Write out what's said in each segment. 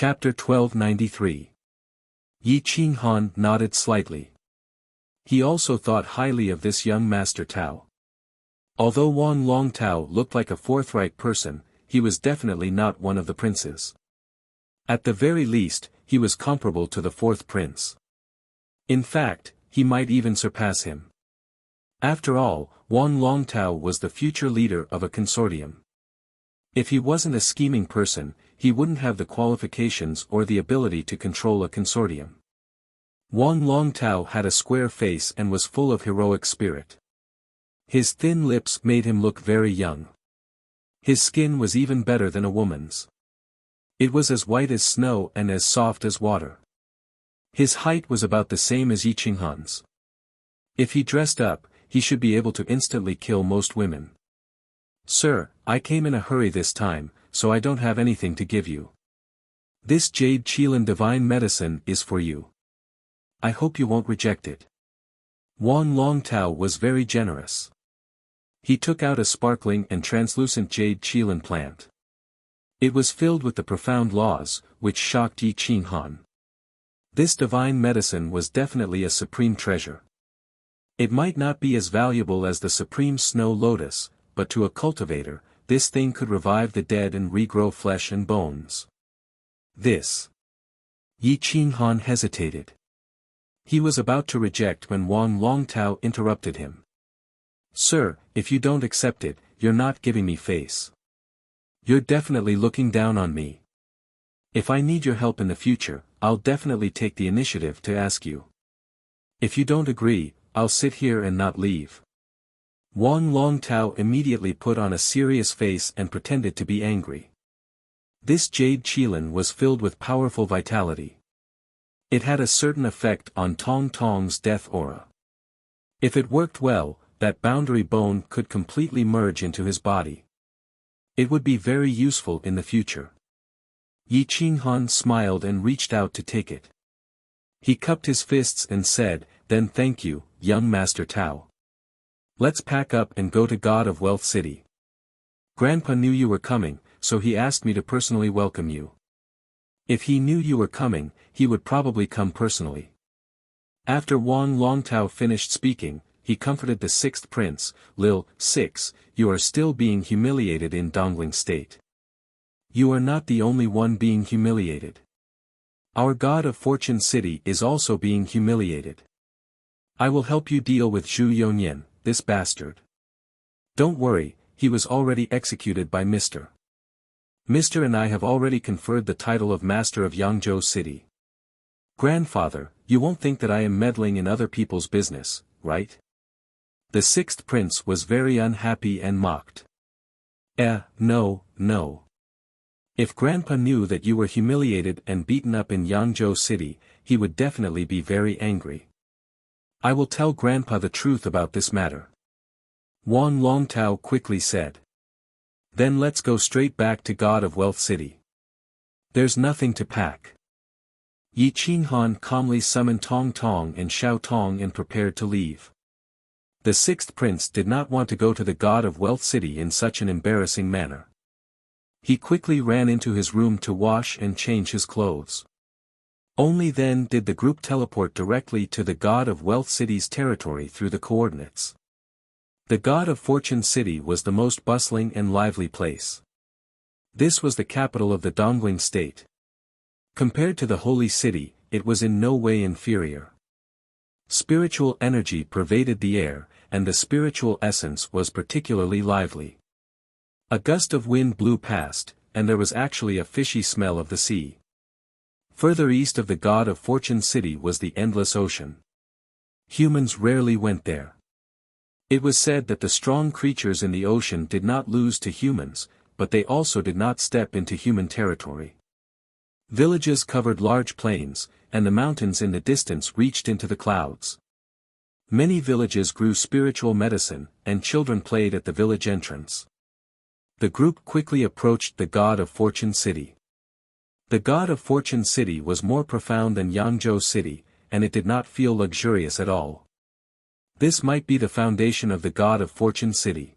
Chapter 1293. Yi Qinghan nodded slightly. He also thought highly of this young Master Tao. Although Wan Long Tao looked like a forthright person, he was definitely not one of the princes. At the very least, he was comparable to the fourth prince. In fact, he might even surpass him. After all, Wan Long Tao was the future leader of a consortium. If he wasn't a scheming person, he wouldn't have the qualifications or the ability to control a consortium. Wan Long Tao had a square face and was full of heroic spirit. His thin lips made him look very young. His skin was even better than a woman's. It was as white as snow and as soft as water. His height was about the same as Yi Qinghan's. If he dressed up, he should be able to instantly kill most women. "Sir, I came in a hurry this time, so I don't have anything to give you. This Jade Qilin divine medicine is for you. I hope you won't reject it." Wan Long Tao was very generous. He took out a sparkling and translucent Jade Qilin plant. It was filled with the profound laws, which shocked Yi Qinghan. This divine medicine was definitely a supreme treasure. It might not be as valuable as the supreme snow lotus, but to a cultivator, this thing could revive the dead and regrow flesh and bones. This. Yi Qinghan hesitated. He was about to reject when Wan Long Tao interrupted him. "Sir, if you don't accept it, you're not giving me face. You're definitely looking down on me. If I need your help in the future, I'll definitely take the initiative to ask you. If you don't agree, I'll sit here and not leave." Wan Long Tao immediately put on a serious face and pretended to be angry. This Jade Qilin was filled with powerful vitality. It had a certain effect on Tong Tong's death aura. If it worked well, that boundary bone could completely merge into his body. It would be very useful in the future. Yi Qinghan smiled and reached out to take it. He cupped his fists and said, "Then thank you, young Master Tao. Let's pack up and go to God of Wealth City. Grandpa knew you were coming, so he asked me to personally welcome you. If he knew you were coming, he would probably come personally." After Wan Long Tao finished speaking, he comforted the sixth prince, "Lil, 6, you are still being humiliated in Dongling State. You are not the only one being humiliated. Our God of Fortune City is also being humiliated. I will help you deal with Zhu Yonyan, this bastard. Don't worry, he was already executed by Mr. And I have already conferred the title of Master of Yangzhou City. Grandfather, you won't think that I am meddling in other people's business, right?" The sixth prince was very unhappy and mocked. No. If Grandpa knew that you were humiliated and beaten up in Yangzhou City, he would definitely be very angry. I will tell Grandpa the truth about this matter." Wan Long Tao quickly said. "Then let's go straight back to God of Wealth City. There's nothing to pack." Yi Qinghan calmly summoned Tong Tong and Xiao Tong and prepared to leave. The sixth prince did not want to go to the God of Wealth City in such an embarrassing manner. He quickly ran into his room to wash and change his clothes. Only then did the group teleport directly to the God of Wealth City's territory through the coordinates. The God of Fortune City was the most bustling and lively place. This was the capital of the Dongling State. Compared to the Holy City, it was in no way inferior. Spiritual energy pervaded the air, and the spiritual essence was particularly lively. A gust of wind blew past, and there was actually a fishy smell of the sea. Further east of the God of Fortune City was the endless ocean. Humans rarely went there. It was said that the strong creatures in the ocean did not lose to humans, but they also did not step into human territory. Villages covered large plains, and the mountains in the distance reached into the clouds. Many villages grew spiritual medicine, and children played at the village entrance. The group quickly approached the God of Fortune City. The God of Fortune City was more profound than Yangzhou City, and it did not feel luxurious at all. This might be the foundation of the God of Fortune City.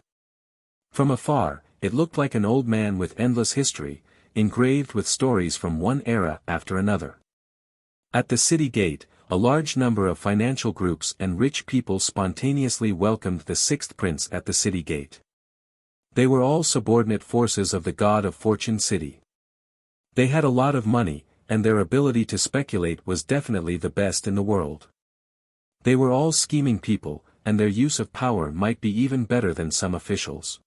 From afar, it looked like an old man with endless history, engraved with stories from one era after another. At the city gate, a large number of financial groups and rich people spontaneously welcomed the sixth prince at the city gate. They were all subordinate forces of the god of Fortune City. They had a lot of money, and their ability to speculate was definitely the best in the world. They were all scheming people, and their use of power might be even better than some officials.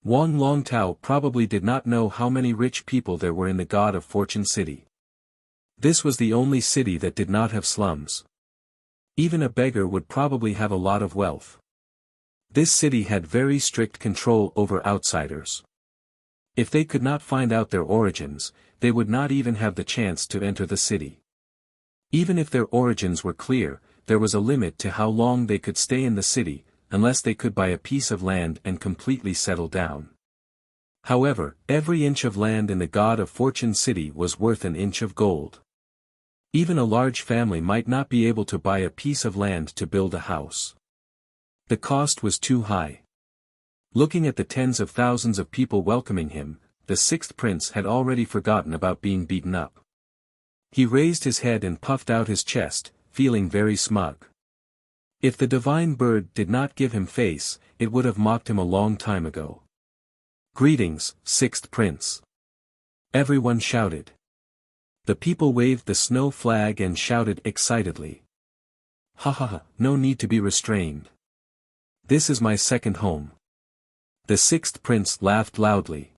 Wang Longtao probably did not know how many rich people there were in the God of Fortune City. This was the only city that did not have slums. Even a beggar would probably have a lot of wealth. This city had very strict control over outsiders. If they could not find out their origins, they would not even have the chance to enter the city. Even if their origins were clear, there was a limit to how long they could stay in the city, unless they could buy a piece of land and completely settle down. However, every inch of land in the God of Fortune City was worth an inch of gold. Even a large family might not be able to buy a piece of land to build a house. The cost was too high. Looking at the tens of thousands of people welcoming him, the sixth prince had already forgotten about being beaten up. He raised his head and puffed out his chest, feeling very smug. If the divine bird did not give him face, it would have mocked him a long time ago. "Greetings, sixth prince!" Everyone shouted. The people waved the snow flag and shouted excitedly. "Ha ha ha, no need to be restrained. This is my second home." The sixth prince laughed loudly.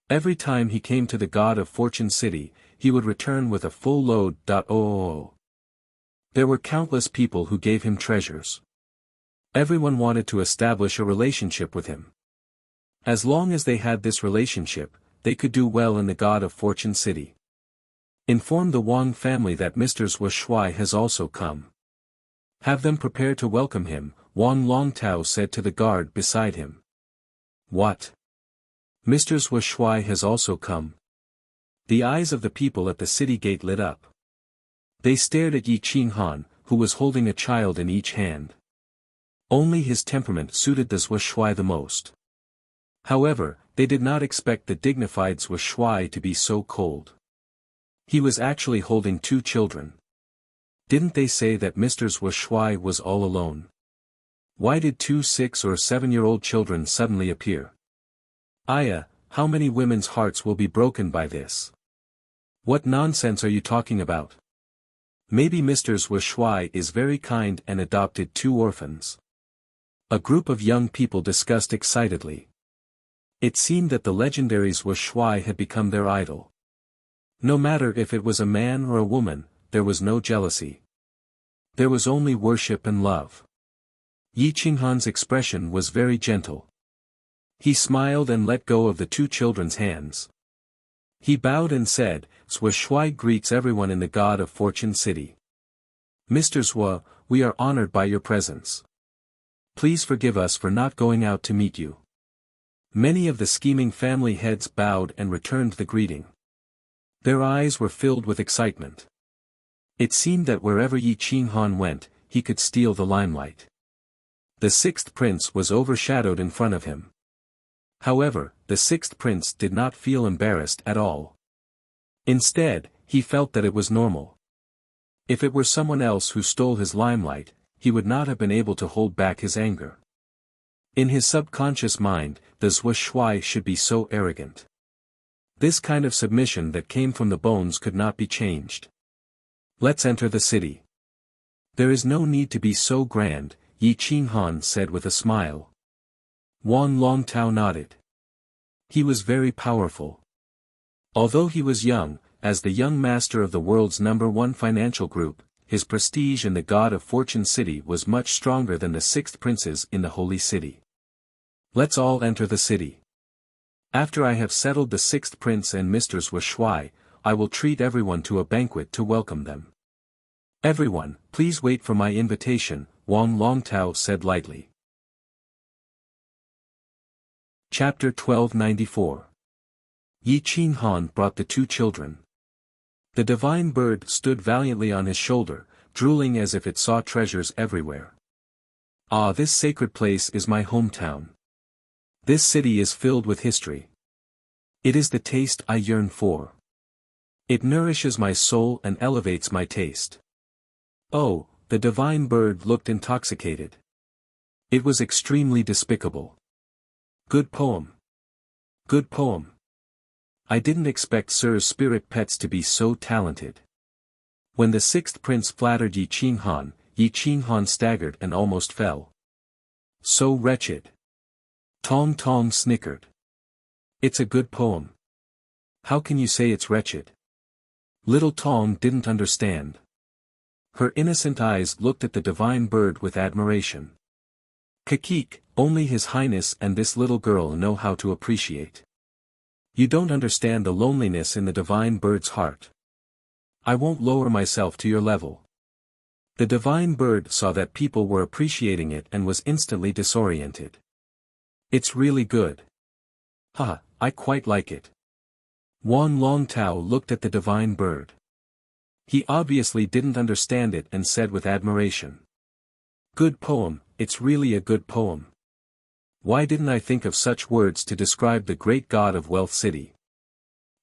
Every time he came to the God of Fortune City, he would return with a full load. There were countless people who gave him treasures. Everyone wanted to establish a relationship with him. As long as they had this relationship, they could do well in the God of Fortune City. Inform the Wang family that Mr. Zhou Shuai has also come. Have them prepare to welcome him, Wang Longtao said to the guard beside him. What? Mr. Zhou Shuai has also come? The eyes of the people at the city gate lit up. They stared at Yi Qinghan, who was holding a child in each hand. Only his temperament suited the Zhou Shuai the most. However, they did not expect the dignified Zhou Shuai to be so cold. He was actually holding two children. Didn't they say that Mr. Zhou Shuai was all alone? Why did two 6- or 7-year-old children suddenly appear? Aya, how many women's hearts will be broken by this? What nonsense are you talking about? Maybe Mr. Zhou Shuai is very kind and adopted two orphans. A group of young people discussed excitedly. It seemed that the legendary Zhou Shuai had become their idol. No matter if it was a man or a woman, there was no jealousy. There was only worship and love. Yi Qinghan's expression was very gentle. He smiled and let go of the two children's hands. He bowed and said, "Zhou Shuai greets everyone in the God of Fortune City. Mr. Zhou, we are honored by your presence. Please forgive us for not going out to meet you." Many of the scheming family heads bowed and returned the greeting. Their eyes were filled with excitement. It seemed that wherever Yi Qinghan went, he could steal the limelight. The sixth prince was overshadowed in front of him. However, the sixth prince did not feel embarrassed at all. Instead, he felt that it was normal. If it were someone else who stole his limelight, he would not have been able to hold back his anger. In his subconscious mind, the Zhou Shuai should be so arrogant. This kind of submission that came from the bones could not be changed. Let's enter the city. There is no need to be so grand, Yi Qinghan said with a smile. Wang Longtao nodded. He was very powerful. Although he was young, as the young master of the world's #1 financial group, his prestige in the God of Fortune City was much stronger than the sixth princes in the Holy City. Let's all enter the city. After I have settled the sixth prince and Mr. Zhou Shuai, I will treat everyone to a banquet to welcome them. Everyone, please wait for my invitation, Wang Longtao said lightly. Chapter 1294. Yi Qinghan brought the two children. The divine bird stood valiantly on his shoulder, drooling as if it saw treasures everywhere. Ah, this sacred place is my hometown. This city is filled with history. It is the taste I yearn for. It nourishes my soul and elevates my taste. Oh, the divine bird looked intoxicated. It was extremely despicable. Good poem. Good poem. I didn't expect Sir's spirit pets to be so talented. When the sixth prince flattered Yi Qinghan staggered and almost fell. So wretched. Tong Tong snickered. It's a good poem. How can you say it's wretched? Little Tong didn't understand. Her innocent eyes looked at the divine bird with admiration. Kakik, only His Highness and this little girl know how to appreciate. You don't understand the loneliness in the divine bird's heart. I won't lower myself to your level. The divine bird saw that people were appreciating it and was instantly disoriented. It's really good. Haha, I quite like it. Wan Longtao looked at the divine bird. He obviously didn't understand it and said with admiration. Good poem, it's really a good poem. Why didn't I think of such words to describe the great god of Wealth City?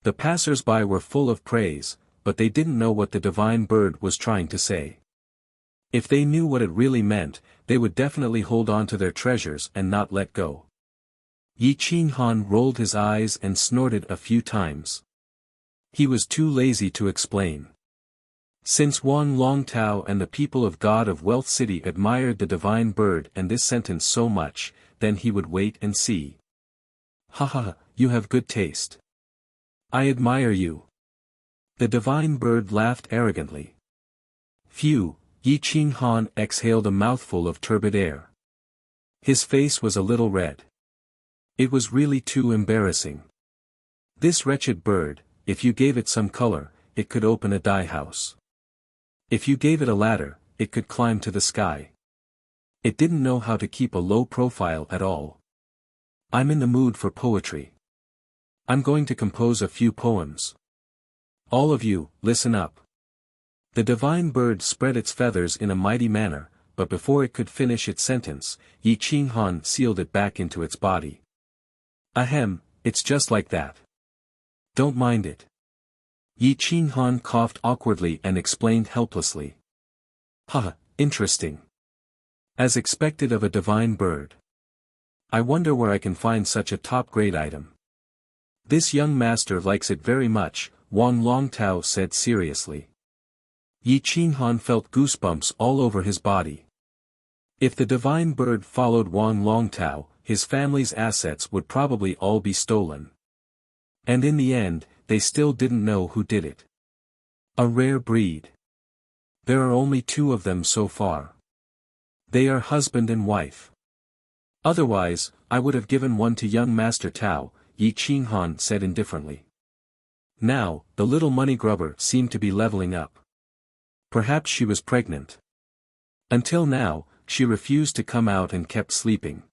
The passers-by were full of praise, but they didn't know what the divine bird was trying to say. If they knew what it really meant, they would definitely hold on to their treasures and not let go. Yi Qinghan rolled his eyes and snorted a few times. He was too lazy to explain. Since Wan Longtao and the people of God of Wealth City admired the divine bird and this sentence so much, then he would wait and see. Haha, you have good taste. I admire you. The divine bird laughed arrogantly. Phew, Yi Qinghan exhaled a mouthful of turbid air. His face was a little red. It was really too embarrassing. This wretched bird, if you gave it some color, it could open a dye house. If you gave it a ladder, it could climb to the sky. It didn't know how to keep a low profile at all. I'm in the mood for poetry. I'm going to compose a few poems. All of you, listen up. The divine bird spread its feathers in a mighty manner, but before it could finish its sentence, Yi Qinghan sealed it back into its body. Ahem, it's just like that. Don't mind it. Yi Qinghan coughed awkwardly and explained helplessly. Haha, interesting. As expected of a divine bird. I wonder where I can find such a top-grade item. This young master likes it very much, Wan Longtao said seriously. Yi Qinghan felt goosebumps all over his body. If the divine bird followed Wan Longtao, his family's assets would probably all be stolen. And in the end, they still didn't know who did it. A rare breed. There are only 2 of them so far. They are husband and wife. Otherwise, I would have given one to young Master Tao, Yi Qinghan said indifferently. Now, the little money grubber seemed to be leveling up. Perhaps she was pregnant. Until now, she refused to come out and kept sleeping.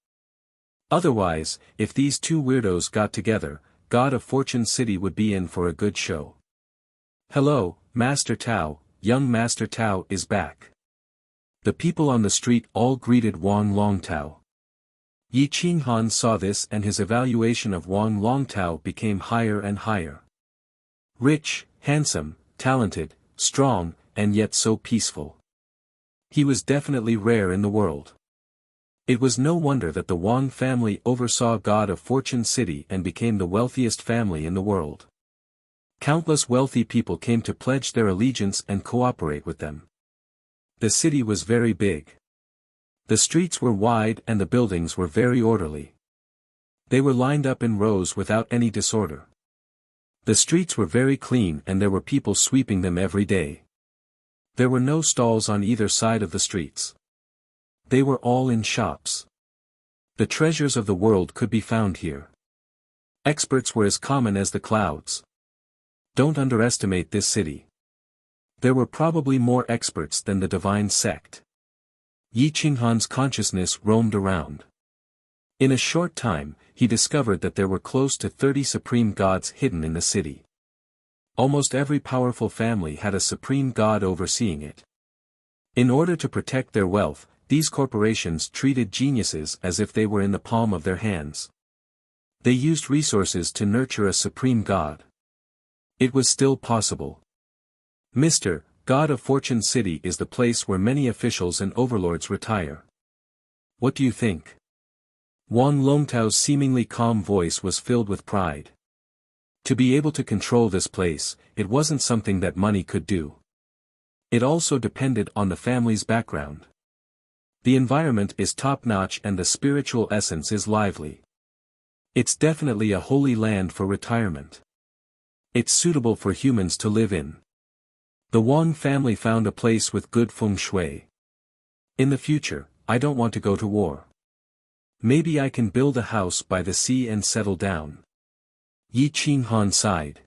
Otherwise, if these 2 weirdos got together, God of Fortune City would be in for a good show. Hello, Master Tao, young Master Tao is back. The people on the street all greeted Wan Longtao. Yi Qinghan saw this and his evaluation of Wan Longtao became higher and higher. Rich, handsome, talented, strong, and yet so peaceful. He was definitely rare in the world. It was no wonder that the Wang family oversaw God of Fortune City and became the wealthiest family in the world. Countless wealthy people came to pledge their allegiance and cooperate with them. The city was very big. The streets were wide and the buildings were very orderly. They were lined up in rows without any disorder. The streets were very clean and there were people sweeping them every day. There were no stalls on either side of the streets. They were all in shops. The treasures of the world could be found here. Experts were as common as the clouds. Don't underestimate this city. There were probably more experts than the divine sect. Yi Qinghan's consciousness roamed around. In a short time, he discovered that there were close to 30 supreme gods hidden in the city. Almost every powerful family had a supreme god overseeing it. In order to protect their wealth, these corporations treated geniuses as if they were in the palm of their hands. They used resources to nurture a supreme god. It was still possible. Mr. God of Fortune City is the place where many officials and overlords retire. What do you think? Wang Longtao's seemingly calm voice was filled with pride. To be able to control this place, it wasn't something that money could do. It also depended on the family's background. The environment is top-notch and the spiritual essence is lively. It's definitely a holy land for retirement. It's suitable for humans to live in. The Wang family found a place with good feng shui. In the future, I don't want to go to war. Maybe I can build a house by the sea and settle down. Yi Qinghan sighed.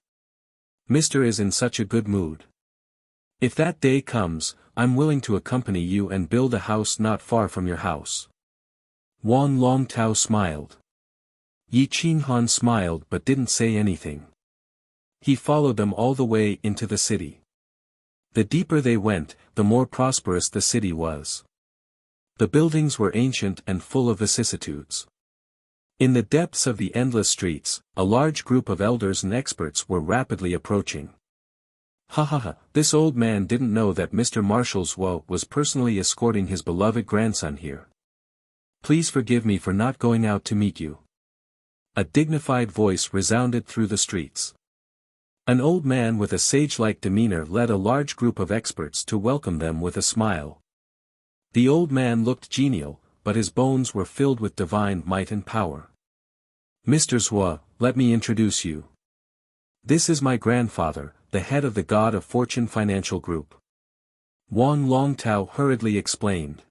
Mr. is in such a good mood. If that day comes, I'm willing to accompany you and build a house not far from your house. Wang Longtao smiled. Yi Qinghan smiled but didn't say anything. He followed them all the way into the city. The deeper they went, the more prosperous the city was. The buildings were ancient and full of vicissitudes. In the depths of the endless streets, a large group of elders and experts were rapidly approaching. Ha ha ha, this old man didn't know that Mr. Marshall Zhuo was personally escorting his beloved grandson here. Please forgive me for not going out to meet you. A dignified voice resounded through the streets. An old man with a sage-like demeanor led a large group of experts to welcome them with a smile. The old man looked genial, but his bones were filled with divine might and power. Mr. Zhuo, let me introduce you. This is my grandfather, the head of the God of Fortune Financial Group. Wang Longtao hurriedly explained.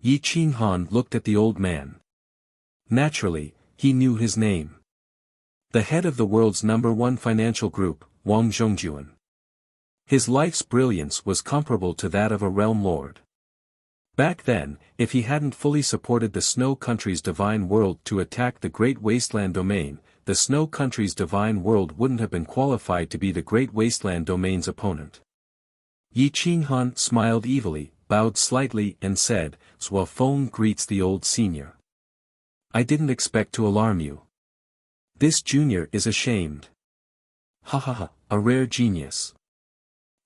Yi Qinghan looked at the old man. Naturally, he knew his name. The head of the world's #1 financial group, Wang Zhongjuan. His life's brilliance was comparable to that of a realm lord. Back then, if he hadn't fully supported the Snow Country's divine world to attack the Great Wasteland Domain, the Snow Country's divine world wouldn't have been qualified to be the Great Wasteland Domain's opponent. Yi Qinghan smiled evilly, bowed slightly and said, Zhuo Feng greets the old senior. I didn't expect to alarm you. This junior is ashamed. Ha ha ha, a rare genius.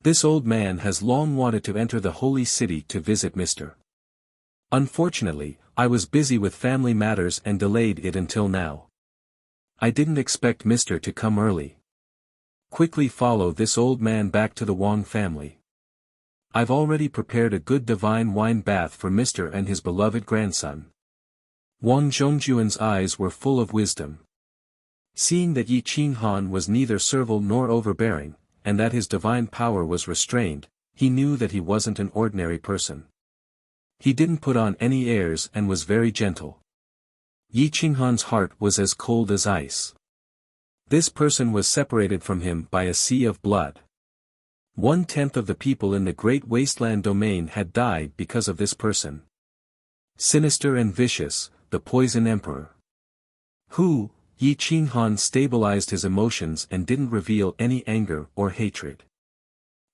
This old man has long wanted to enter the holy city to visit Mr. Unfortunately, I was busy with family matters and delayed it until now. I didn't expect Mr. to come early. Quickly follow this old man back to the Wang family. I've already prepared a good divine wine bath for Mr. and his beloved grandson. Wang Zhongjuan's eyes were full of wisdom. Seeing that Yi Qinghan was neither servile nor overbearing, and that his divine power was restrained, he knew that he wasn't an ordinary person. He didn't put on any airs and was very gentle. Yi Qinghan's heart was as cold as ice. This person was separated from him by a sea of blood. 1/10 of the people in the Great Wasteland Domain had died because of this person. Sinister and vicious, the Poison Emperor. Who? Yi Qinghan stabilized his emotions and didn't reveal any anger or hatred.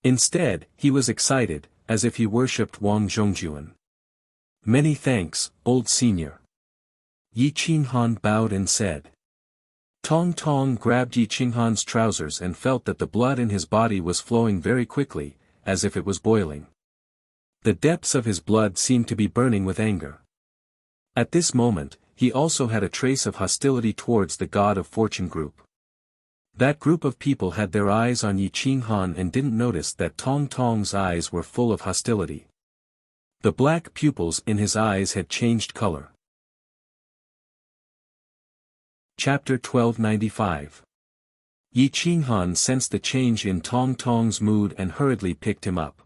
Instead, he was excited, as if he worshipped Wang Zhongjuan. Many thanks, old senior. Yi Qinghan bowed and said. Tong Tong grabbed Yi Qinghan's trousers and felt that the blood in his body was flowing very quickly, as if it was boiling. The depths of his blood seemed to be burning with anger. At this moment, he also had a trace of hostility towards the God of Fortune group. That group of people had their eyes on Yi Qinghan and didn't notice that Tong Tong's eyes were full of hostility. The black pupils in his eyes had changed color. Chapter 1295. Yi Qinghan sensed the change in Tong Tong's mood and hurriedly picked him up.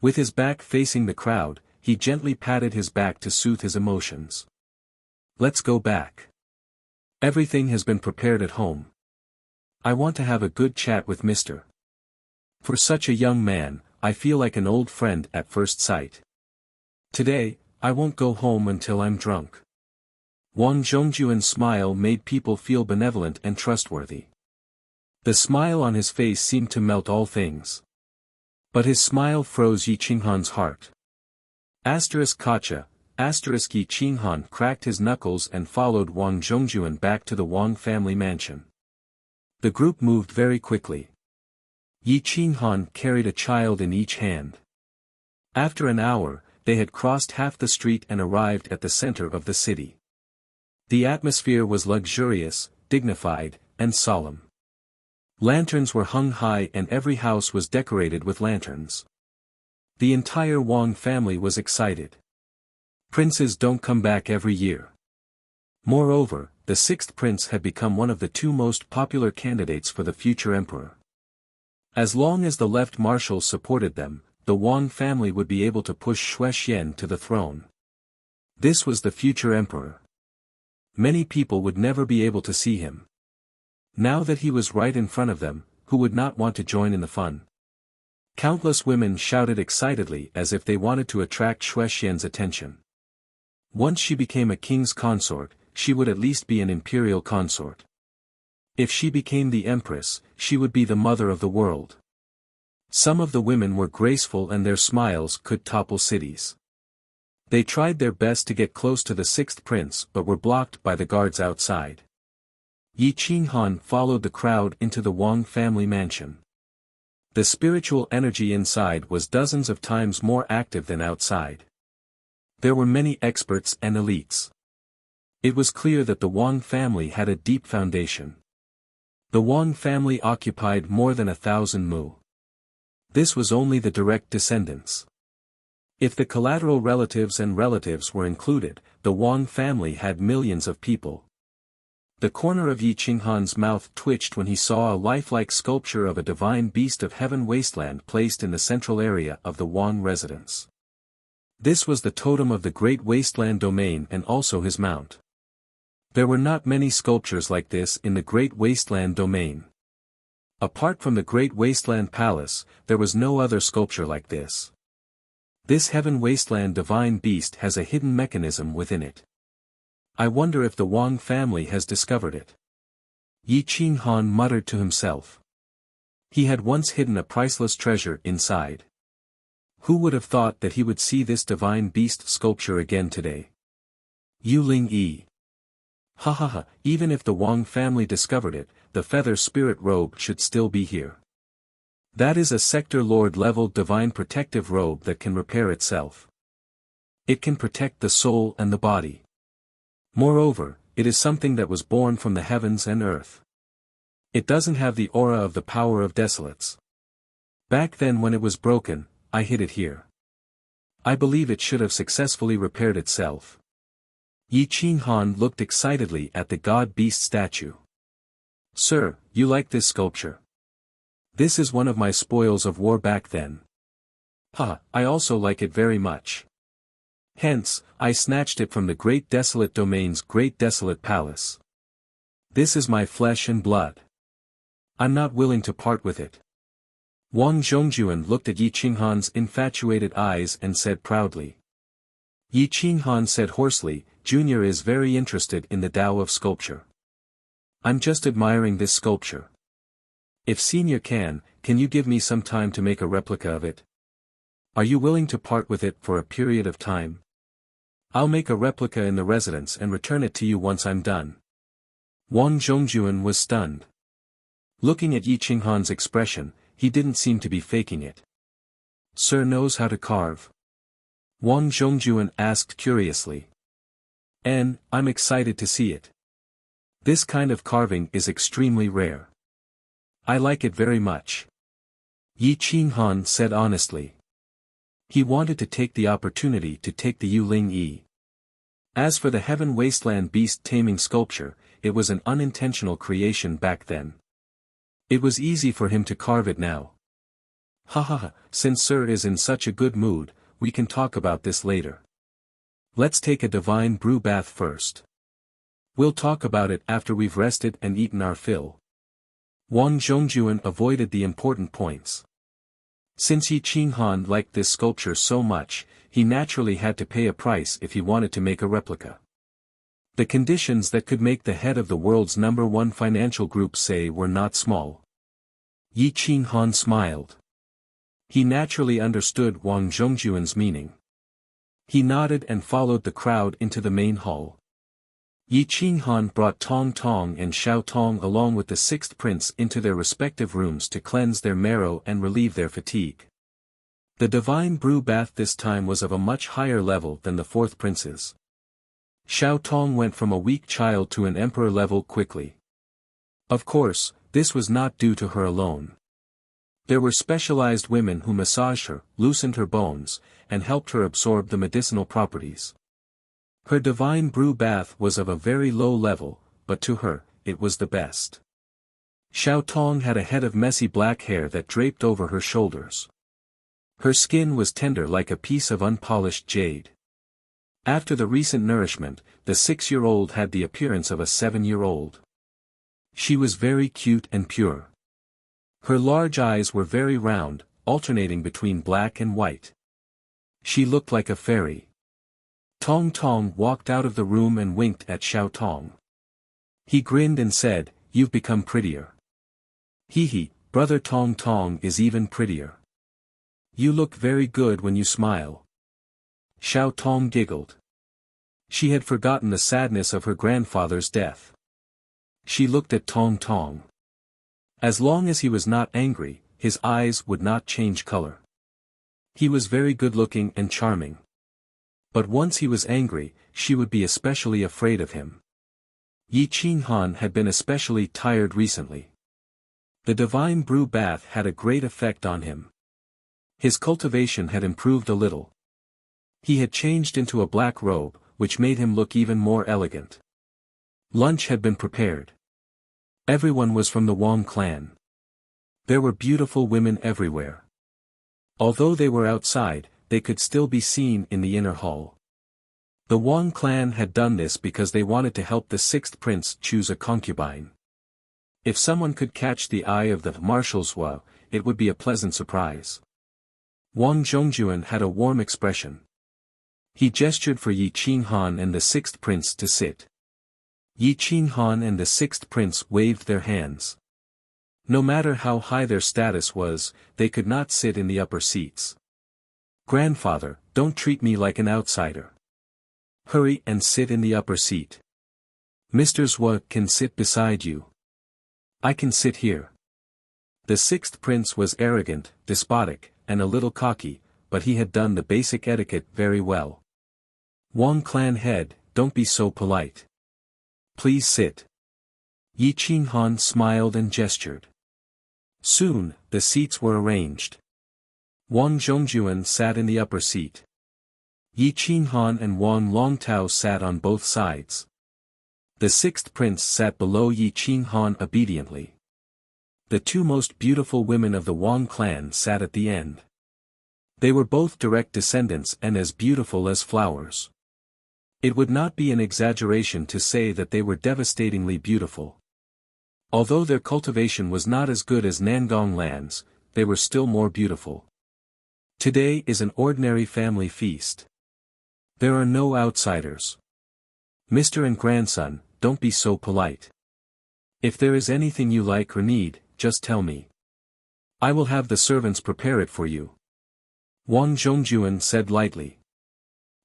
With his back facing the crowd, he gently patted his back to soothe his emotions. Let's go back. Everything has been prepared at home. I want to have a good chat with Mr. For such a young man, I feel like an old friend at first sight. Today, I won't go home until I'm drunk. Wang Zhongjuan's smile made people feel benevolent and trustworthy. The smile on his face seemed to melt all things. But his smile froze Yi Qinghan's heart. Asterisk Kacha, Yi Qinghan cracked his knuckles and followed Wang Zhongjuan back to the Wang family mansion. The group moved very quickly. Yi Qinghan carried a child in each hand. After an hour, they had crossed half the street and arrived at the center of the city. The atmosphere was luxurious, dignified, and solemn. Lanterns were hung high and every house was decorated with lanterns. The entire Wang family was excited. Princes don't come back every year. Moreover, the sixth prince had become one of the two most popular candidates for the future emperor. As long as the left marshals supported them, the Wang family would be able to push Xue Xian to the throne. This was the future emperor. Many people would never be able to see him. Now that he was right in front of them, who would not want to join in the fun? Countless women shouted excitedly as if they wanted to attract Xue Xian's attention. Once she became a king's consort, she would at least be an imperial consort. If she became the empress, she would be the mother of the world. Some of the women were graceful and their smiles could topple cities. They tried their best to get close to the sixth prince but were blocked by the guards outside. Yi Qinghan followed the crowd into the Wang family mansion. The spiritual energy inside was dozens of times more active than outside. There were many experts and elites. It was clear that the Wang family had a deep foundation. The Wang family occupied more than 1,000 mu. This was only the direct descendants. If the collateral relatives and relatives were included, the Wang family had millions of people. The corner of Yi Qinghan's mouth twitched when he saw a lifelike sculpture of a divine beast of heaven wasteland placed in the central area of the Wang residence. This was the totem of the Great Wasteland domain and also his mount. There were not many sculptures like this in the Great Wasteland domain. Apart from the Great Wasteland Palace, there was no other sculpture like this. This heaven wasteland divine beast has a hidden mechanism within it. I wonder if the Wang family has discovered it. Yi Qinghan muttered to himself. He had once hidden a priceless treasure inside. Who would have thought that he would see this divine beast sculpture again today? Yu Ling Yi. Ha ha ha, even if the Wang family discovered it, the feather spirit robe should still be here. That is a sector lord level divine protective robe that can repair itself. It can protect the soul and the body. Moreover, it is something that was born from the heavens and earth. It doesn't have the aura of the power of desolates. Back then when it was broken, I hid it here. I believe it should have successfully repaired itself. Yi Qinghan looked excitedly at the god-beast statue. Sir, you like this sculpture? This is one of my spoils of war back then. Ha, I also like it very much. Hence, I snatched it from the Great Desolate Domain's Great Desolate Palace. This is my flesh and blood. I'm not willing to part with it. Wang Zhongjuan looked at Yi Qinghan's infatuated eyes and said proudly. Yi Qinghan said hoarsely, Junior is very interested in the Tao of sculpture. I'm just admiring this sculpture. If Senior can you give me some time to make a replica of it? Are you willing to part with it for a period of time? I'll make a replica in the residence and return it to you once I'm done. Wang Zhongjuan was stunned. Looking at Yi Qinghan's expression, he didn't seem to be faking it. Sir knows how to carve? Wang Zhongjuan asked curiously. And, I'm excited to see it. This kind of carving is extremely rare. I like it very much. Yi Qinghan said honestly. He wanted to take the opportunity to take the Yu Ling Yi. As for the Heaven Wasteland Beast taming sculpture, it was an unintentional creation back then. It was easy for him to carve it now. Ha ha ha, since Sir is in such a good mood, we can talk about this later. Let's take a divine brew bath first. We'll talk about it after we've rested and eaten our fill. Wang Zhongjuan avoided the important points. Since Yi Qinghan liked this sculpture so much, he naturally had to pay a price if he wanted to make a replica. The conditions that could make the head of the world's #1 financial group say were not small. Yi Qinghan smiled. He naturally understood Wang Zhongjuan's meaning. He nodded and followed the crowd into the main hall. Yi Qinghan brought Tong Tong and Xiao Tong along with the sixth prince into their respective rooms to cleanse their marrow and relieve their fatigue. The divine brew bath this time was of a much higher level than the fourth prince's. Xiao Tong went from a weak child to an emperor level quickly. Of course, this was not due to her alone. There were specialized women who massaged her, loosened her bones, and helped her absorb the medicinal properties. Her divine brew bath was of a very low level, but to her, it was the best. Xiao Tong had a head of messy black hair that draped over her shoulders. Her skin was tender like a piece of unpolished jade. After the recent nourishment, the 6-year-old had the appearance of a 7-year-old. She was very cute and pure. Her large eyes were very round, alternating between black and white. She looked like a fairy. Tong Tong walked out of the room and winked at Xiao Tong. He grinned and said, "You've become prettier." "Hee, brother Tong Tong is even prettier. You look very good when you smile." Xiao Tong giggled. She had forgotten the sadness of her grandfather's death. She looked at Tong Tong. As long as he was not angry, his eyes would not change color. He was very good-looking and charming. But once he was angry, she would be especially afraid of him. Yi Qinghan had been especially tired recently. The divine brew bath had a great effect on him. His cultivation had improved a little. He had changed into a black robe, which made him look even more elegant. Lunch had been prepared. Everyone was from the Wang clan. There were beautiful women everywhere. Although they were outside, they could still be seen in the inner hall. The Wang clan had done this because they wanted to help the sixth prince choose a concubine. If someone could catch the eye of the marshals, well, it would be a pleasant surprise. Wang Zhongjuan had a warm expression. He gestured for Yi Qinghan and the sixth prince to sit. Yi Qinghan and the sixth prince waved their hands. No matter how high their status was, they could not sit in the upper seats. "Grandfather, don't treat me like an outsider. Hurry and sit in the upper seat. Mr. Zhua can sit beside you. I can sit here." The sixth prince was arrogant, despotic, and a little cocky, but he had done the basic etiquette very well. "Wang clan head, don't be so polite. Please sit." Yi Qinghan smiled and gestured. Soon, the seats were arranged. Wang Zhongjuan sat in the upper seat. Yi Qinghan and Wang Longtao sat on both sides. The sixth prince sat below Yi Qinghan obediently. The two most beautiful women of the Wang clan sat at the end. They were both direct descendants and as beautiful as flowers. It would not be an exaggeration to say that they were devastatingly beautiful. Although their cultivation was not as good as Nangong lands, they were still more beautiful. Today is an ordinary family feast. There are no outsiders. Mr. and grandson, don't be so polite. If there is anything you like or need, just tell me. I will have the servants prepare it for you. Wang Zhongjuan said lightly.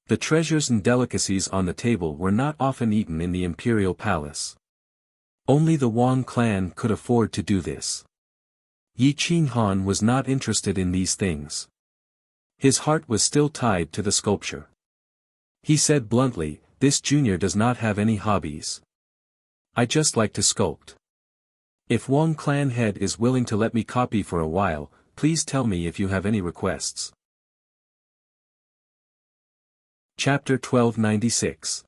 The treasures and delicacies on the table were not often eaten in the imperial palace. Only the Wang clan could afford to do this. Yi Qinghan was not interested in these things. His heart was still tied to the sculpture. He said bluntly, "This junior does not have any hobbies. I just like to sculpt. If Wang clan head is willing to let me copy for a while, please tell me if you have any requests." Chapter 1296.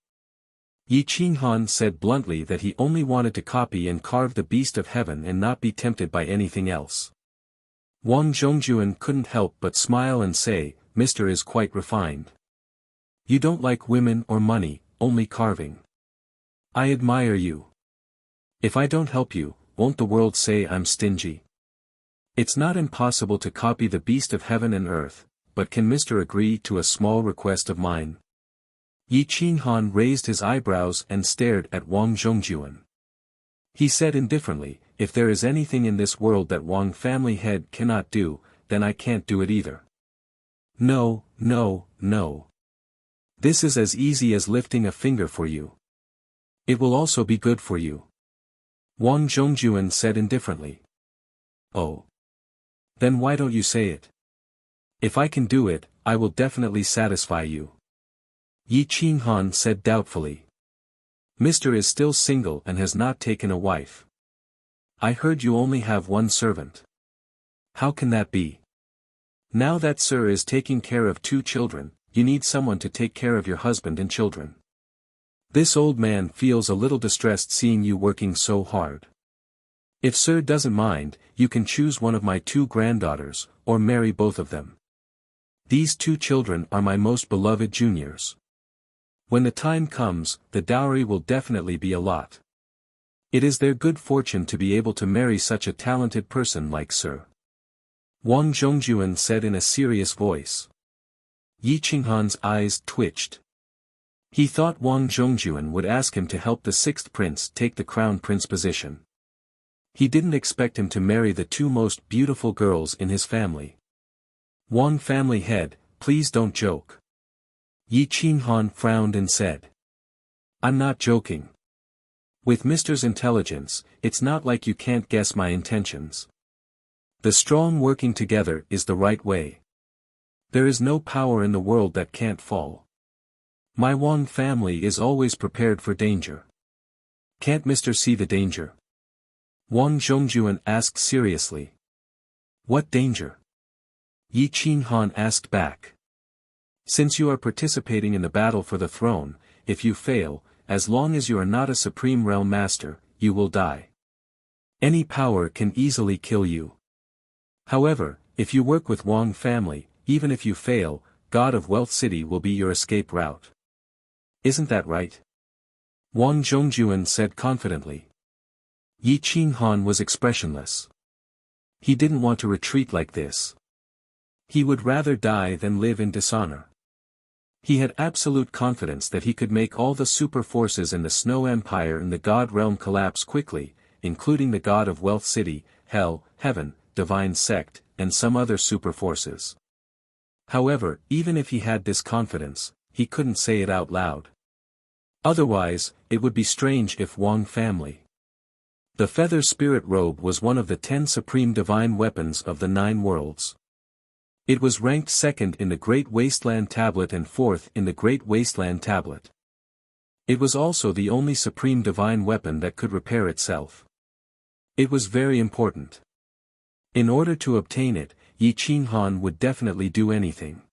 Yi Qinghan said bluntly that he only wanted to copy and carve the beast of heaven and not be tempted by anything else. Wang Zhongjuan couldn't help but smile and say, "Mr. is quite refined. You don't like women or money, only carving. I admire you. If I don't help you, won't the world say I'm stingy? It's not impossible to copy the beast of heaven and earth, but can Mr. agree to a small request of mine?" Yi Qinghan raised his eyebrows and stared at Wang Zhongjuan. He said indifferently, "If there is anything in this world that Wang family head cannot do, then I can't do it either." No. This is as easy as lifting a finger for you. It will also be good for you. Wang Zhongjuan said indifferently. Oh. Then why don't you say it? If I can do it, I will definitely satisfy you. Yi Qinghan said doubtfully. Mr. is still single and has not taken a wife. I heard you only have one servant. How can that be? Now that Sir is taking care of 2 children, you need someone to take care of your husband and children. This old man feels a little distressed seeing you working so hard. If Sir doesn't mind, you can choose one of my 2 granddaughters, or marry both of them. These 2 children are my most beloved juniors. When the time comes, the dowry will definitely be a lot. It is their good fortune to be able to marry such a talented person like Sir. Wang Zhongjuan said in a serious voice. Yi Qinghan's eyes twitched. He thought Wang Zhongjuan would ask him to help the 6th prince take the crown prince position. He didn't expect him to marry the 2 most beautiful girls in his family. Wang family head, please don't joke. Yi Qinghan frowned and said. I'm not joking. With Mr.'s intelligence, it's not like you can't guess my intentions. The strong working together is the right way. There is no power in the world that can't fall. My Wang family is always prepared for danger. Can't Mr. see the danger? Wang Zhongjuan asked seriously. What danger? Yi Qinghan asked back. Since you are participating in the battle for the throne, if you fail, as long as you are not a supreme realm master, you will die. Any power can easily kill you. However, if you work with Wang family, even if you fail, God of Wealth City will be your escape route. Isn't that right? Wang Zhongjuan said confidently. Yi Qinghan was expressionless. He didn't want to retreat like this. He would rather die than live in dishonor. He had absolute confidence that he could make all the super forces in the Snow Empire and the God Realm collapse quickly, including the God of Wealth City, Hell, Heaven, Divine Sect, and some other super forces. However, even if he had this confidence, he couldn't say it out loud. Otherwise, it would be strange if Wang family. The Feather Spirit Robe was one of the 10 supreme divine weapons of the 9 worlds. It was ranked 2nd in the Great Wasteland Tablet and 4th in the Great Wasteland Tablet. It was also the only supreme divine weapon that could repair itself. It was very important. In order to obtain it, Yi Qinghan would definitely do anything.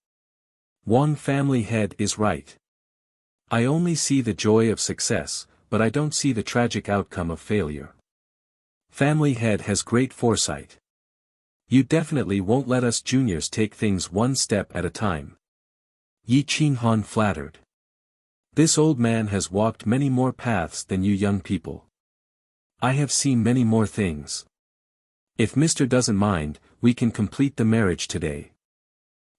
Wang family head is right. I only see the joy of success, but I don't see the tragic outcome of failure. Family head has great foresight. You definitely won't let us juniors take things one step at a time. Yi Qinghan flattered. This old man has walked many more paths than you young people. I have seen many more things. If Mr. doesn't mind, we can complete the marriage today.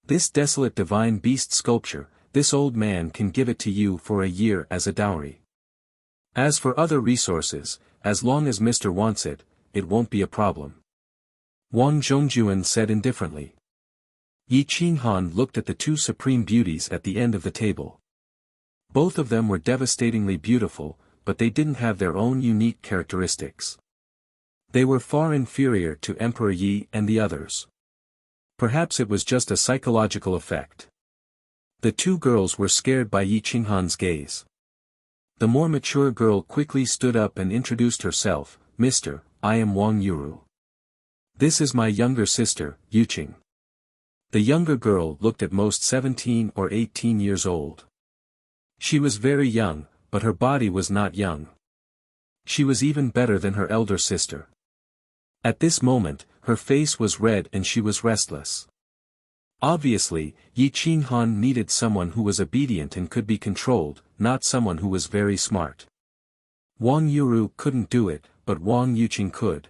This desolate divine beast sculpture, this old man can give it to you for a year as a dowry. As for other resources, as long as Mr. wants it, it won't be a problem. Wang Zhongjuan said indifferently. Yi Qinghan looked at the 2 supreme beauties at the end of the table. Both of them were devastatingly beautiful, but they didn't have their own unique characteristics. They were far inferior to Emperor Yi and the others. Perhaps it was just a psychological effect. The 2 girls were scared by Yi Qinghan's gaze. The more mature girl quickly stood up and introduced herself. Mr., I am Wang Yuru. This is my younger sister, Yuqing. The younger girl looked at most 17 or 18 years old. She was very young, but her body was not young. She was even better than her elder sister. At this moment, her face was red and she was restless. Obviously, Yi Qinghan needed someone who was obedient and could be controlled, not someone who was very smart. Wang Yuru couldn't do it, but Wang Yuqing could.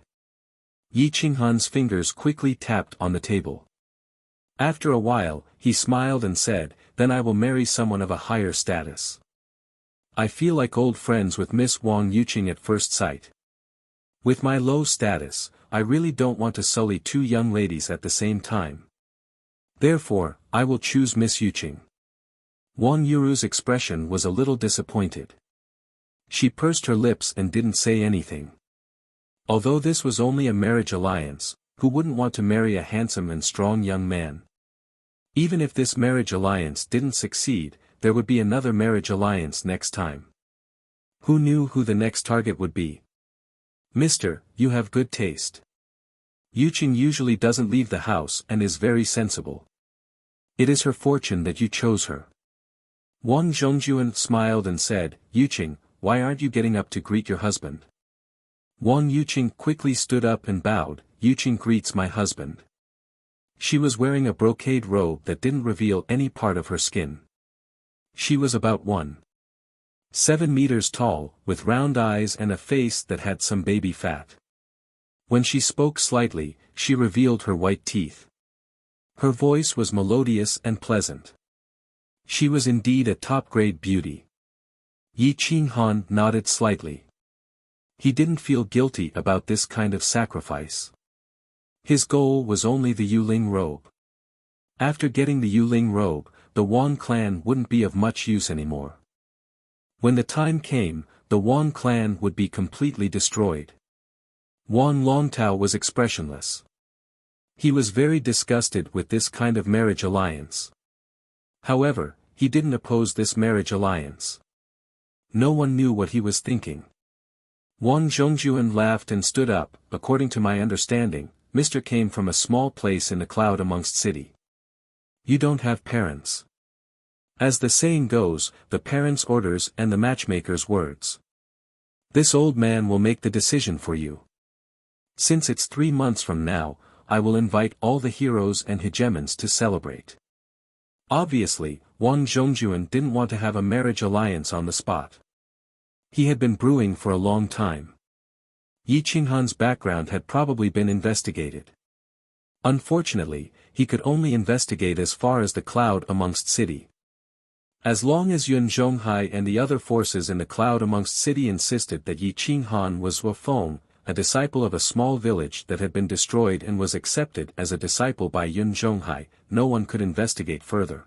Yi Qinghan's fingers quickly tapped on the table. After a while, he smiled and said, then I will marry someone of a higher status. I feel like old friends with Miss Wang Yuqing at first sight. With my low status, I really don't want to sully 2 young ladies at the same time. Therefore, I will choose Miss Yuqing. Wang Yuru's expression was a little disappointed. She pursed her lips and didn't say anything. Although this was only a marriage alliance, who wouldn't want to marry a handsome and strong young man? Even if this marriage alliance didn't succeed, there would be another marriage alliance next time. Who knew who the next target would be? Mister, you have good taste. Yuqing usually doesn't leave the house and is very sensible. It is her fortune that you chose her. Wang Zhongjuan smiled and said, Yuqing, why aren't you getting up to greet your husband? Wang Yuqing quickly stood up and bowed, Yuqing greets my husband. She was wearing a brocade robe that didn't reveal any part of her skin. She was about 1.7 meters tall, with round eyes and a face that had some baby fat. When she spoke slightly, she revealed her white teeth. Her voice was melodious and pleasant. She was indeed a top-grade beauty. Yi Qinghan nodded slightly. He didn't feel guilty about this kind of sacrifice. His goal was only the Yuling robe. After getting the Yuling robe, the Wang clan wouldn't be of much use anymore. When the time came, the Wang clan would be completely destroyed. Wang Longtao was expressionless. He was very disgusted with this kind of marriage alliance. However, he didn't oppose this marriage alliance. No one knew what he was thinking. Wang Zhongjuan laughed and stood up. According to my understanding, Mr. came from a small place in the cloud amongst city. You don't have parents. As the saying goes, the parents' orders and the matchmaker's words. This old man will make the decision for you. Since it's 3 months from now, I will invite all the heroes and hegemons to celebrate. Obviously, Wang Zhongjuan didn't want to have a marriage alliance on the spot. He had been brewing for a long time. Yi Qinghan's background had probably been investigated. Unfortunately, he could only investigate as far as the cloud amongst city. As long as Yun Zhonghai and the other forces in the cloud amongst city insisted that Yi Qinghan was Wufeng, a disciple of a small village that had been destroyed and was accepted as a disciple by Yun Zhonghai, no one could investigate further.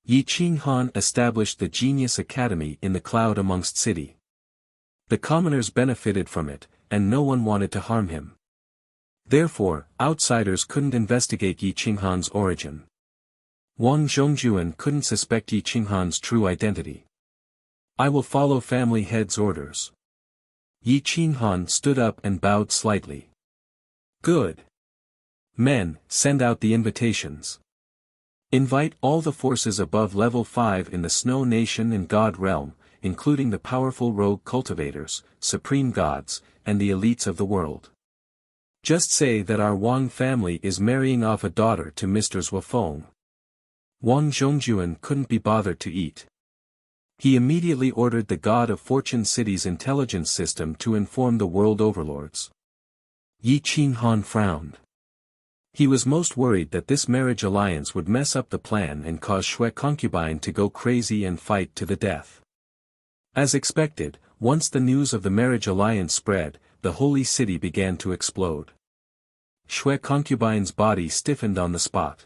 Yi Qinghan established the Genius Academy in the cloud amongst city. The commoners benefited from it, and no one wanted to harm him. Therefore, outsiders couldn't investigate Yi Qinghan's origin. Wang Zhongjuan couldn't suspect Yi Qinghan's true identity. I will follow family head's orders. Yi Qinghan stood up and bowed slightly. Good. Men, send out the invitations. Invite all the forces above level 5 in the Snow Nation and God Realm, including the powerful rogue cultivators, supreme gods, and the elites of the world. Just say that our Wang family is marrying off a daughter to Mr. Wufeng. Wang Zhongjuan couldn't be bothered to eat. He immediately ordered the God of Fortune City's intelligence system to inform the world overlords. Yi Qinghan frowned. He was most worried that this marriage alliance would mess up the plan and cause Shui concubine to go crazy and fight to the death. As expected, once the news of the marriage alliance spread, the holy city began to explode. Shui concubine's body stiffened on the spot.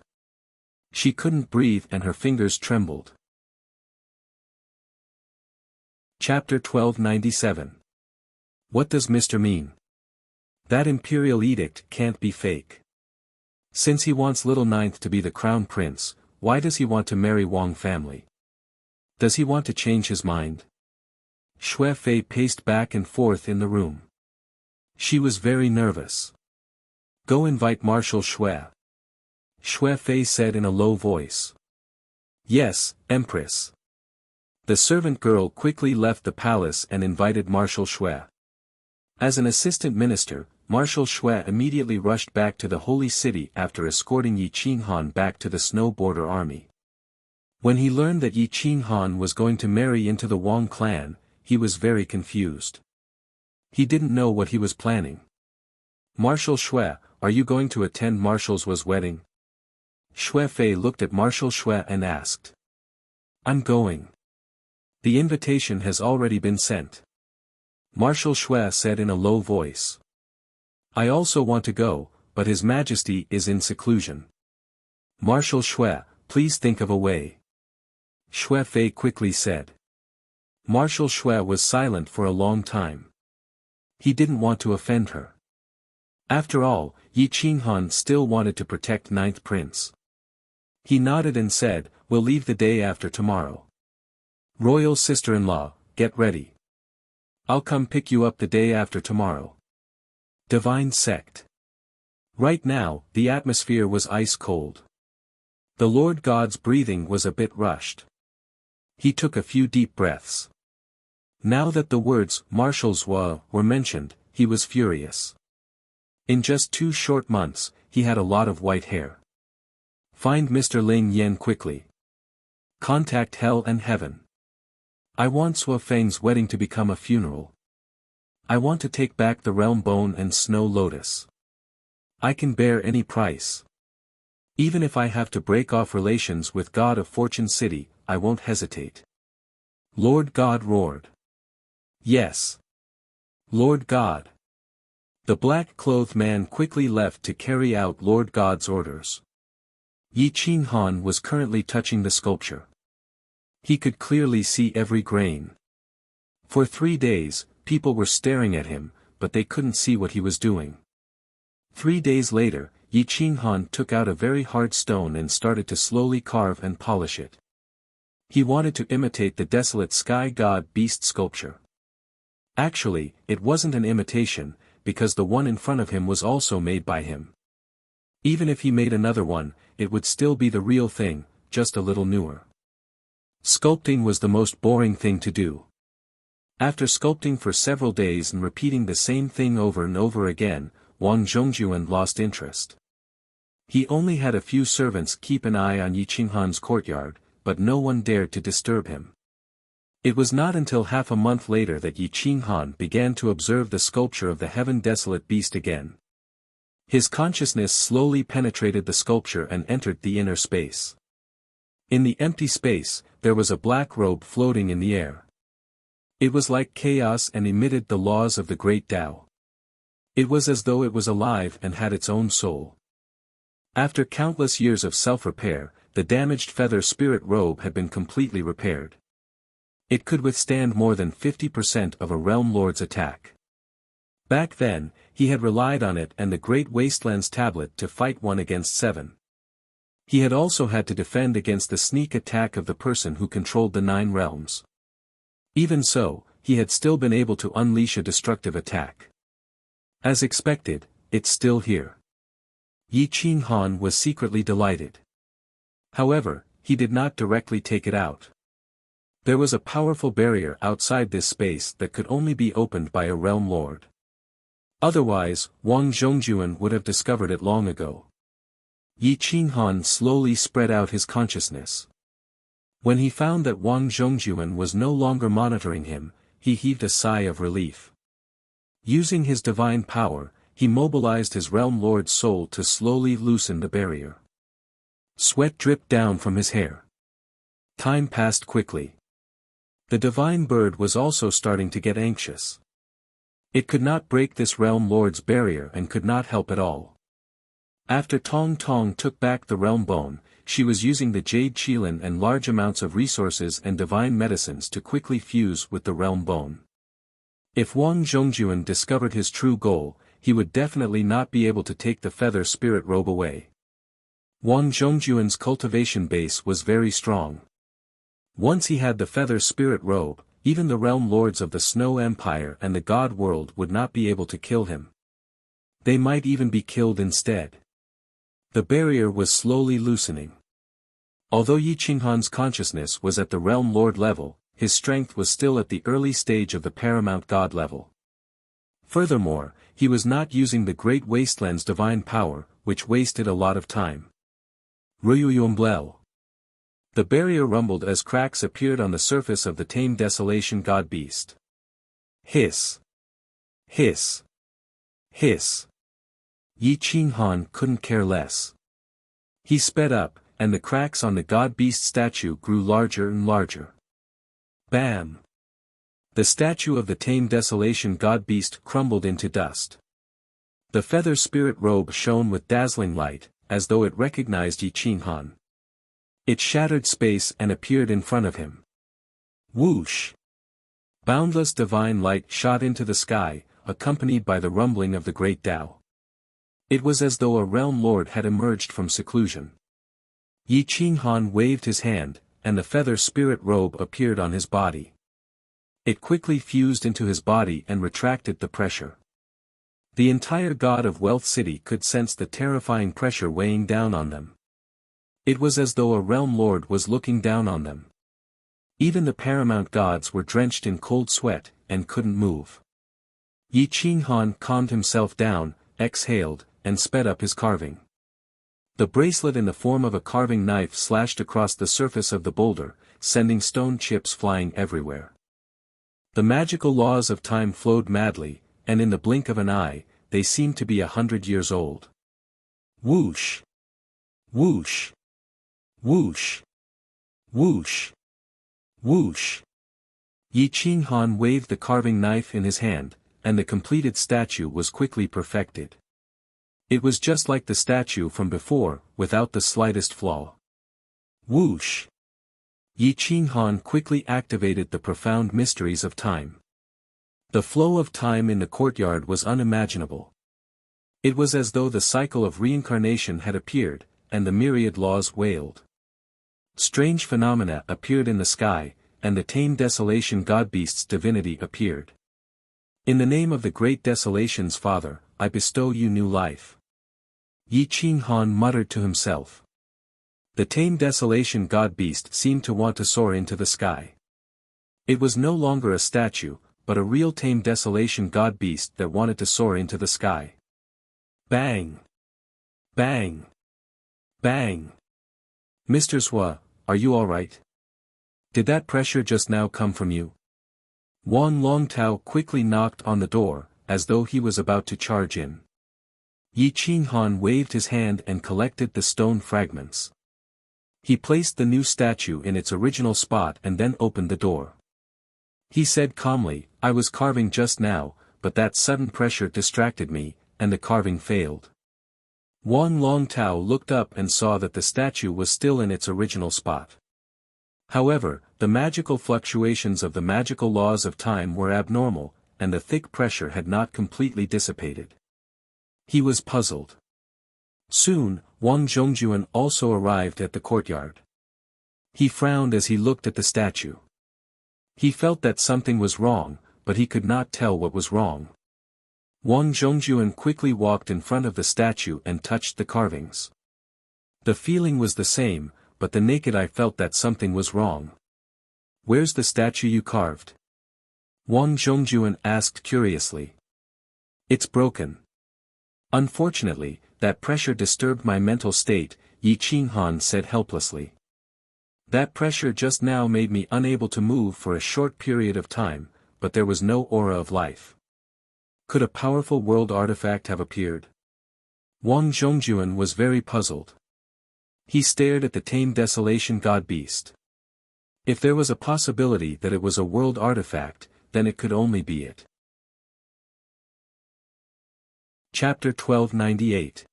She couldn't breathe and her fingers trembled. Chapter 1297. What does Mr. mean? That imperial edict can't be fake. Since he wants little Ninth to be the crown prince, why does he want to marry Wang family? Does he want to change his mind? Shui Fei paced back and forth in the room. She was very nervous. Go invite Marshal Shui. Shui Fei said in a low voice. Yes, Empress. The servant girl quickly left the palace and invited Marshal Shui. As an assistant minister, Marshal Shui immediately rushed back to the holy city after escorting Yi Qinghan back to the snow border army. When he learned that Yi Qinghan was going to marry into the Wang clan, he was very confused. He didn't know what he was planning. Marshal Shui, are you going to attend Marshal Shui's wedding? Shui Fei looked at Marshal Shui and asked. I'm going. The invitation has already been sent. Marshal Shui said in a low voice. I also want to go, but His Majesty is in seclusion. Marshal Shui, please think of a way. Xue Fei quickly said. Marshal Xue was silent for a long time. He didn't want to offend her. After all, Yi Qinghan still wanted to protect Ninth Prince. He nodded and said, "We'll leave the day after tomorrow. Royal sister-in-law, get ready. I'll come pick you up the day after tomorrow." Divine Sect. Right now, the atmosphere was ice cold. The Lord God's breathing was a bit rushed. He took a few deep breaths. Now that the words Marshal Xue were mentioned, he was furious. In just 2 short months, he had a lot of white hair. Find Mr. Ling Yan quickly. Contact hell and heaven. I want Xue Feng's wedding to become a funeral. I want to take back the realm bone and snow lotus. I can bear any price. Even if I have to break off relations with God of Fortune City, I won't hesitate. Lord God roared. Yes. Lord God. The black-clothed man quickly left to carry out Lord God's orders. Yi Qinghan was currently touching the sculpture. He could clearly see every grain. For 3 days, people were staring at him, but they couldn't see what he was doing. 3 days later, Yi Qinghan took out a very hard stone and started to slowly carve and polish it. He wanted to imitate the desolate sky god beast sculpture. Actually, it wasn't an imitation, because the one in front of him was also made by him. Even if he made another one, it would still be the real thing, just a little newer. Sculpting was the most boring thing to do. After sculpting for several days and repeating the same thing over and over again, Wang Zhongjuan lost interest. He only had a few servants keep an eye on Yi Qinghan's courtyard, but no one dared to disturb him. It was not until half a month later that Yi Qinghan began to observe the sculpture of the heaven-desolate beast again. His consciousness slowly penetrated the sculpture and entered the inner space. In the empty space, there was a black robe floating in the air. It was like chaos and emitted the laws of the great Tao. It was as though it was alive and had its own soul. After countless years of self-repair, the damaged feather spirit robe had been completely repaired. It could withstand more than 50% of a realm lord's attack. Back then, he had relied on it and the Great Wastelands tablet to fight 1 against 7. He had also had to defend against the sneak attack of the person who controlled the 9 realms. Even so, he had still been able to unleash a destructive attack. As expected, it's still here. Yi Qinghan was secretly delighted. However, he did not directly take it out. There was a powerful barrier outside this space that could only be opened by a realm lord. Otherwise, Wang Zhongjuan would have discovered it long ago. Yi Qinghan slowly spread out his consciousness. When he found that Wang Zhongjuan was no longer monitoring him, he heaved a sigh of relief. Using his divine power, he mobilized his realm lord's soul to slowly loosen the barrier. Sweat dripped down from his hair. Time passed quickly. The divine bird was also starting to get anxious. It could not break this realm lord's barrier and could not help at all. After Tong Tong took back the realm bone, she was using the jade qilin and large amounts of resources and divine medicines to quickly fuse with the realm bone. If Wang Zhongjuan discovered his true goal, he would definitely not be able to take the feather spirit robe away. Wang Zhongjuan's cultivation base was very strong. Once he had the feather spirit robe, even the realm lords of the Snow Empire and the God World would not be able to kill him. They might even be killed instead. The barrier was slowly loosening. Although Yi Qinghan's consciousness was at the realm lord level, his strength was still at the early stage of the paramount god level. Furthermore, he was not using the Great Wasteland's divine power, which wasted a lot of time. Ruyuyumblel. The barrier rumbled as cracks appeared on the surface of the tame desolation god beast. Hiss. Hiss. Hiss. Yi Qinghan couldn't care less. He sped up, and the cracks on the god beast statue grew larger and larger. Bam! The statue of the tame desolation god beast crumbled into dust. The feather spirit robe shone with dazzling light, as though it recognized Yi Qinghan. It shattered space and appeared in front of him. Whoosh! Boundless divine light shot into the sky, accompanied by the rumbling of the great Tao. It was as though a realm lord had emerged from seclusion. Yi Qinghan waved his hand, and the feather spirit robe appeared on his body. It quickly fused into his body and retracted the pressure. The entire god of Wealth City could sense the terrifying pressure weighing down on them. It was as though a realm lord was looking down on them. Even the paramount gods were drenched in cold sweat, and couldn't move. Yi Qinghan calmed himself down, exhaled, and sped up his carving. The bracelet in the form of a carving knife slashed across the surface of the boulder, sending stone chips flying everywhere. The magical laws of time flowed madly, and in the blink of an eye, they seemed to be 100 years old. Whoosh! Whoosh! Whoosh! Whoosh! Whoosh! Yi Qinghan waved the carving knife in his hand, and the completed statue was quickly perfected. It was just like the statue from before, without the slightest flaw. Whoosh! Yi Qinghan quickly activated the profound mysteries of time. The flow of time in the courtyard was unimaginable. It was as though the cycle of reincarnation had appeared, and the myriad laws wailed. Strange phenomena appeared in the sky, and the tame desolation godbeast's divinity appeared. In the name of the great desolation's father, I bestow you new life. Yi Qinghan muttered to himself. The tame desolation god-beast seemed to want to soar into the sky. It was no longer a statue, but a real tame desolation god-beast that wanted to soar into the sky. Bang! Bang! Bang! Mr. Swa, are you alright? Did that pressure just now come from you? Wang Longtao quickly knocked on the door, as though he was about to charge in. Yi Qinghan waved his hand and collected the stone fragments. He placed the new statue in its original spot and then opened the door. He said calmly, I was carving just now, but that sudden pressure distracted me, and the carving failed. Wang Longtao looked up and saw that the statue was still in its original spot. However, the magical fluctuations of the magical laws of time were abnormal, and the thick pressure had not completely dissipated. He was puzzled. Soon, Wang Zhongjuan also arrived at the courtyard. He frowned as he looked at the statue. He felt that something was wrong, but he could not tell what was wrong. Wang Zhongjuan quickly walked in front of the statue and touched the carvings. The feeling was the same, but the naked eye felt that something was wrong. Where's the statue you carved? Wang Zhongjuan asked curiously. It's broken. Unfortunately, that pressure disturbed my mental state, Yi Qinghan said helplessly. That pressure just now made me unable to move for a short period of time, but there was no aura of life. Could a powerful world artifact have appeared? Wang Zhongjuan was very puzzled. He stared at the tame desolation god-beast. If there was a possibility that it was a world artifact, then it could only be it. Chapter 1298.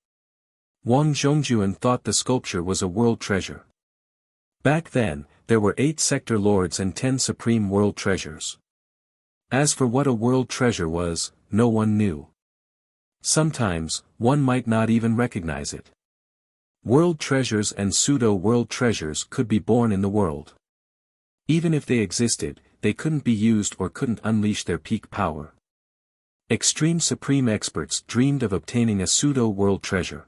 Wang Zhongjuan thought the sculpture was a world treasure. Back then, there were 8 sector lords and 10 supreme world treasures. As for what a world treasure was, no one knew. Sometimes, one might not even recognize it. World treasures and pseudo-world treasures could be born in the world. Even if they existed, they couldn't be used or couldn't unleash their peak power. Extreme supreme experts dreamed of obtaining a pseudo-world treasure.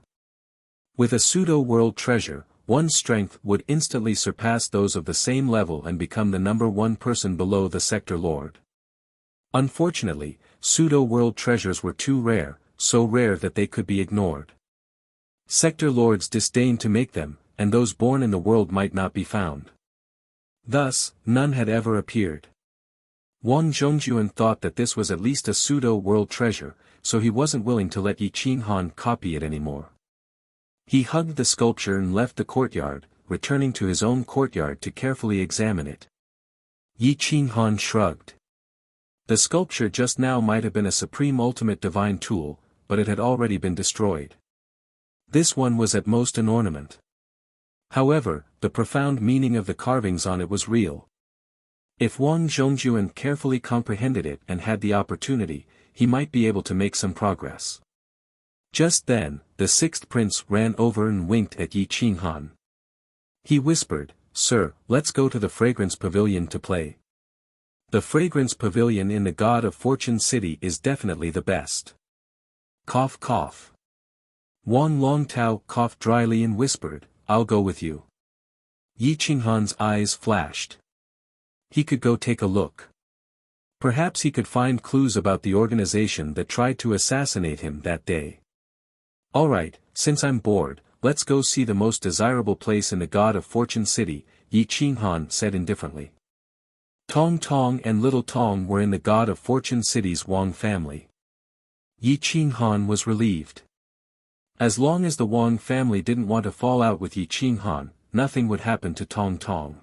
With a pseudo-world treasure, one's strength would instantly surpass those of the same level and become the number one person below the sector lord. Unfortunately, pseudo-world treasures were too rare, so rare that they could be ignored. Sector lords disdained to make them, and those born in the world might not be found. Thus, none had ever appeared. Wang Zhongjuan thought that this was at least a pseudo-world treasure, so he wasn't willing to let Yi Qinghan copy it anymore. He hugged the sculpture and left the courtyard, returning to his own courtyard to carefully examine it. Yi Qinghan shrugged. The sculpture just now might have been a supreme ultimate divine tool, but it had already been destroyed. This one was at most an ornament. However, the profound meaning of the carvings on it was real. If Wang Zhongjuan carefully comprehended it and had the opportunity, he might be able to make some progress. Just then, the sixth prince ran over and winked at Yi Qinghan. He whispered, "Sir, let's go to the fragrance pavilion to play. The fragrance pavilion in the God of Fortune city is definitely the best." Cough cough. Wang Longtao coughed dryly and whispered, "I'll go with you." Yi Qinghan's eyes flashed. He could go take a look. Perhaps he could find clues about the organization that tried to assassinate him that day. "Alright, since I'm bored, let's go see the most desirable place in the God of Fortune city," Yi Qinghan said indifferently. Tong Tong and Little Tong were in the God of Fortune city's Wang family. Yi Qinghan was relieved. As long as the Wang family didn't want to fall out with Yi Qinghan, nothing would happen to Tong Tong.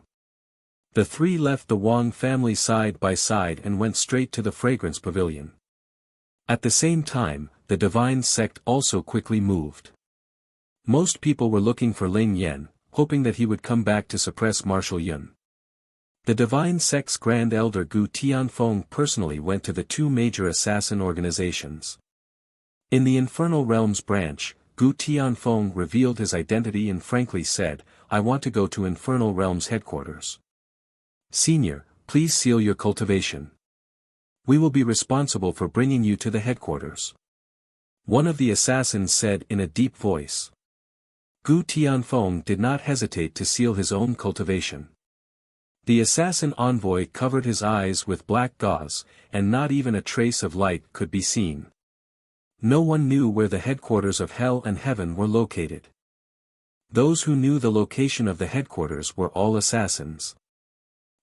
The three left the Wang family side by side and went straight to the fragrance pavilion. At the same time, the divine sect also quickly moved. Most people were looking for Ling Yan, hoping that he would come back to suppress Marshal Yun. The divine sect's Grand Elder Gu Tianfeng personally went to the two major assassin organizations. In the Infernal Realms branch, Gu Tianfeng revealed his identity and frankly said, "I want to go to Infernal Realms headquarters. Senior, please seal your cultivation. We will be responsible for bringing you to the headquarters." One of the assassins said in a deep voice. Gu Tianfeng did not hesitate to seal his own cultivation. The assassin envoy covered his eyes with black gauze, and not even a trace of light could be seen. No one knew where the headquarters of Hell and Heaven were located. Those who knew the location of the headquarters were all assassins.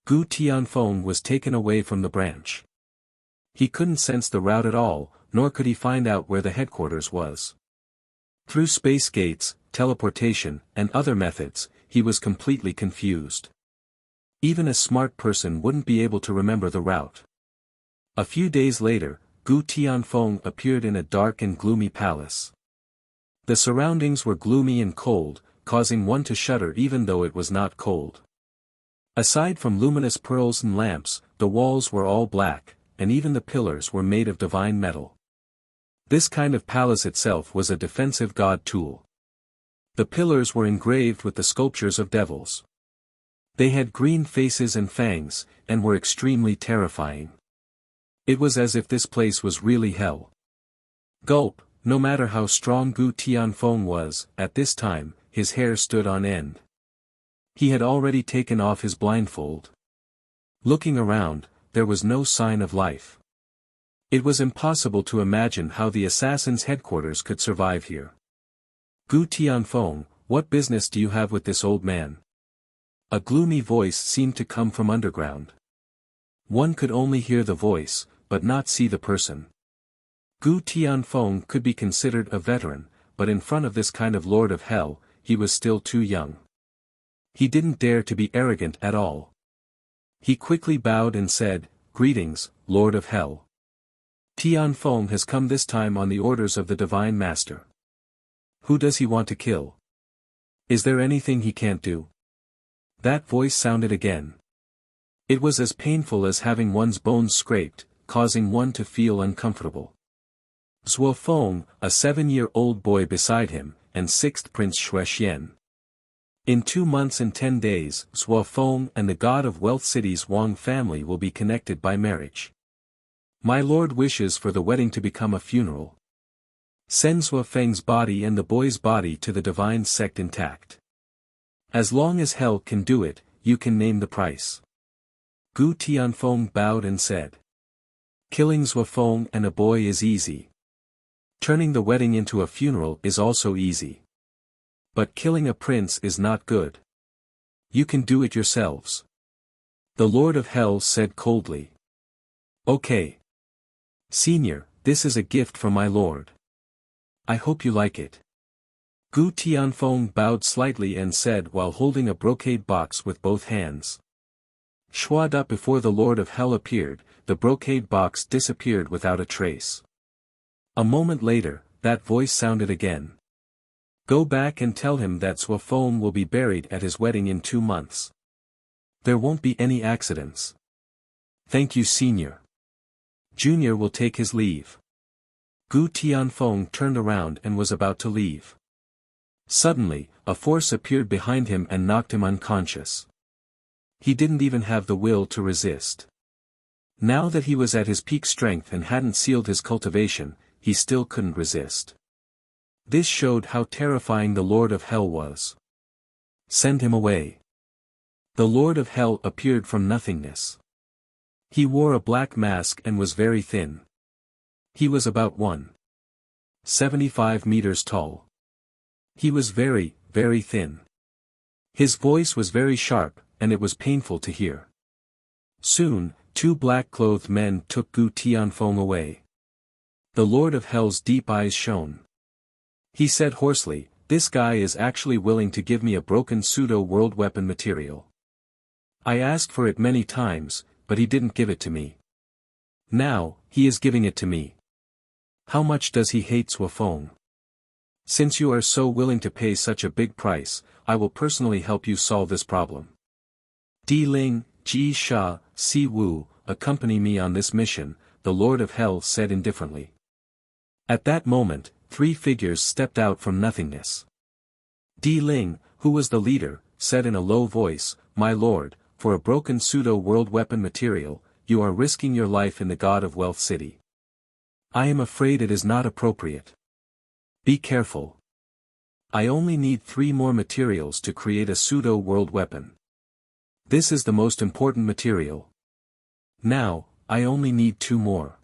Gu Tianfeng was taken away from the branch. He couldn't sense the route at all, nor could he find out where the headquarters was. Through space gates, teleportation, and other methods, he was completely confused. Even a smart person wouldn't be able to remember the route. A few days later, Gu Tianfeng appeared in a dark and gloomy palace. The surroundings were gloomy and cold, causing one to shudder even though it was not cold. Aside from luminous pearls and lamps, the walls were all black, and even the pillars were made of divine metal. This kind of palace itself was a defensive god tool. The pillars were engraved with the sculptures of devils. They had green faces and fangs, and were extremely terrifying. It was as if this place was really hell. Gulp, no matter how strong Gu Tianfeng was, at this time, his hair stood on end. He had already taken off his blindfold. Looking around, there was no sign of life. It was impossible to imagine how the assassin's headquarters could survive here. "Gu Tianfeng, what business do you have with this old man?" A gloomy voice seemed to come from underground. One could only hear the voice, but not see the person. Gu Tianfeng could be considered a veteran, but in front of this kind of Lord of Hell, he was still too young. He didn't dare to be arrogant at all. He quickly bowed and said, "Greetings, Lord of Hell. Tianfeng has come this time on the orders of the Divine Master. Who does he want to kill? Is there anything he can't do?" That voice sounded again. It was as painful as having one's bones scraped, causing one to feel uncomfortable. Zuofeng, a 7-year-old boy beside him, and 6th Prince Shuexian. In 2 months and 10 days, Zuofeng and the God of Wealth City's Wang family will be connected by marriage. My lord wishes for the wedding to become a funeral. Send Zuofeng's body and the boy's body to the divine sect intact. As long as hell can do it, you can name the price. Gu Tianfeng bowed and said. Killing Zuofeng and a boy is easy. Turning the wedding into a funeral is also easy. But killing a prince is not good. You can do it yourselves. The Lord of Hell said coldly. Okay. Senior, this is a gift from my lord. I hope you like it. Gu Tianfeng bowed slightly and said while holding a brocade box with both hands. Shwada before the Lord of Hell appeared, the brocade box disappeared without a trace. A moment later, that voice sounded again. Go back and tell him that Suofeng will be buried at his wedding in 2 months. There won't be any accidents. Thank you, Senior. Junior will take his leave. Gu Tianfeng turned around and was about to leave. Suddenly, a force appeared behind him and knocked him unconscious. He didn't even have the will to resist. Now that he was at his peak strength and hadn't sealed his cultivation, he still couldn't resist. This showed how terrifying the Lord of Hell was. Send him away. The Lord of Hell appeared from nothingness. He wore a black mask and was very thin. He was about 1.75 meters tall. He was very, very thin. His voice was very sharp, and it was painful to hear. Soon, 2 black-clothed men took Gu Tianfeng away. The Lord of Hell's deep eyes shone. He said hoarsely, "This guy is actually willing to give me a broken pseudo-world weapon material. I asked for it many times, but he didn't give it to me. Now, he is giving it to me. How much does he hate Suofeng? Since you are so willing to pay such a big price, I will personally help you solve this problem. Di Ling, Ji Sha, Si Wu, accompany me on this mission," the Lord of Hell said indifferently. At that moment, 3 figures stepped out from nothingness. Di Ling, who was the leader, said in a low voice, "My lord, for a broken pseudo-world weapon material, you are risking your life in the God of Wealth City. I am afraid it is not appropriate. Be careful. I only need 3 more materials to create a pseudo-world weapon. This is the most important material. Now, I only need 2 more.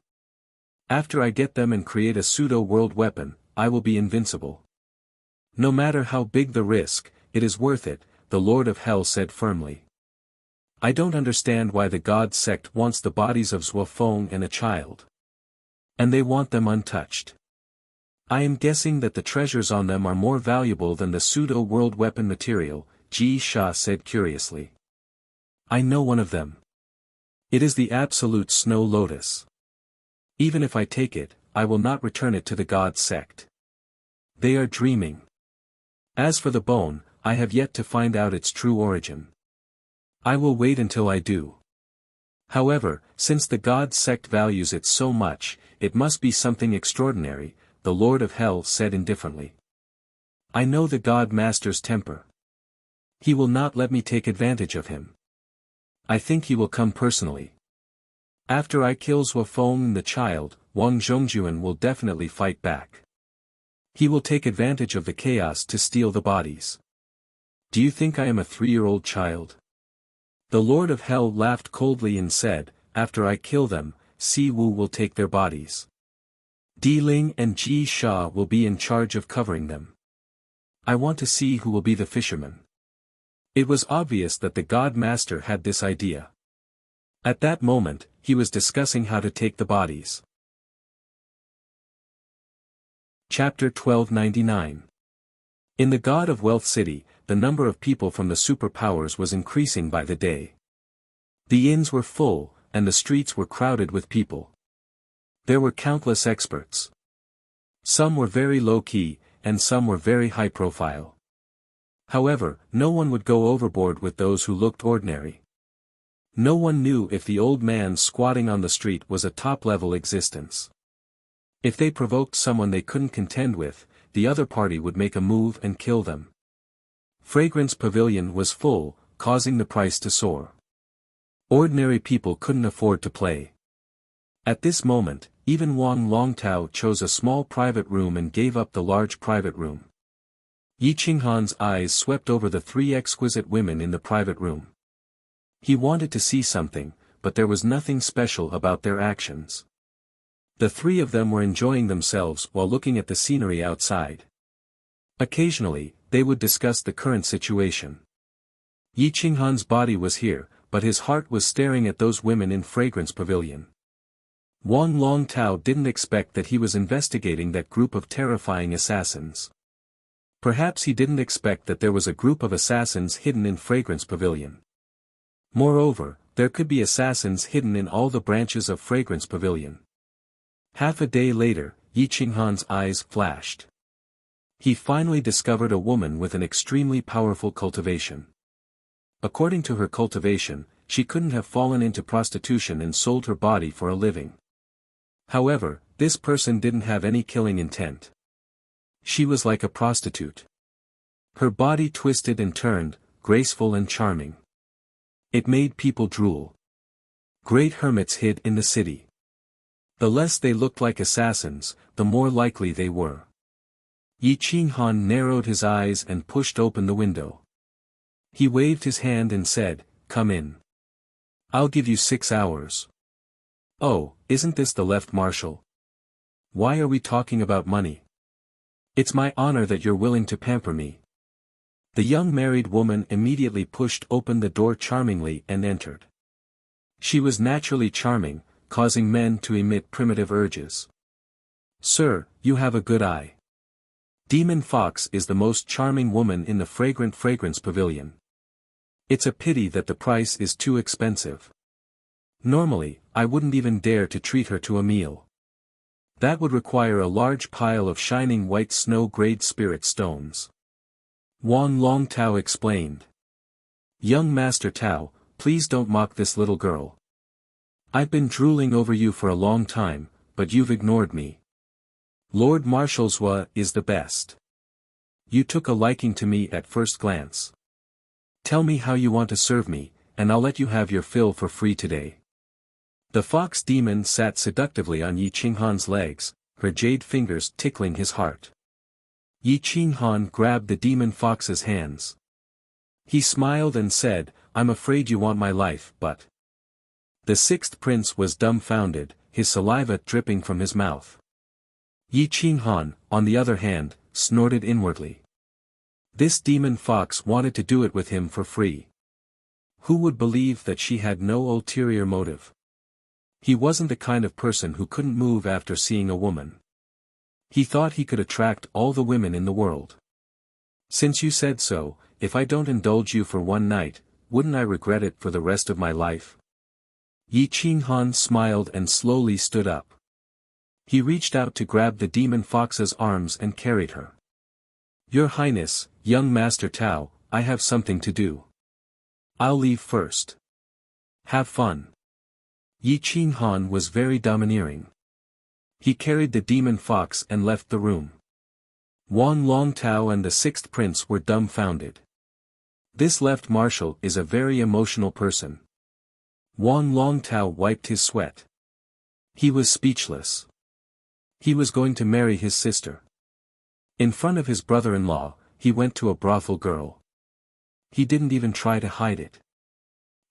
After I get them and create a pseudo-world weapon, I will be invincible. No matter how big the risk, it is worth it," the Lord of Hell said firmly. "I don't understand why the God sect wants the bodies of Suofeng and a child. And they want them untouched. I am guessing that the treasures on them are more valuable than the pseudo-world weapon material," Ji Sha said curiously. "I know one of them. It is the absolute snow lotus. Even if I take it, I will not return it to the God sect. They are dreaming. As for the bone, I have yet to find out its true origin. I will wait until I do. However, since the God sect values it so much, it must be something extraordinary," the Lord of Hell said indifferently. "I know the God Master's temper. He will not let me take advantage of him. I think he will come personally. After I kill Suofeng and the child, Wang Zhongjuan will definitely fight back. He will take advantage of the chaos to steal the bodies. Do you think I am a 3-year-old child?" The Lord of Hell laughed coldly and said, "After I kill them, Si Wu will take their bodies. Di Ling and Ji Sha will be in charge of covering them. I want to see who will be the fisherman." It was obvious that the God Master had this idea. At that moment, he was discussing how to take the bodies. Chapter 1299. In the God of Wealth City, the number of people from the superpowers was increasing by the day. The inns were full, and the streets were crowded with people. There were countless experts. Some were very low-key, and some were very high-profile. However, no one would go overboard with those who looked ordinary. No one knew if the old man squatting on the street was a top-level existence. If they provoked someone they couldn't contend with, the other party would make a move and kill them. Fragrance Pavilion was full, causing the price to soar. Ordinary people couldn't afford to play. At this moment, even Wang Longtao chose a small private room and gave up the large private room. Yi Qinghan's eyes swept over the 3 exquisite women in the private room. He wanted to see something, but there was nothing special about their actions. The 3 of them were enjoying themselves while looking at the scenery outside. Occasionally, they would discuss the current situation. Yi Qinghan's body was here, but his heart was staring at those women in Fragrance Pavilion. Wang Longtao didn't expect that he was investigating that group of terrifying assassins. Perhaps he didn't expect that there was a group of assassins hidden in Fragrance Pavilion. Moreover, there could be assassins hidden in all the branches of Fragrance Pavilion. Half a day later, Yi Qinghan's eyes flashed. He finally discovered a woman with an extremely powerful cultivation. According to her cultivation, she couldn't have fallen into prostitution and sold her body for a living. However, this person didn't have any killing intent. She was like a prostitute. Her body twisted and turned, graceful and charming. It made people drool. Great hermits hid in the city. The less they looked like assassins, the more likely they were. Yi Qinghan narrowed his eyes and pushed open the window. He waved his hand and said, "Come in. I'll give you 6 hours." "Oh, isn't this the left marshal? Why are we talking about money? It's my honor that you're willing to pamper me." The young married woman immediately pushed open the door charmingly and entered. She was naturally charming, causing men to emit primitive urges. "Sir, you have a good eye. Demon Fox is the most charming woman in the fragrant fragrance pavilion. It's a pity that the price is too expensive. Normally, I wouldn't even dare to treat her to a meal. That would require a large pile of shining white snow-grade spirit stones." Wan Long Tao explained. "Young Master Tao, please don't mock this little girl. I've been drooling over you for a long time, but you've ignored me. Lord Marshal Zhua is the best. You took a liking to me at first glance. Tell me how you want to serve me, and I'll let you have your fill for free today." The fox demon sat seductively on Yi Qinghan's legs, her jade fingers tickling his heart. Yi Qinghan grabbed the demon fox's hands. He smiled and said, "I'm afraid you want my life, but..." The sixth prince was dumbfounded, his saliva dripping from his mouth. Yi Qinghan, on the other hand, snorted inwardly. This demon fox wanted to do it with him for free. Who would believe that she had no ulterior motive? He wasn't the kind of person who couldn't move after seeing a woman. He thought he could attract all the women in the world. "Since you said so, if I don't indulge you for one night, wouldn't I regret it for the rest of my life?" Yi Qinghan smiled and slowly stood up. He reached out to grab the demon fox's arms and carried her. "Your Highness, young Master Tao, I have something to do. I'll leave first. Have fun." Yi Qinghan was very domineering. He carried the demon fox and left the room. Wan Long Tao and the sixth prince were dumbfounded. This left marshal is a very emotional person. Wan Long Tao wiped his sweat. He was speechless. He was going to marry his sister. In front of his brother-in-law, he went to a brothel girl. He didn't even try to hide it.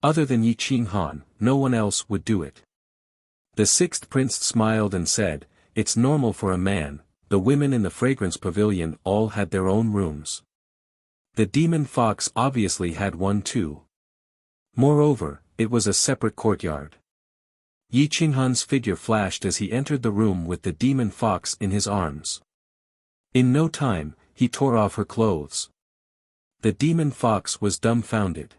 Other than Yi Qinghan, no one else would do it. The sixth prince smiled and said, "It's normal for a man, the women in the fragrance pavilion all had their own rooms. The demon fox obviously had one too. Moreover, it was a separate courtyard." Yi Qinghan's figure flashed as he entered the room with the demon fox in his arms. In no time, he tore off her clothes. The demon fox was dumbfounded.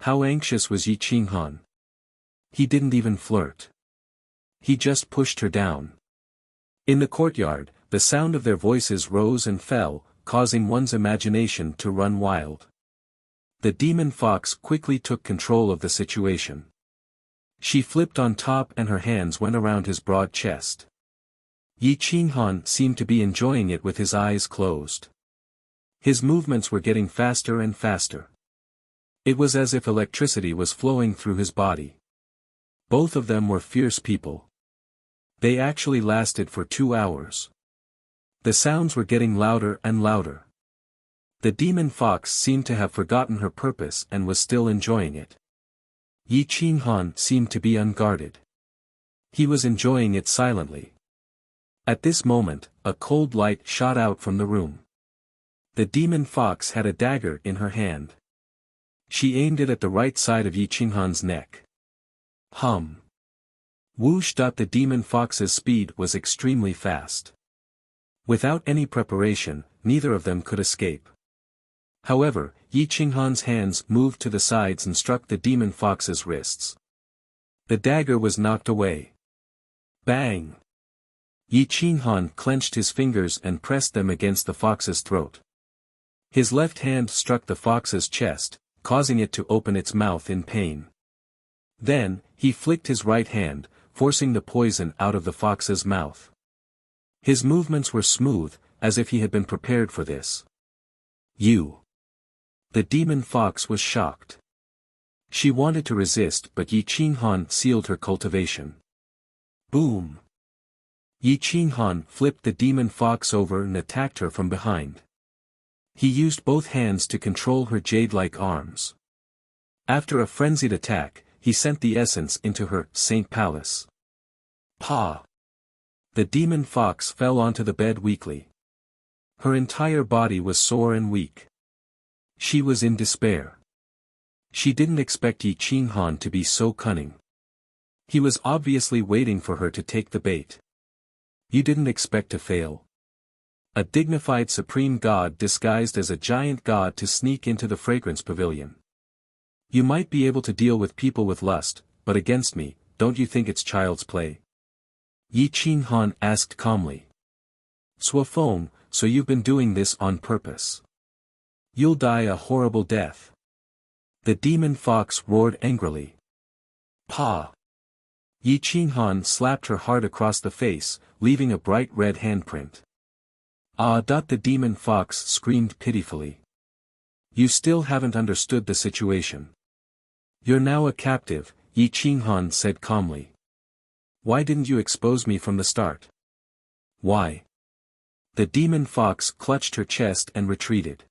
How anxious was Yi Qinghan? He didn't even flirt. He just pushed her down. In the courtyard, the sound of their voices rose and fell, causing one's imagination to run wild. The demon fox quickly took control of the situation. She flipped on top and her hands went around his broad chest. Yi Qinghan seemed to be enjoying it with his eyes closed. His movements were getting faster and faster. It was as if electricity was flowing through his body. Both of them were fierce people. They actually lasted for 2 hours. The sounds were getting louder and louder. The demon fox seemed to have forgotten her purpose and was still enjoying it. Yi Qinghan seemed to be unguarded. He was enjoying it silently. At this moment, a cold light shot out from the room. The demon fox had a dagger in her hand. She aimed it at the right side of Yi Qinghan's neck. Hum. Whoosh! The demon fox's speed was extremely fast. Without any preparation, neither of them could escape. However, Yi Qinghan's hands moved to the sides and struck the demon fox's wrists. The dagger was knocked away. Bang! Yi Qinghan clenched his fingers and pressed them against the fox's throat. His left hand struck the fox's chest, causing it to open its mouth in pain. Then, he flicked his right hand, forcing the poison out of the fox's mouth. His movements were smooth, as if he had been prepared for this. You! The demon fox was shocked. She wanted to resist but Yi Qinghan sealed her cultivation. Boom! Yi Qinghan flipped the demon fox over and attacked her from behind. He used both hands to control her jade-like arms. After a frenzied attack, he sent the essence into her Saint Palace. Pa! The demon fox fell onto the bed weakly. Her entire body was sore and weak. She was in despair. She didn't expect Yi Qinghan to be so cunning. He was obviously waiting for her to take the bait. You didn't expect to fail. A dignified supreme god disguised as a giant god to sneak into the fragrance pavilion. You might be able to deal with people with lust, but against me, don't you think it's child's play? Yi Qinghan asked calmly. Suofeng, so you've been doing this on purpose. You'll die a horrible death. The demon fox roared angrily. Pa! Yi Qinghan slapped her hard across the face, leaving a bright red handprint. Ah! The demon fox screamed pitifully. You still haven't understood the situation. You're now a captive, Yi Qinghan said calmly. Why didn't you expose me from the start? Why? The demon fox clutched her chest and retreated.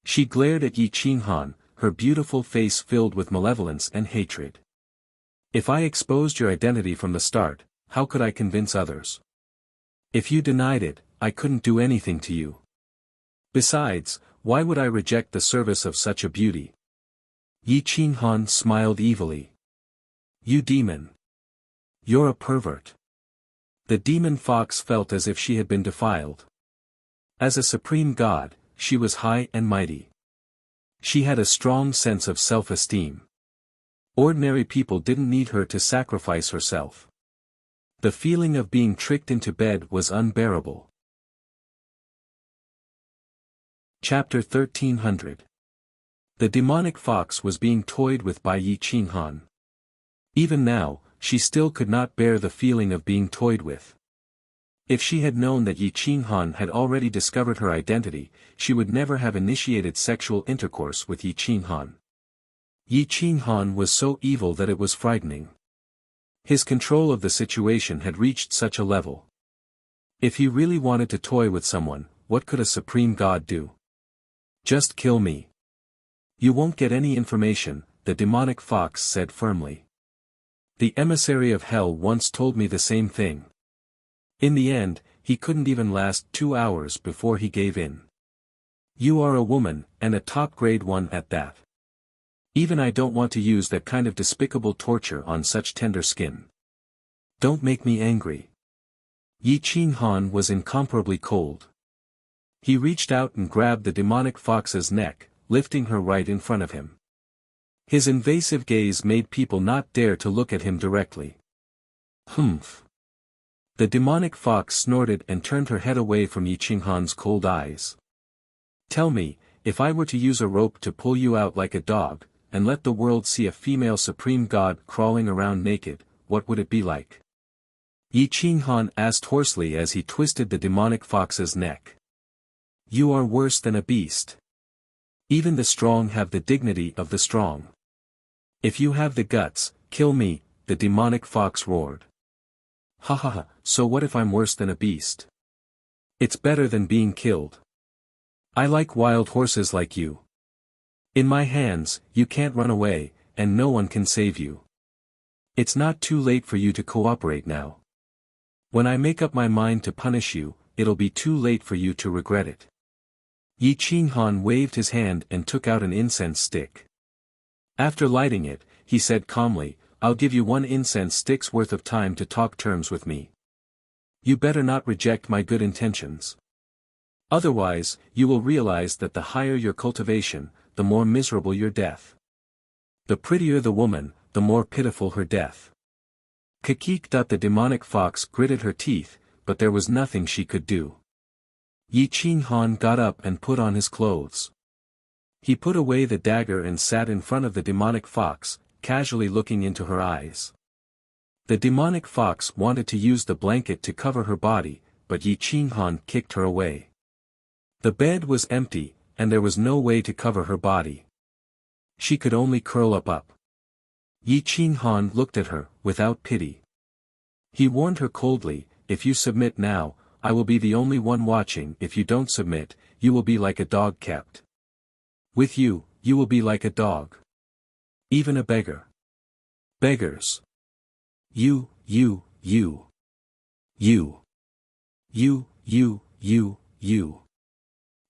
She glared at Yi Qinghan, her beautiful face filled with malevolence and hatred. If I exposed your identity from the start, how could I convince others? If you denied it, I couldn't do anything to you. Besides, why would I reject the service of such a beauty? Yi Qinghan smiled evilly. You demon! You're a pervert. The demon fox felt as if she had been defiled. As a supreme god, she was high and mighty. She had a strong sense of self-esteem. Ordinary people didn't need her to sacrifice herself. The feeling of being tricked into bed was unbearable. Chapter 1300. The demonic fox was being toyed with by Yi Qinghan. Even now, she still could not bear the feeling of being toyed with. If she had known that Yi Qinghan had already discovered her identity, she would never have initiated sexual intercourse with Yi Qinghan. Yi Qinghan was so evil that it was frightening. His control of the situation had reached such a level. If he really wanted to toy with someone, what could a supreme god do? Just kill me. You won't get any information, the demonic fox said firmly. The emissary of hell once told me the same thing. In the end, he couldn't even last 2 hours before he gave in. You are a woman, and a top-grade one at that. Even I don't want to use that kind of despicable torture on such tender skin. Don't make me angry. Yi Qinghan was incomparably cold. He reached out and grabbed the demonic fox's neck, lifting her right in front of him. His invasive gaze made people not dare to look at him directly. Humph. The demonic fox snorted and turned her head away from Yi Qinghan's cold eyes. Tell me, if I were to use a rope to pull you out like a dog, and let the world see a female supreme god crawling around naked, what would it be like? Yi Qinghan asked hoarsely as he twisted the demonic fox's neck. You are worse than a beast. Even the strong have the dignity of the strong. If you have the guts, kill me, the demonic fox roared. Ha ha ha, so what if I'm worse than a beast? It's better than being killed. I like wild horses like you. In my hands, you can't run away, and no one can save you. It's not too late for you to cooperate now. When I make up my mind to punish you, it'll be too late for you to regret it. Yi Qinghan waved his hand and took out an incense stick. After lighting it, he said calmly, I'll give you 1 incense stick's worth of time to talk terms with me. You better not reject my good intentions. Otherwise, you will realize that the higher your cultivation, the more miserable your death. The prettier the woman, the more pitiful her death. Kakik. The demonic fox gritted her teeth, but there was nothing she could do. Yi Qinghan got up and put on his clothes. He put away the dagger and sat in front of the demonic fox, casually looking into her eyes. The demonic fox wanted to use the blanket to cover her body, but Yi Qinghan kicked her away. The bed was empty, and there was no way to cover her body. She could only curl up. Yi Qinghan looked at her, without pity. He warned her coldly, "If you submit now, I will be the only one watching. If you don't submit, you will be like a dog kept. With you, you will be like a dog. Even a beggar. Beggars. You.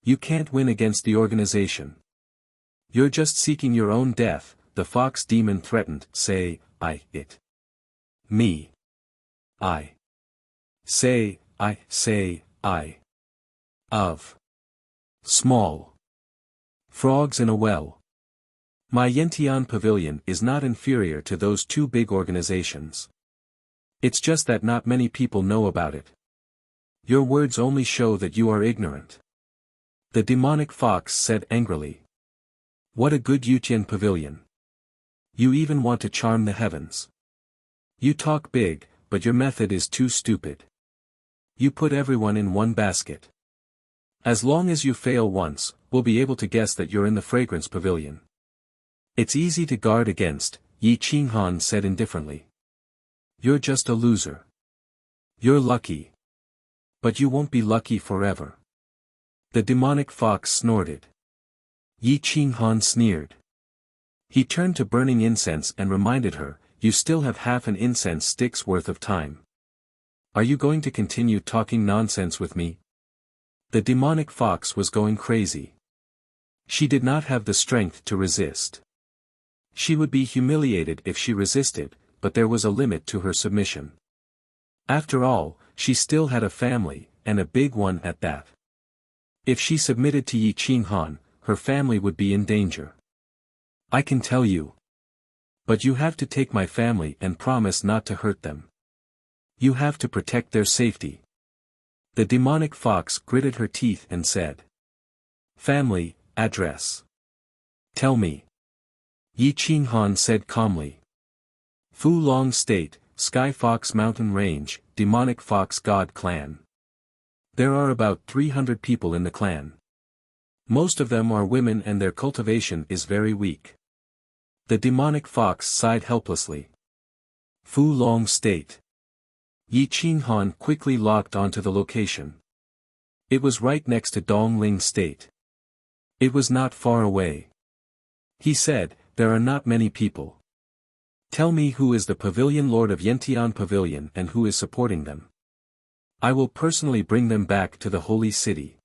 You can't win against the organization. You're just seeking your own death," the fox demon threatened. "Say, it. Me. I. Say, I. Of. Small. Frogs in a well. My Yantian pavilion is not inferior to those two big organizations. It's just that not many people know about it. Your words only show that you are ignorant." The demonic fox said angrily. "What a good Yutian pavilion. You even want to charm the heavens. You talk big, but your method is too stupid. You put everyone in one basket. As long as you fail once, we'll be able to guess that you're in the fragrance pavilion. It's easy to guard against," Yi Qinghan said indifferently. "You're just a loser. You're lucky. But you won't be lucky forever." The demonic fox snorted. Yi Qinghan sneered. He turned to burning incense and reminded her, "You still have half an incense stick's worth of time. Are you going to continue talking nonsense with me?" The demonic fox was going crazy. She did not have the strength to resist. She would be humiliated if she resisted, but there was a limit to her submission. After all, she still had a family, and a big one at that. If she submitted to Yi Qinghan, her family would be in danger. "I can tell you. But you have to take my family and promise not to hurt them. You have to protect their safety." The demonic fox gritted her teeth and said. "Family, address. Tell me." Yi Qinghan said calmly. "Fu Long State, Sky Fox Mountain Range, Demonic Fox God Clan. There are about 300 people in the clan. Most of them are women and their cultivation is very weak." The demonic fox sighed helplessly. Fu Long State. Yi Qinghan quickly locked onto the location. It was right next to Dongling State. It was not far away. He said, "There are not many people. Tell me who is the pavilion lord of Yantian Pavilion and who is supporting them. I will personally bring them back to the holy city."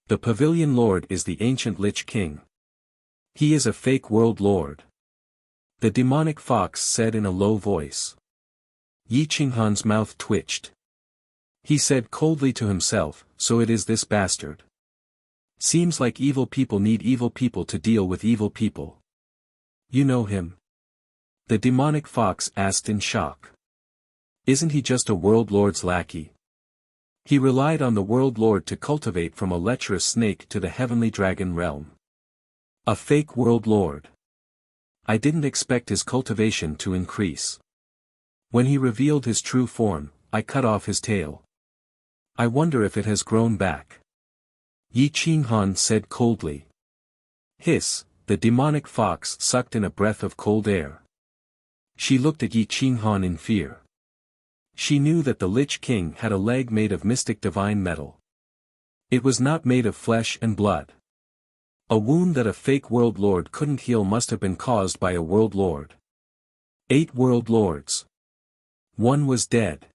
The pavilion lord is the ancient Lich King. He is a fake world lord. The demonic fox said in a low voice. Yi Qinghan's mouth twitched. He said coldly to himself, "So it is this bastard. Seems like evil people need evil people to deal with evil people." "You know him?" The demonic fox asked in shock. "Isn't he just a world lord's lackey? He relied on the world lord to cultivate from a lecherous snake to the heavenly dragon realm. A fake world lord. I didn't expect his cultivation to increase. When he revealed his true form, I cut off his tail. I wonder if it has grown back." Yi Qinghan said coldly. Hiss, the demonic fox sucked in a breath of cold air. She looked at Yi Qinghan in fear. She knew that the Lich King had a leg made of mystic divine metal. It was not made of flesh and blood. A wound that a fake world lord couldn't heal must have been caused by a world lord. 8 world lords. 1 was dead.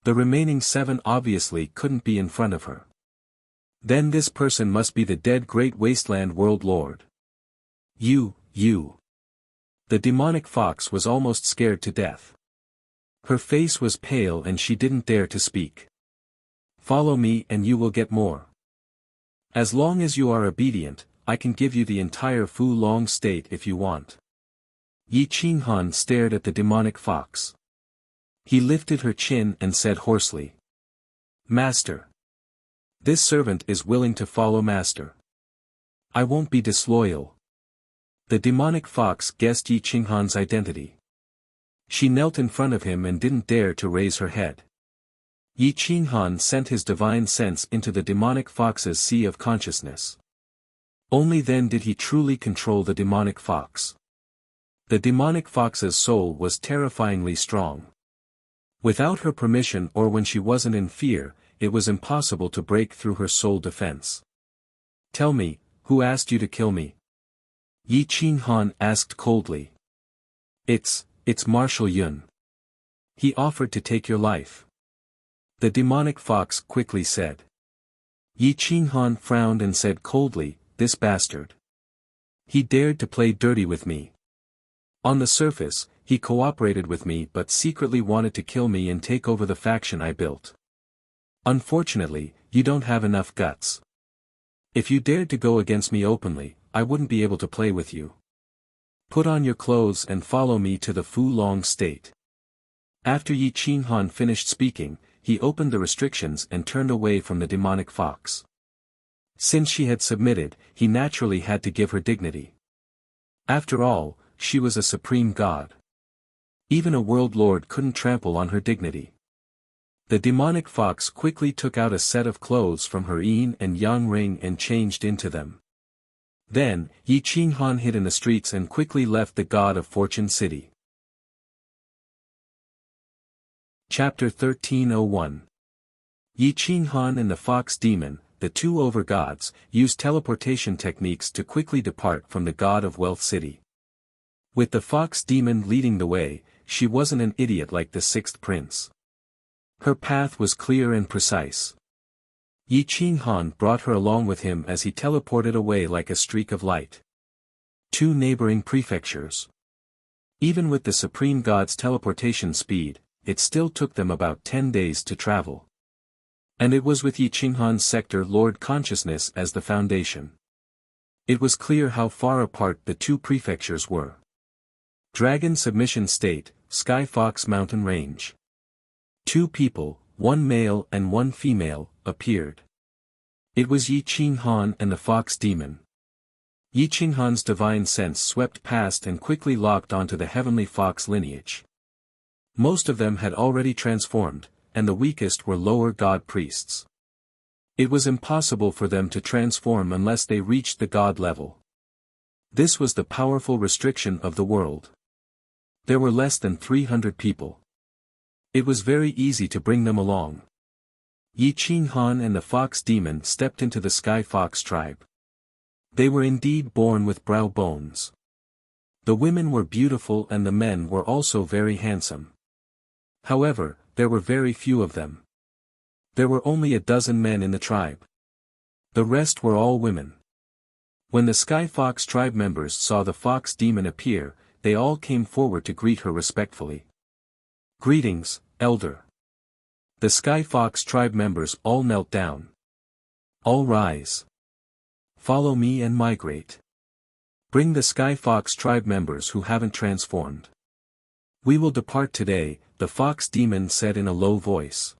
The remaining 7 obviously couldn't be in front of her. Then this person must be the dead Great Wasteland world lord. You. The demonic fox was almost scared to death. Her face was pale and she didn't dare to speak. "Follow me and you will get more. As long as you are obedient, I can give you the entire Fu Long State if you want." Yi Qinghan stared at the demonic fox. He lifted her chin and said hoarsely. Master. This servant is willing to follow Master. I won't be disloyal. The demonic fox guessed Yi Qinghan's identity. She knelt in front of him and didn't dare to raise her head. Yi Qinghan sent his divine sense into the demonic fox's sea of consciousness. Only then did he truly control the demonic fox. The demonic fox's soul was terrifyingly strong. Without her permission or when she wasn't in fear, it was impossible to break through her soul defense. Tell me, who asked you to kill me? Yi Qinghan asked coldly. It's Marshal Yun. He offered to take your life. The demonic fox quickly said. Yi Qinghan frowned and said coldly, this bastard. He dared to play dirty with me. On the surface, he cooperated with me but secretly wanted to kill me and take over the faction I built. Unfortunately, you don't have enough guts. If you dared to go against me openly, I wouldn't be able to play with you. Put on your clothes and follow me to the Fulong state. After Yi Qinghan finished speaking, he opened the restrictions and turned away from the demonic fox. Since she had submitted, he naturally had to give her dignity. After all, she was a supreme god. Even a world lord couldn't trample on her dignity. The demonic fox quickly took out a set of clothes from her yin and yang ring and changed into them. Then, Yi Qinghan hid in the streets and quickly left the God of Fortune City. Chapter 1301. Yi Qinghan and the Fox Demon, the two overgods, used teleportation techniques to quickly depart from the God of Wealth City. With the Fox Demon leading the way, she wasn't an idiot like the sixth prince. Her path was clear and precise. Yi Qinghan brought her along with him as he teleported away like a streak of light. Two neighboring prefectures. Even with the Supreme God's teleportation speed, it still took them about 10 days to travel. And it was with Yi Qinghan's sector Lord Consciousness as the foundation. It was clear how far apart the two prefectures were. Dragon Submission State, Sky Fox Mountain Range. Two people, one male and one female, appeared. It was Yi Qinghan and the Fox Demon. Yi Qinghan's divine sense swept past and quickly locked onto the heavenly fox lineage. Most of them had already transformed, and the weakest were lower god priests. It was impossible for them to transform unless they reached the god level. This was the powerful restriction of the world. There were less than 300 people. It was very easy to bring them along. Yi Qinghan and the Fox Demon stepped into the Sky Fox tribe. They were indeed born with brow bones. The women were beautiful and the men were also very handsome. However, there were very few of them. There were only a dozen men in the tribe. The rest were all women. When the Sky Fox tribe members saw the Fox Demon appear, they all came forward to greet her respectfully. Greetings, Elder. The Sky Fox tribe members all knelt down. All rise. Follow me and migrate. Bring the Sky Fox tribe members who haven't transformed. We will depart today, the Fox Demon said in a low voice.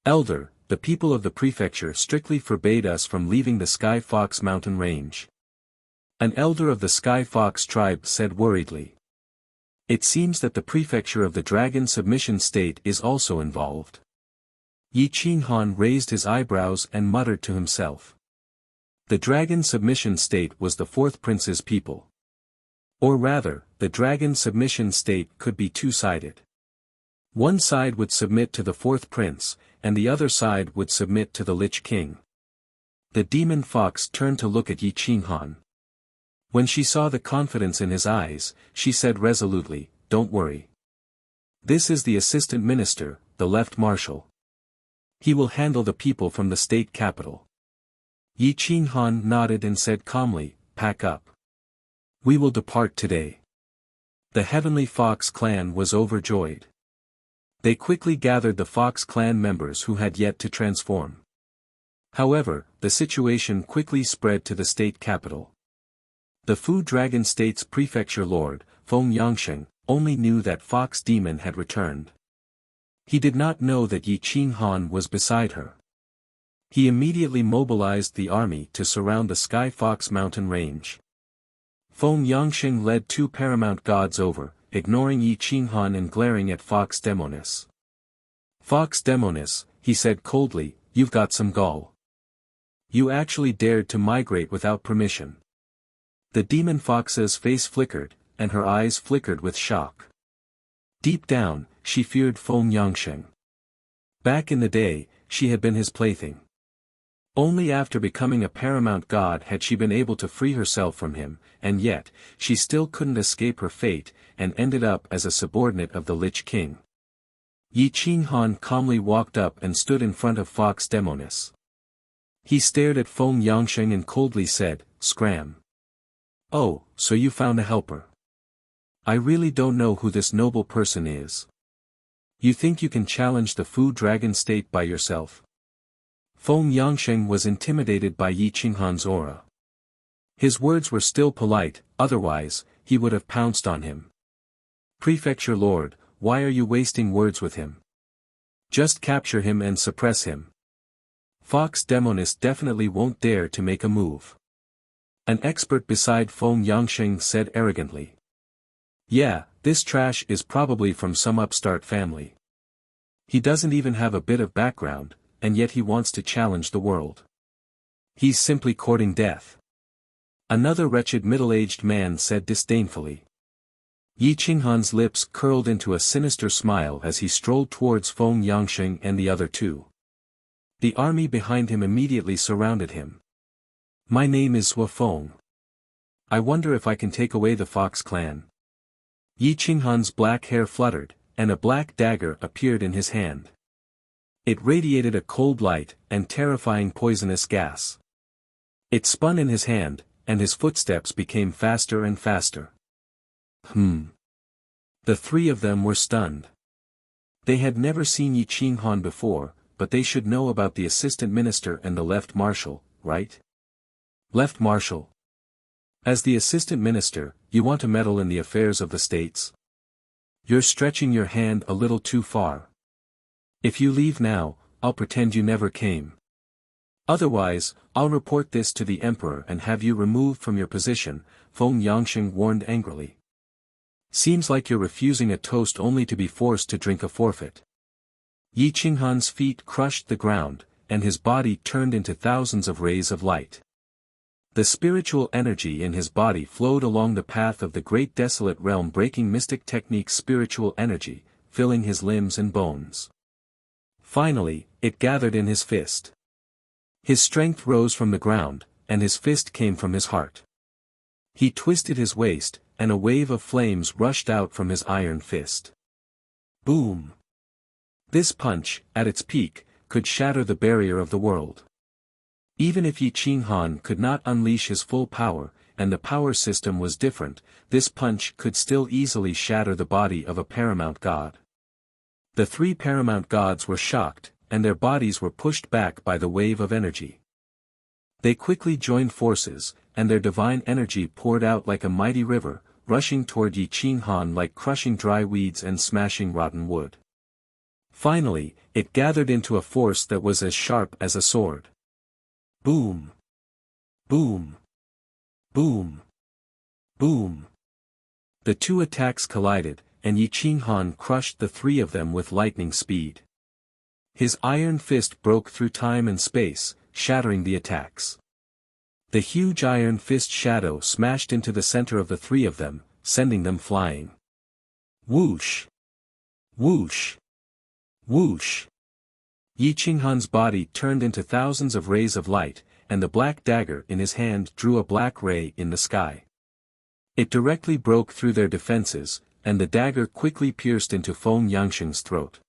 Elder, the people of the prefecture strictly forbade us from leaving the Sky Fox mountain range. An elder of the Sky Fox tribe said worriedly. It seems that the prefecture of the Dragon Submission State is also involved. Yi Qinghan raised his eyebrows and muttered to himself. The Dragon Submission State was the fourth prince's people. Or rather, the Dragon Submission State could be two-sided. One side would submit to the fourth prince, and the other side would submit to the Lich King. The demon fox turned to look at Yi Qinghan. When she saw the confidence in his eyes, she said resolutely, "Don't worry. This is the assistant minister, the left marshal. He will handle the people from the state capital." Yi Qinghan nodded and said calmly, "Pack up. We will depart today." The Heavenly Fox clan was overjoyed. They quickly gathered the Fox clan members who had yet to transform. However, the situation quickly spread to the state capital. The Fu Dragon State's prefecture lord, Feng Yangsheng, only knew that Fox Demon had returned. He did not know that Yi Qinghan was beside her. He immediately mobilized the army to surround the Sky Fox mountain range. Feng Yangsheng led 2 paramount gods over, ignoring Yi Qinghan and glaring at Fox Demonis. "Fox Demonis," he said coldly, "you've got some gall. You actually dared to migrate without permission." The demon fox's face flickered, and her eyes flickered with shock. Deep down, she feared Feng Yangsheng. Back in the day, she had been his plaything. Only after becoming a paramount god had she been able to free herself from him, and yet, she still couldn't escape her fate, and ended up as a subordinate of the Lich King. Yi Qinghan calmly walked up and stood in front of Fox Demonis. He stared at Feng Yangsheng and coldly said, "Scram. Oh, so you found a helper. I really don't know who this noble person is. You think you can challenge the Fu Dragon State by yourself?" Feng Yangsheng was intimidated by Yi Qinghan's aura. His words were still polite, otherwise, he would have pounced on him. "Prefecture Lord, why are you wasting words with him? Just capture him and suppress him. Fox Demonis definitely won't dare to make a move." An expert beside Feng Yangsheng said arrogantly. "Yeah, this trash is probably from some upstart family. He doesn't even have a bit of background, and yet he wants to challenge the world. He's simply courting death." Another wretched middle-aged man said disdainfully. Yi Qinghan's lips curled into a sinister smile as he strolled towards Feng Yangsheng and the other 2. The army behind him immediately surrounded him. "My name is Zhou Feng. I wonder if I can take away the Fox clan." Yi Qinghan's black hair fluttered, and a black dagger appeared in his hand. It radiated a cold light and terrifying poisonous gas. It spun in his hand, and his footsteps became faster and faster. The 3 of them were stunned. They had never seen Yi Qinghan before, but they should know about the assistant minister and the left marshal, right? Left marshal. As the assistant minister, you want to meddle in the affairs of the states? You're stretching your hand a little too far. If you leave now, I'll pretend you never came. Otherwise, I'll report this to the emperor and have you removed from your position, Feng Yangsheng warned angrily. Seems like you're refusing a toast only to be forced to drink a forfeit. Yi Qinghan's feet crushed the ground, and his body turned into thousands of rays of light. The spiritual energy in his body flowed along the path of the great desolate realm, breaking mystic technique's spiritual energy, filling his limbs and bones. Finally, it gathered in his fist. His strength rose from the ground, and his fist came from his heart. He twisted his waist, and a wave of flames rushed out from his iron fist. Boom! This punch, at its peak, could shatter the barrier of the world. Even if Yi Qinghan could not unleash his full power, and the power system was different, this punch could still easily shatter the body of a paramount god. The 3 paramount gods were shocked, and their bodies were pushed back by the wave of energy. They quickly joined forces, and their divine energy poured out like a mighty river, rushing toward Yi Qinghan like crushing dry weeds and smashing rotten wood. Finally, it gathered into a force that was as sharp as a sword. Boom! Boom! Boom! Boom! The 2 attacks collided, and Yi Qinghan crushed the 3 of them with lightning speed. His iron fist broke through time and space, shattering the attacks. The huge iron fist shadow smashed into the center of the 3 of them, sending them flying. Whoosh! Whoosh! Whoosh! Yi Qinghan's body turned into thousands of rays of light, and the black dagger in his hand drew a black ray in the sky. It directly broke through their defenses, and the dagger quickly pierced into Feng Yangsheng's throat.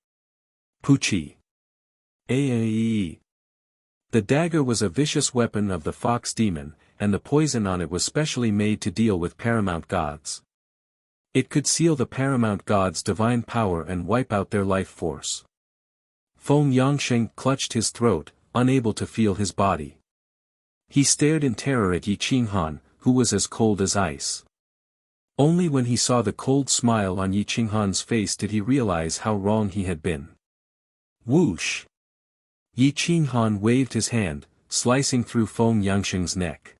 Puchi! Ae. The dagger was a vicious weapon of the fox demon, and the poison on it was specially made to deal with paramount gods. It could seal the paramount gods' divine power and wipe out their life force. Feng Yangsheng clutched his throat, unable to feel his body. He stared in terror at Yi Qinghan, who was as cold as ice. Only when he saw the cold smile on Yi Qinghan's face did he realize how wrong he had been. Whoosh! Yi Qinghan waved his hand, slicing through Feng Yangsheng's neck.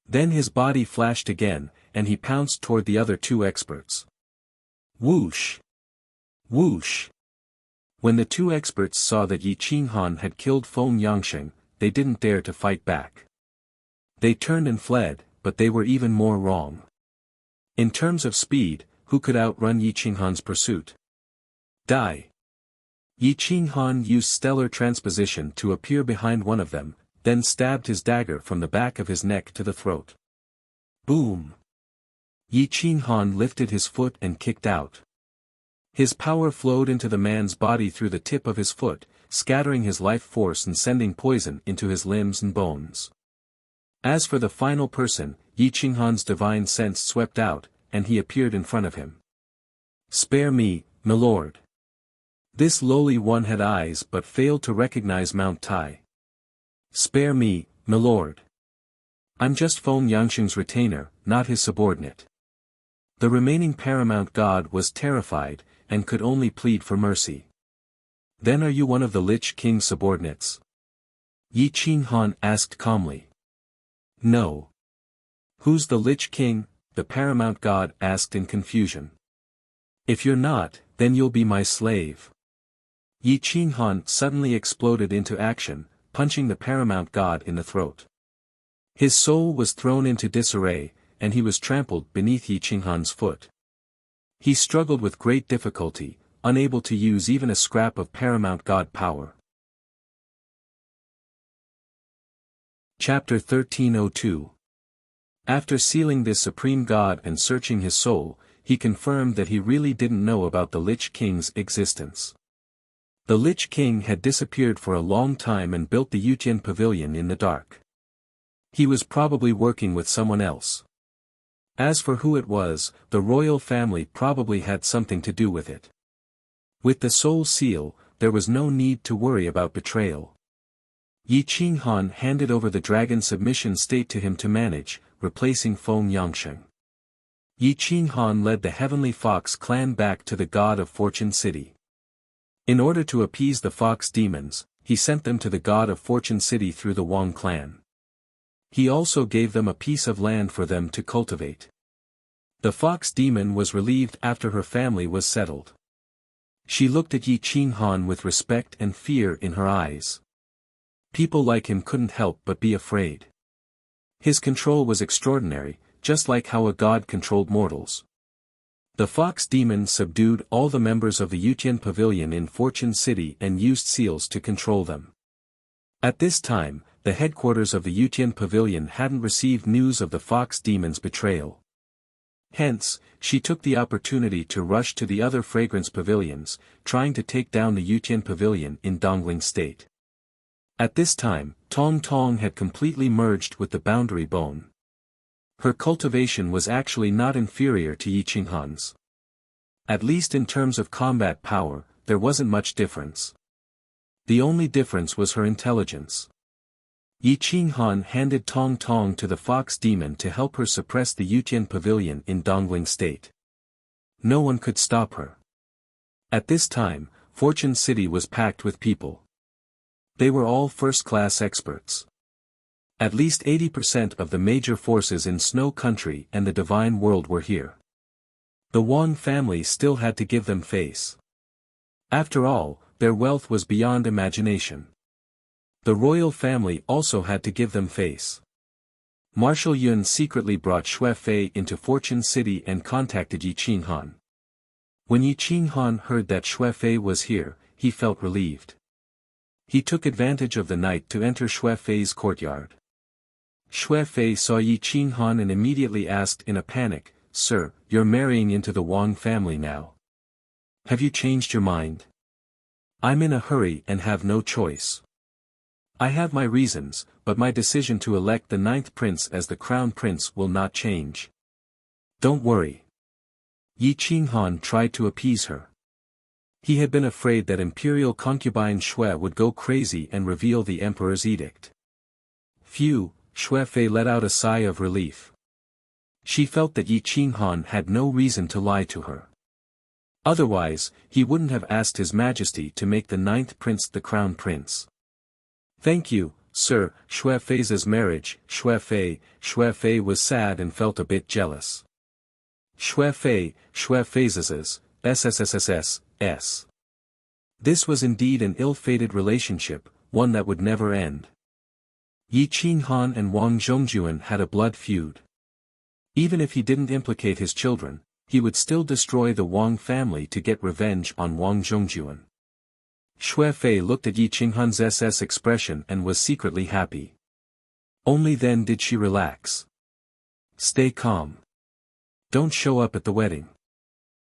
Then his body flashed again, and he pounced toward the other two experts. Whoosh! Whoosh! When the two experts saw that Yi Qinghan had killed Feng Yangsheng, they didn't dare to fight back. They turned and fled, but they were even more wrong. In terms of speed, who could outrun Yi Qinghan's pursuit? Die! Yi Qinghan used stellar transposition to appear behind one of them, then stabbed his dagger from the back of his neck to the throat. Boom! Yi Qinghan lifted his foot and kicked out. His power flowed into the man's body through the tip of his foot, scattering his life force and sending poison into his limbs and bones. As for the final person, Yi Qinghan's divine sense swept out, and he appeared in front of him. Spare me, milord. This lowly one had eyes but failed to recognize Mount Tai. Spare me, milord. I'm just Feng Yangsheng's retainer, not his subordinate. The remaining paramount god was terrified, and could only plead for mercy. Then are you one of the Lich King's subordinates? Yi Qinghan asked calmly. No. Who's the Lich King? The paramount god asked in confusion. If you're not, then you'll be my slave. Yi Qinghan suddenly exploded into action, punching the paramount god in the throat. His soul was thrown into disarray, and he was trampled beneath Yi Qinghan's foot. He struggled with great difficulty, unable to use even a scrap of paramount god power. Chapter 1302. After sealing this supreme god and searching his soul, he confirmed that he really didn't know about the Lich King's existence. The Lich King had disappeared for a long time and built the Yutian Pavilion in the dark. He was probably working with someone else. As for who it was, the royal family probably had something to do with it. With the soul seal, there was no need to worry about betrayal. Yi Qinghan handed over the dragon submission state to him to manage, replacing Feng Yangsheng. Yi Qinghan led the Heavenly Fox clan back to the God of Fortune City. In order to appease the fox demons, he sent them to the God of Fortune City through the Wang clan. He also gave them a piece of land for them to cultivate. The fox demon was relieved after her family was settled. She looked at Yi Qinghan with respect and fear in her eyes. People like him couldn't help but be afraid. His control was extraordinary, just like how a god controlled mortals. The fox demon subdued all the members of the Yutian Pavilion in Fortune City and used seals to control them. At this time, the headquarters of the Yutian Pavilion hadn't received news of the fox demon's betrayal. Hence, she took the opportunity to rush to the other fragrance pavilions, trying to take down the Yutian Pavilion in Dongling State. At this time, Tong Tong had completely merged with the boundary bone. Her cultivation was actually not inferior to Yi Qinghan's. At least in terms of combat power, there wasn't much difference. The only difference was her intelligence. Yi Qinghan handed Tong Tong to the fox demon to help her suppress the Yutian Pavilion in Dongling State. No one could stop her. At this time, Fortune City was packed with people. They were all first-class experts. At least 80% of the major forces in Snow Country and the Divine World were here. The Wang family still had to give them face. After all, their wealth was beyond imagination. The royal family also had to give them face. Marshal Yun secretly brought Xue Fei into Fortune City and contacted Yi Qinghan. When Yi Qinghan heard that Xue Fei was here, he felt relieved. He took advantage of the night to enter Xue Fei's courtyard. Xue Fei saw Yi Qinghan and immediately asked in a panic, "Sir, you're marrying into the Wang family now. Have you changed your mind?" "I'm in a hurry and have no choice. I have my reasons, but my decision to elect the 9th prince as the crown prince will not change." "Don't worry." Yi Qinghan tried to appease her. He had been afraid that imperial concubine Xue would go crazy and reveal the emperor's edict. Phew, Xue Fei let out a sigh of relief. She felt that Yi Qinghan had no reason to lie to her. Otherwise, he wouldn't have asked His Majesty to make the 9th prince the crown prince. Thank you, sir. Xue Fei's marriage. Xue Fei was sad and felt a bit jealous. Xue Fei's SSSSS. This was indeed an ill-fated relationship, one that would never end. Yi Qinghan and Wang Zhongjuan had a blood feud. Even if he didn't implicate his children, he would still destroy the Wang family to get revenge on Wang Zhongjuan. Xue Fei looked at Yi Qinghan's SS expression and was secretly happy. Only then did she relax. Stay calm. Don't show up at the wedding.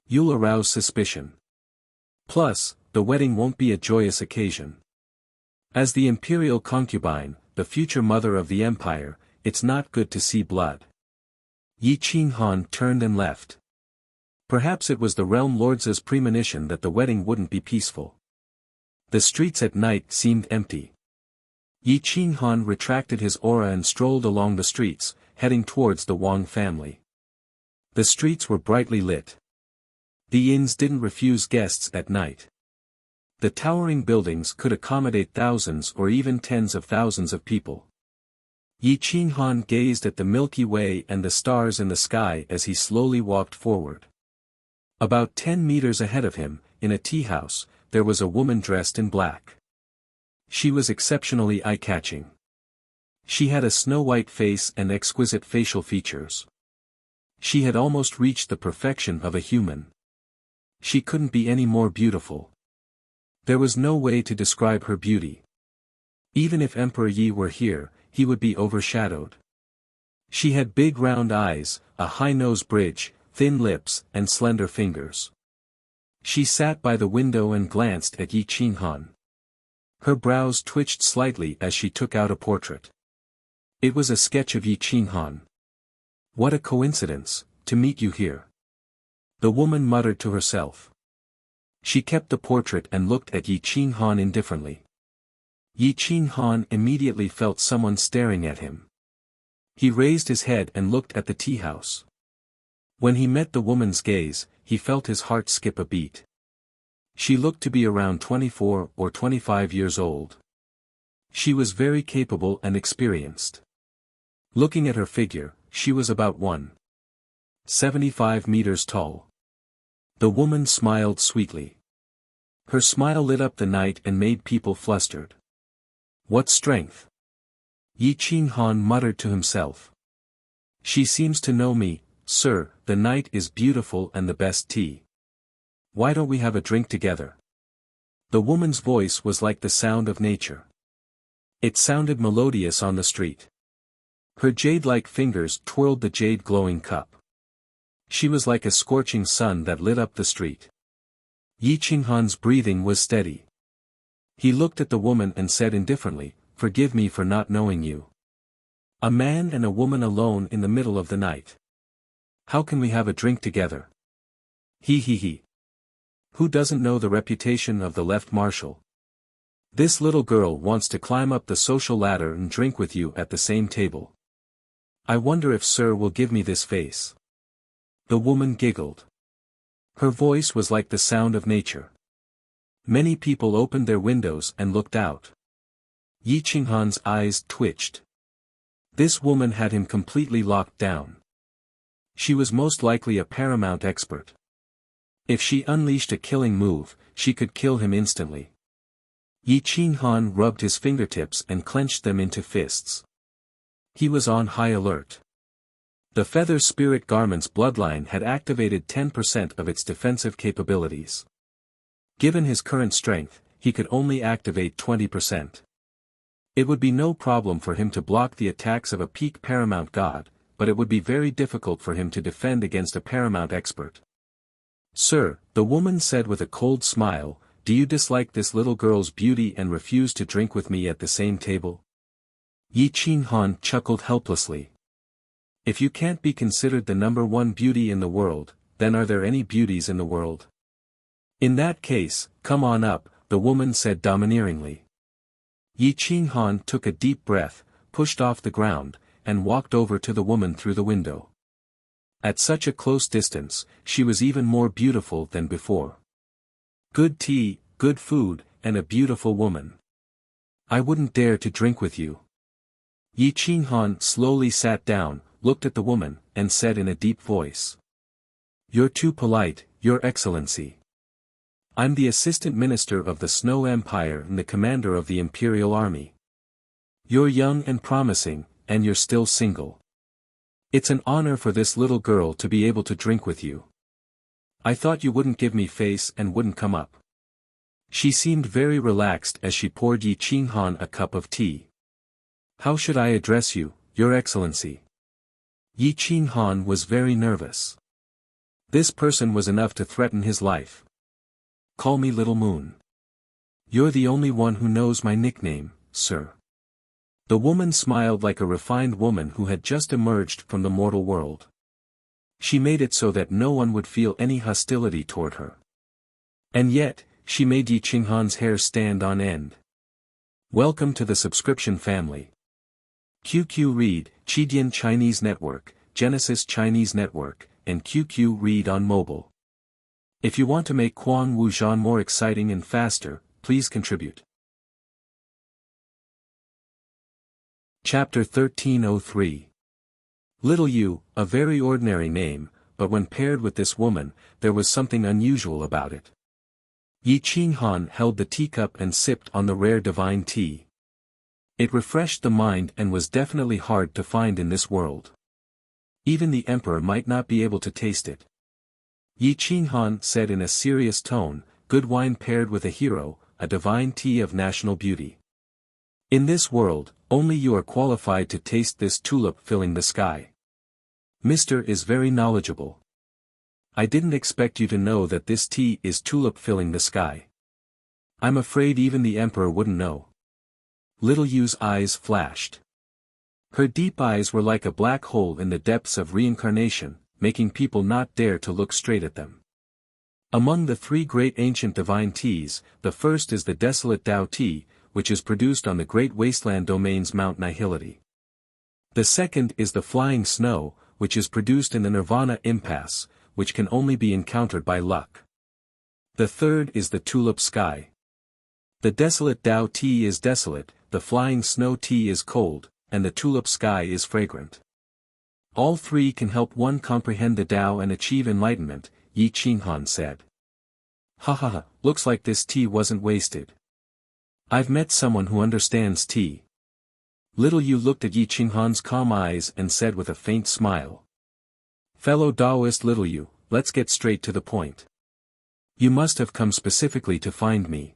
You'll arouse suspicion. Plus, the wedding won't be a joyous occasion. As the imperial concubine, the future mother of the empire, it's not good to see blood. Yi Qinghan turned and left. Perhaps it was the realm lord's premonition that the wedding wouldn't be peaceful. The streets at night seemed empty. Yi Qinghan retracted his aura and strolled along the streets, heading towards the Wang family. The streets were brightly lit. The inns didn't refuse guests at night. The towering buildings could accommodate thousands or even tens of thousands of people. Yi Qinghan gazed at the Milky Way and the stars in the sky as he slowly walked forward. About 10 meters ahead of him, in a tea house, there was a woman dressed in black. She was exceptionally eye-catching. She had a snow-white face and exquisite facial features. She had almost reached the perfection of a human. She couldn't be any more beautiful. There was no way to describe her beauty. Even if Emperor Yi were here, he would be overshadowed. She had big round eyes, a high nose bridge, thin lips, and slender fingers. She sat by the window and glanced at Yi Qinghan. Her brows twitched slightly as she took out a portrait. It was a sketch of Yi Qinghan. What a coincidence, to meet you here. The woman muttered to herself. She kept the portrait and looked at Yi Qinghan indifferently. Yi Qinghan immediately felt someone staring at him. He raised his head and looked at the tea house. When he met the woman's gaze, he felt his heart skip a beat. She looked to be around 24 or 25 years old. She was very capable and experienced. Looking at her figure, she was about 1.75 meters tall. The woman smiled sweetly. Her smile lit up the night and made people flustered. What strength! Yi Qinghan muttered to himself. She seems to know me, sir. The night is beautiful and the best tea. Why don't we have a drink together? The woman's voice was like the sound of nature. It sounded melodious on the street. Her jade-like fingers twirled the jade-glowing cup. She was like a scorching sun that lit up the street. Yi Qinghan's breathing was steady. He looked at the woman and said indifferently, "Forgive me for not knowing you. A man and a woman alone in the middle of the night. How can we have a drink together?" He. Who doesn't know the reputation of the left marshal? This little girl wants to climb up the social ladder and drink with you at the same table. I wonder if sir will give me this face. The woman giggled. Her voice was like the sound of nature. Many people opened their windows and looked out. Yi Qinghan's eyes twitched. This woman had him completely locked down. She was most likely a paramount expert. If she unleashed a killing move, she could kill him instantly. Yi Qinghan rubbed his fingertips and clenched them into fists. He was on high alert. The Feather Spirit Garment's bloodline had activated 10% of its defensive capabilities. Given his current strength, he could only activate 20%. It would be no problem for him to block the attacks of a peak paramount god, but it would be very difficult for him to defend against a paramount expert. "Sir," the woman said with a cold smile, "do you dislike this little girl's beauty and refuse to drink with me at the same table?" Yi Qinghan chuckled helplessly. If you can't be considered the number one beauty in the world, then are there any beauties in the world? In that case, come on up, the woman said domineeringly. Yi Qinghan took a deep breath, pushed off the ground, and walked over to the woman through the window. At such a close distance, she was even more beautiful than before. Good tea, good food, and a beautiful woman. I wouldn't dare to drink with you. Yi Qinghan slowly sat down, looked at the woman, and said in a deep voice. You're too polite, Your Excellency. I'm the Assistant Minister of the Snow Empire and the Commander of the Imperial Army. You're young and promising, and you're still single. It's an honor for this little girl to be able to drink with you. I thought you wouldn't give me face and wouldn't come up. She seemed very relaxed as she poured Yi Qinghan a cup of tea. How should I address you, Your Excellency? Yi Qinghan was very nervous. This person was enough to threaten his life. Call me Little Moon. You're the only one who knows my nickname, sir. The woman smiled like a refined woman who had just emerged from the mortal world. She made it so that no one would feel any hostility toward her. And yet, she made Yi Qinghan's hair stand on end. Welcome to the subscription family. QQ Read, Chidian Chinese Network, Genesis Chinese Network, and QQ Read on mobile. If you want to make Quan Wuxian more exciting and faster, please contribute. Chapter 1303. Little Yu, a very ordinary name, but when paired with this woman, there was something unusual about it. Yi Qinghan held the teacup and sipped on the rare divine tea. It refreshed the mind and was definitely hard to find in this world. Even the emperor might not be able to taste it. Yi Qinghan said in a serious tone, good wine paired with a hero, a divine tea of national beauty. In this world, only you are qualified to taste this tulip filling the sky. Mr. is very knowledgeable. I didn't expect you to know that this tea is tulip filling the sky. I'm afraid even the emperor wouldn't know. Little Yu's eyes flashed. Her deep eyes were like a black hole in the depths of reincarnation, making people not dare to look straight at them. Among the three great ancient divine teas, the first is the Desolate Tao tea, which is produced on the Great Wasteland Domain's Mount Nihility. The second is the Flying Snow, which is produced in the Nirvana Impasse, which can only be encountered by luck. The third is the Tulip Sky. The Desolate Tao tea is desolate, the Flying Snow tea is cold, and the Tulip Sky is fragrant. All three can help one comprehend the Tao and achieve enlightenment, Yi Qinghan said. Ha ha ha, looks like this tea wasn't wasted. I've met someone who understands tea. Little Yu looked at Yi Qinghan's calm eyes and said with a faint smile. Fellow Taoist Little Yu, let's get straight to the point. You must have come specifically to find me.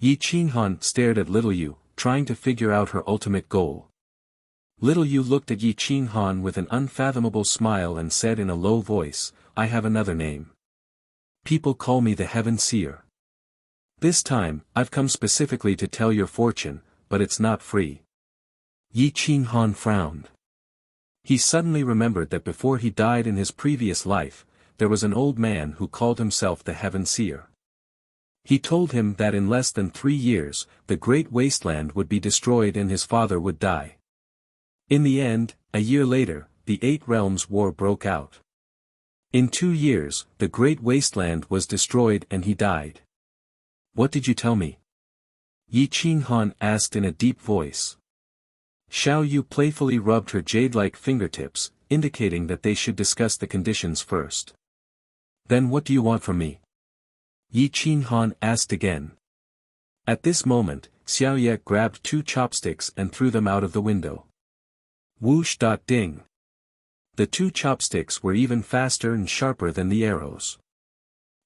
Yi Qinghan stared at Little Yu, trying to figure out her ultimate goal. Little Yu looked at Yi Qinghan with an unfathomable smile and said in a low voice, I have another name. People call me the Heaven Seer. This time, I've come specifically to tell your fortune, but it's not free. Yi Qinghan frowned. He suddenly remembered that before he died in his previous life, there was an old man who called himself the Heaven Seer. He told him that in less than 3 years, the Great Wasteland would be destroyed and his father would die. In the end, a year later, the 8 Realms War broke out. In 2 years, the Great Wasteland was destroyed and he died. What did you tell me? Yi Qinghan asked in a deep voice. Xiao Yu playfully rubbed her jade-like fingertips, indicating that they should discuss the conditions first. Then what do you want from me? Yi Qinghan asked again. At this moment, Xiao Ye grabbed 2 chopsticks and threw them out of the window. Whoosh! Ding! The 2 chopsticks were even faster and sharper than the arrows.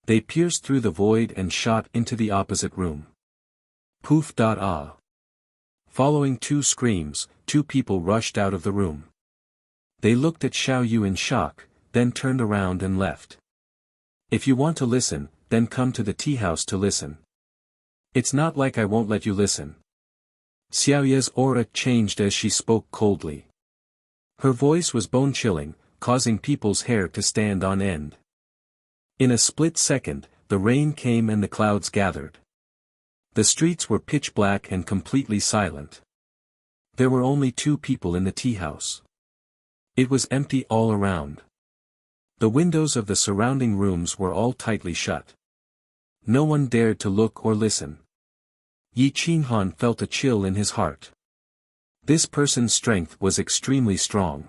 They pierced through the void and shot into the opposite room. Poof! Ah! Following 2 screams, 2 people rushed out of the room. They looked at Xiao Yu in shock, then turned around and left. If you want to listen, then come to the tea house to listen. It's not like I won't let you listen. Xiao Ye's aura changed as she spoke coldly. Her voice was bone-chilling, causing people's hair to stand on end. In a split second, the rain came and the clouds gathered. The streets were pitch black and completely silent. There were only 2 people in the tea house. It was empty all around. The windows of the surrounding rooms were all tightly shut. No one dared to look or listen. Yi Qinghan felt a chill in his heart. This person's strength was extremely strong.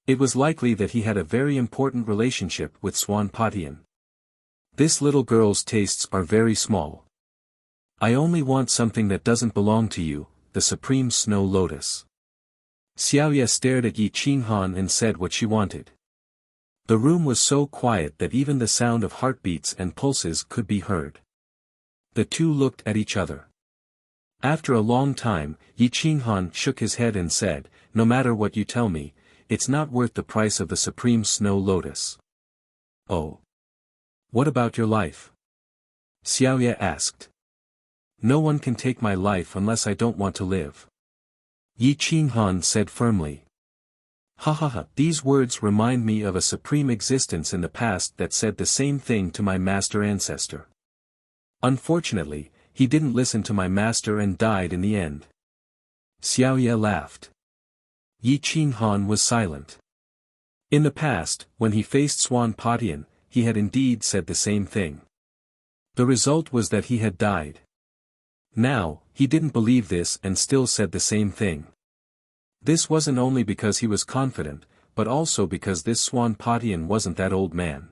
It was likely that he had a very important relationship with Swan Patian. This little girl's tastes are very small. I only want something that doesn't belong to you, the supreme snow lotus. Xiaoya stared at Yi Qinghan and said what she wanted. The room was so quiet that even the sound of heartbeats and pulses could be heard. The two looked at each other. After a long time, Yi Qinghan shook his head and said, "No matter what you tell me, it's not worth the price of the supreme snow lotus." "Oh. What about your life?" Xiaoya asked. "No one can take my life unless I don't want to live," Yi Qinghan said firmly. "Ha ha ha, these words remind me of a supreme existence in the past that said the same thing to my master ancestor. Unfortunately, he didn't listen to my master and died in the end." Xiaoya laughed. Yi Qinghan was silent. In the past, when he faced Swan Patian, he had indeed said the same thing. The result was that he had died. Now, he didn't believe this and still said the same thing. This wasn't only because he was confident, but also because this Swan Patian wasn't that old man.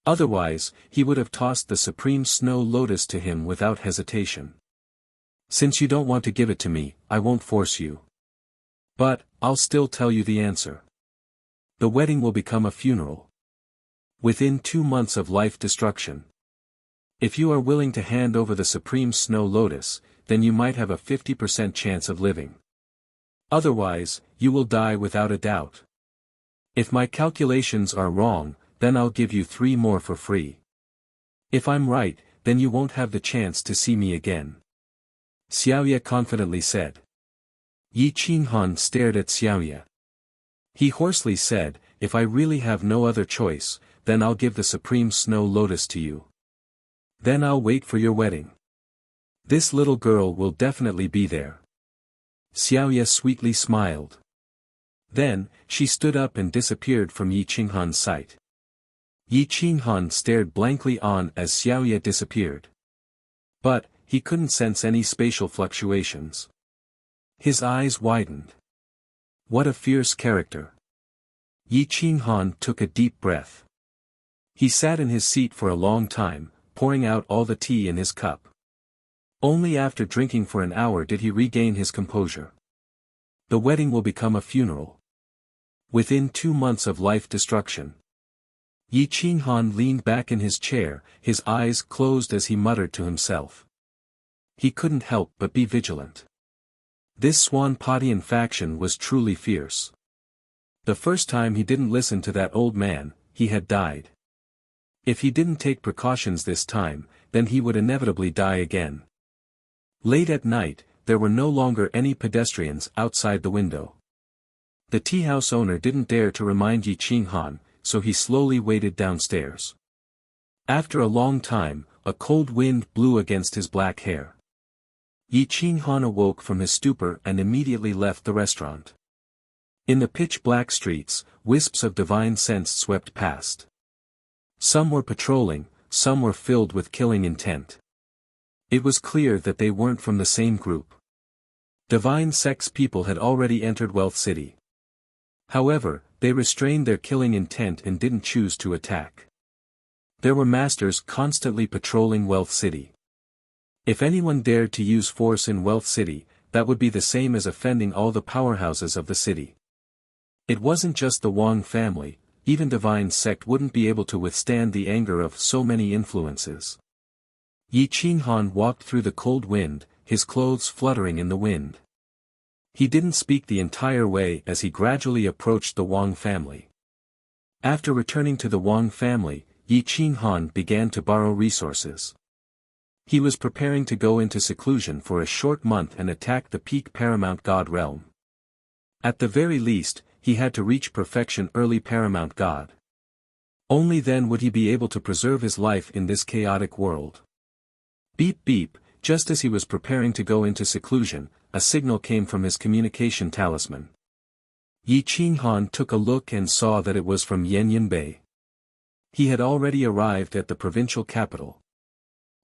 Otherwise, he would have tossed the supreme snow lotus to him without hesitation. "Since you don't want to give it to me, I won't force you. But, I'll still tell you the answer. The wedding will become a funeral. Within 2 months of life destruction. If you are willing to hand over the supreme snow lotus, then you might have a 50% chance of living. Otherwise, you will die without a doubt. If my calculations are wrong, then I'll give you 3 more for free. If I'm right, then you won't have the chance to see me again," Xiaoya confidently said. Yi Qinghan stared at Xiaoya. He hoarsely said, "If I really have no other choice, then I'll give the supreme snow lotus to you. Then I'll wait for your wedding. This little girl will definitely be there." Xiaoya sweetly smiled. Then, she stood up and disappeared from Yi Qinghan's sight. Yi Qinghan stared blankly on as Xiaoya disappeared. But, he couldn't sense any spatial fluctuations. His eyes widened. What a fierce character. Yi Qinghan took a deep breath. He sat in his seat for a long time, pouring out all the tea in his cup. Only after drinking for an hour did he regain his composure. The wedding will become a funeral. Within 2 months of life destruction. Yi Qinghan leaned back in his chair, his eyes closed as he muttered to himself. He couldn't help but be vigilant. This Swan Patian faction was truly fierce. The first time he didn't listen to that old man, he had died. If he didn't take precautions this time, then he would inevitably die again. Late at night, there were no longer any pedestrians outside the window. The tea-house owner didn't dare to remind Yi Qinghan, so he slowly waded downstairs. After a long time, a cold wind blew against his black hair. Yi Qinghan awoke from his stupor and immediately left the restaurant. In the pitch-black streets, wisps of divine scents swept past. Some were patrolling, some were filled with killing intent. It was clear that they weren't from the same group. Divine Sect's people had already entered Wealth City. However, they restrained their killing intent and didn't choose to attack. There were masters constantly patrolling Wealth City. If anyone dared to use force in Wealth City, that would be the same as offending all the powerhouses of the city. It wasn't just the Wang family, even Divine Sect wouldn't be able to withstand the anger of so many influences. Yi Qinghan walked through the cold wind, his clothes fluttering in the wind. He didn't speak the entire way as he gradually approached the Wang family. After returning to the Wang family, Yi Qinghan began to borrow resources. He was preparing to go into seclusion for a short month and attack the peak Paramount God realm. At the very least, he had to reach perfection early Paramount God. Only then would he be able to preserve his life in this chaotic world. Beep beep, just as he was preparing to go into seclusion, a signal came from his communication talisman. Yi Qinghan took a look and saw that it was from Yanyan Bei. He had already arrived at the provincial capital.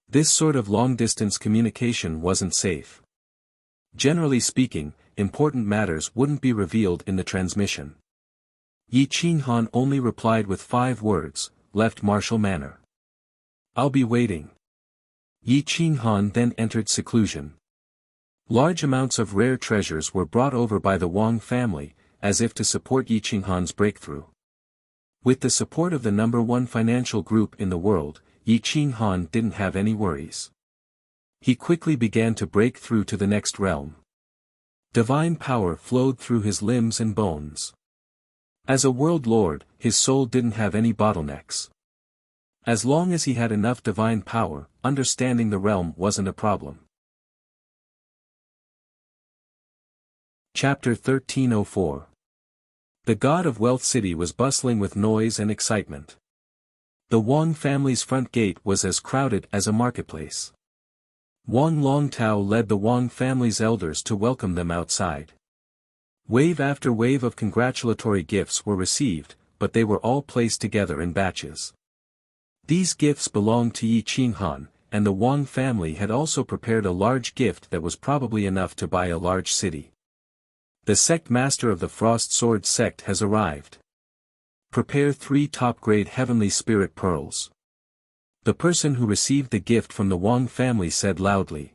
This sort of long-distance communication wasn't safe. Generally speaking, important matters wouldn't be revealed in the transmission. Yi Qinghan only replied with 5 words, left martial manner. "I'll be waiting." Yi Qinghan then entered seclusion. Large amounts of rare treasures were brought over by the Wang family, as if to support Yi Qinghan's breakthrough. With the support of the #1 financial group in the world, Yi Qinghan didn't have any worries. He quickly began to break through to the next realm. Divine power flowed through his limbs and bones. As a world lord, his soul didn't have any bottlenecks. As long as he had enough divine power, understanding the realm wasn't a problem. Chapter 1304. The god of Wealth City was bustling with noise and excitement. The Wang family's front gate was as crowded as a marketplace. Wang Longtao led the Wang family's elders to welcome them outside. Wave after wave of congratulatory gifts were received, but they were all placed together in batches. These gifts belonged to Yi Qinghan, and the Wang family had also prepared a large gift that was probably enough to buy a large city. The sect master of the Frost Sword sect has arrived. Prepare 3 top-grade heavenly spirit pearls. The person who received the gift from the Wang family said loudly.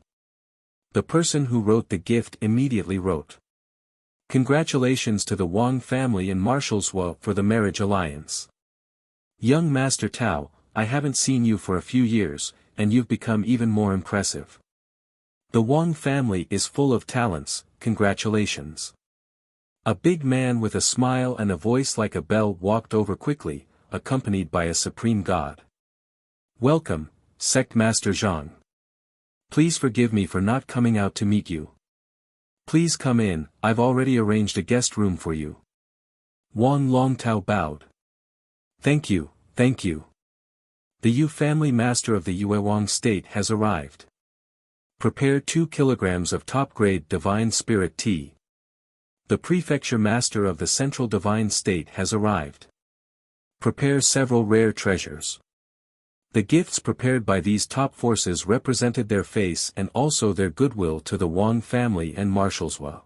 The person who wrote the gift immediately wrote. Congratulations to the Wang family and Marshal Zhuo for the marriage alliance. Young Master Tao, I haven't seen you for a few years, and you've become even more impressive. The Wang family is full of talents, congratulations. A big man with a smile and a voice like a bell walked over quickly, accompanied by a supreme god. Welcome, Sect Master Zhang. Please forgive me for not coming out to meet you. Please come in, I've already arranged a guest room for you. Wang Longtao bowed. Thank you, thank you. The Yu family master of the Yuewang state has arrived. Prepare 2 kilograms of top-grade divine spirit tea. The prefecture master of the central divine state has arrived. Prepare several rare treasures. The gifts prepared by these top forces represented their face and also their goodwill to the Wang family and Marshal Zhuo.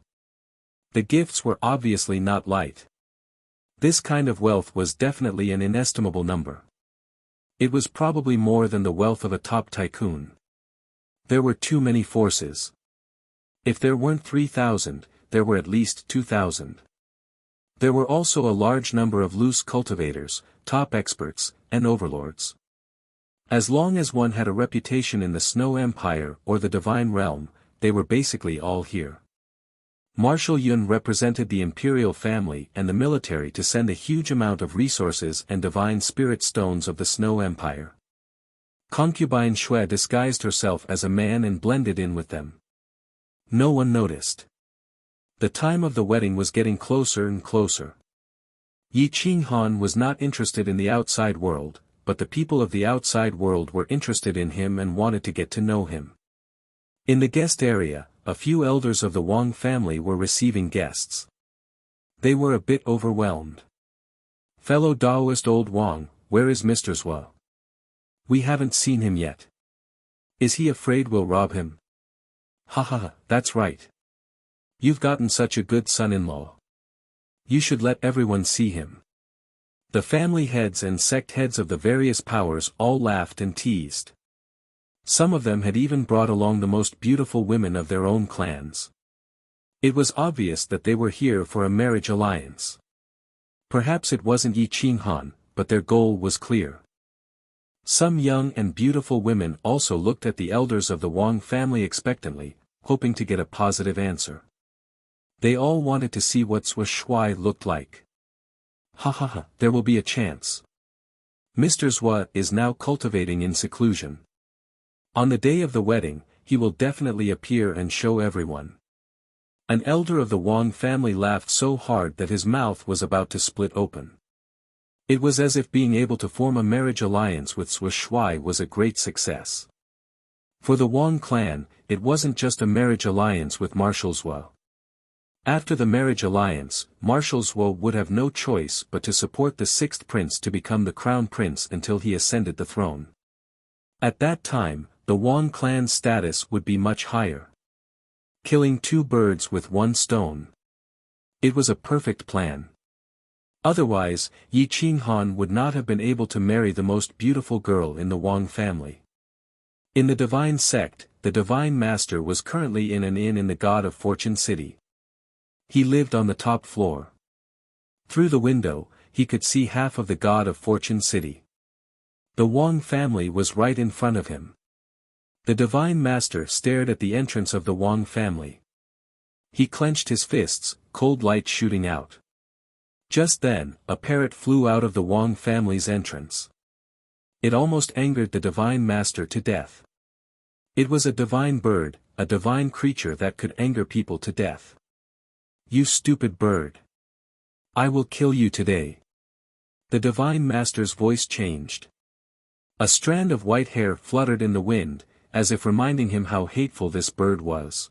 The gifts were obviously not light. This kind of wealth was definitely an inestimable number. It was probably more than the wealth of a top tycoon. There were too many forces. If there weren't 3,000, there were at least 2,000. There were also a large number of loose cultivators, top experts, and overlords. As long as one had a reputation in the Snow Empire or the Divine Realm, they were basically all here. Marshal Yun represented the imperial family and the military to send a huge amount of resources and divine spirit stones of the Snow Empire. Concubine Shui disguised herself as a man and blended in with them. No one noticed. The time of the wedding was getting closer and closer. Yi Qinghan was not interested in the outside world, but the people of the outside world were interested in him and wanted to get to know him. In the guest area, a few elders of the Wang family were receiving guests. They were a bit overwhelmed. Fellow Daoist old Wang, where is Mr. Zhuo? We haven't seen him yet. Is he afraid we'll rob him? Ha ha ha, that's right. You've gotten such a good son-in-law. You should let everyone see him. The family heads and sect heads of the various powers all laughed and teased. Some of them had even brought along the most beautiful women of their own clans. It was obvious that they were here for a marriage alliance. Perhaps it wasn't Yi Qinghan, but their goal was clear. Some young and beautiful women also looked at the elders of the Wang family expectantly, hoping to get a positive answer. They all wanted to see what Zhuo Shui looked like. Ha ha ha, there will be a chance. Mr. Zhuo is now cultivating in seclusion. On the day of the wedding, he will definitely appear and show everyone. An elder of the Wang family laughed so hard that his mouth was about to split open. It was as if being able to form a marriage alliance with Zhuo Shui was a great success. For the Wang clan, it wasn't just a marriage alliance with Marshal Zhuo. After the marriage alliance, Marshals Wu would have no choice but to support the sixth prince to become the crown prince until he ascended the throne. At that time, the Wang clan's status would be much higher. Killing two birds with one stone. It was a perfect plan. Otherwise, Yi Qinghan would not have been able to marry the most beautiful girl in the Wang family. In the divine sect, the divine master was currently in an inn in the God of Fortune city. He lived on the top floor. Through the window, he could see half of the God of Fortune city. The Wang family was right in front of him. The divine master stared at the entrance of the Wang family. He clenched his fists, cold light shooting out. Just then, a parrot flew out of the Wang family's entrance. It almost angered the divine master to death. It was a divine bird, a divine creature that could anger people to death. You stupid bird! I will kill you today. The divine master's voice changed. A strand of white hair fluttered in the wind, as if reminding him how hateful this bird was.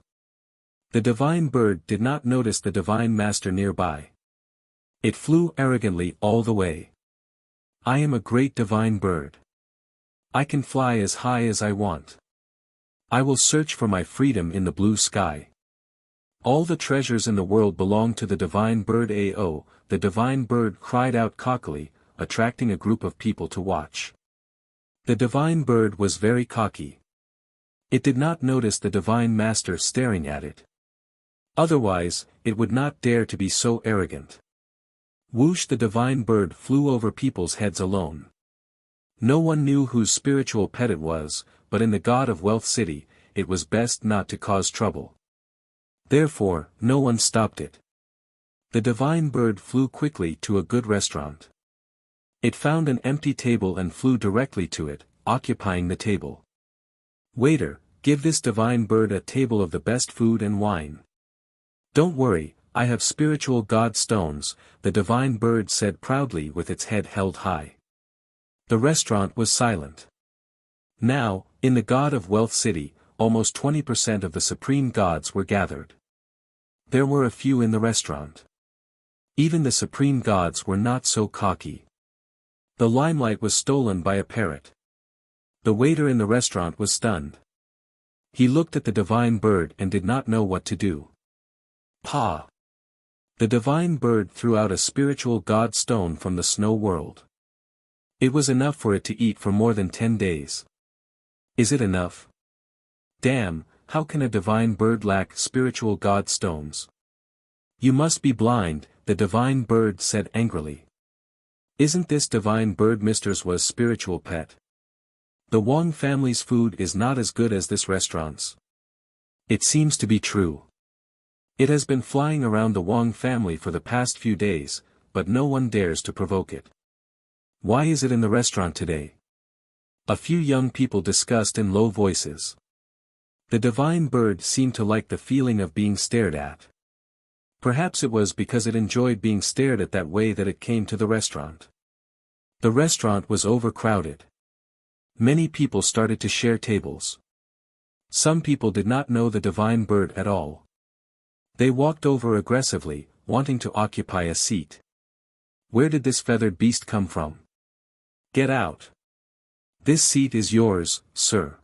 The divine bird did not notice the divine master nearby. It flew arrogantly all the way. I am a great divine bird. I can fly as high as I want. I will search for my freedom in the blue sky. All the treasures in the world belong to the divine bird. Ao, the divine bird cried out cockily, attracting a group of people to watch. The divine bird was very cocky. It did not notice the divine master staring at it. Otherwise, it would not dare to be so arrogant. Whoosh, the divine bird flew over people's heads alone. No one knew whose spiritual pet it was, but in the God of Wealth City, it was best not to cause trouble. Therefore, no one stopped it. The divine bird flew quickly to a good restaurant. It found an empty table and flew directly to it, occupying the table. Waiter, give this divine bird a table of the best food and wine. Don't worry, I have spiritual god stones, the divine bird said proudly with its head held high. The restaurant was silent. Now, in the God of Wealth City, almost 20% of the supreme gods were gathered. There were a few in the restaurant. Even the supreme gods were not so cocky. The limelight was stolen by a parrot. The waiter in the restaurant was stunned. He looked at the divine bird and did not know what to do. Pa! The divine bird threw out a spiritual god stone from the snow world. It was enough for it to eat for more than 10 days. Is it enough? Damn, how can a divine bird lack spiritual god stones? You must be blind, the divine bird said angrily. Isn't this divine bird Mr. Zhu's spiritual pet? The Wang family's food is not as good as this restaurant's. It seems to be true. It has been flying around the Wang family for the past few days, but no one dares to provoke it. Why is it in the restaurant today? A few young people discussed in low voices. The divine bird seemed to like the feeling of being stared at. Perhaps it was because it enjoyed being stared at that way that it came to the restaurant. The restaurant was overcrowded. Many people started to share tables. Some people did not know the divine bird at all. They walked over aggressively, wanting to occupy a seat. Where did this feathered beast come from? Get out. This seat is yours, sir.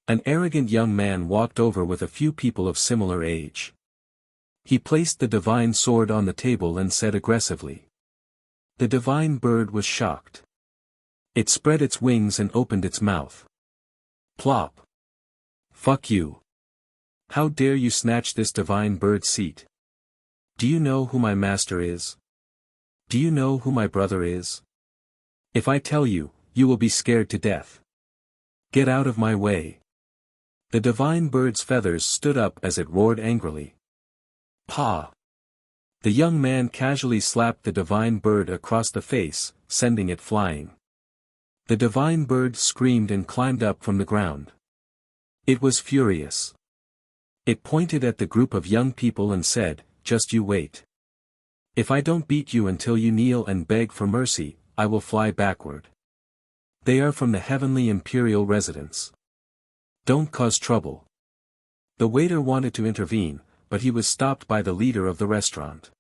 An arrogant young man walked over with a few people of similar age. He placed the divine sword on the table and said aggressively. The divine bird was shocked. It spread its wings and opened its mouth. Plop. Fuck you. How dare you snatch this divine bird seat? Do you know who my master is? Do you know who my brother is? If I tell you, you will be scared to death. Get out of my way. The divine bird's feathers stood up as it roared angrily. Pa! The young man casually slapped the divine bird across the face, sending it flying. The divine bird screamed and climbed up from the ground. It was furious. It pointed at the group of young people and said, "Just you wait. If I don't beat you until you kneel and beg for mercy, I will fly backward. They are from the heavenly imperial residence. Don't cause trouble." The waiter wanted to intervene, but he was stopped by the leader of the restaurant.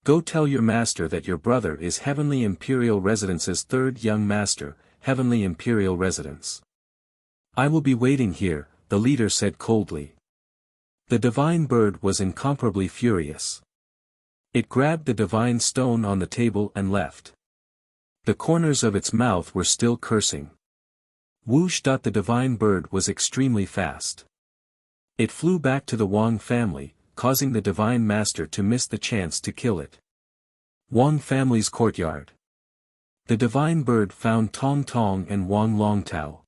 Go tell your master that your brother is Heavenly Imperial Residence's third young master, Heavenly Imperial Residence. I will be waiting here, the leader said coldly. The divine bird was incomparably furious. It grabbed the divine stone on the table and left. The corners of its mouth were still cursing. Whoosh! The divine bird was extremely fast. It flew back to the Wang family, causing the divine master to miss the chance to kill it. Wang family's courtyard. The divine bird found Tong Tong and Wang Longtao.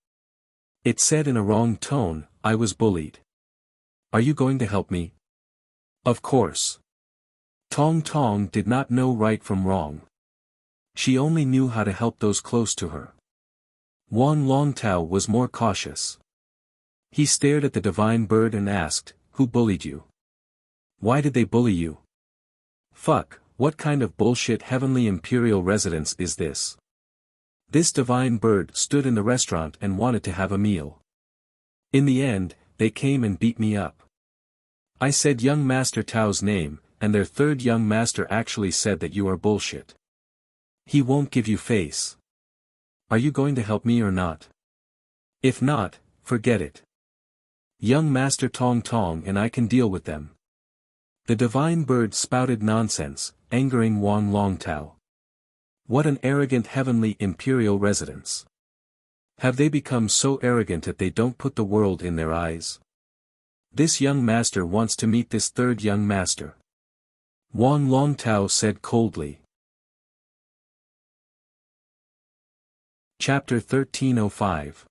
It said in a wrong tone, I was bullied. Are you going to help me? Of course. Tong Tong did not know right from wrong. She only knew how to help those close to her. Wang Longtao was more cautious. He stared at the divine bird and asked, who bullied you? Why did they bully you? Fuck, what kind of bullshit Heavenly Imperial Residence is this? This divine bird stood in the restaurant and wanted to have a meal. In the end, they came and beat me up. I said young Master Tao's name, and their third young master actually said that you are bullshit. He won't give you face. Are you going to help me or not? If not, forget it. Young Master Tong Tong and I can deal with them. The divine bird spouted nonsense, angering Wang Longtao. What an arrogant Heavenly Imperial Residence. Have they become so arrogant that they don't put the world in their eyes? This young master wants to meet this third young master. Wang Longtao said coldly. Chapter 1305.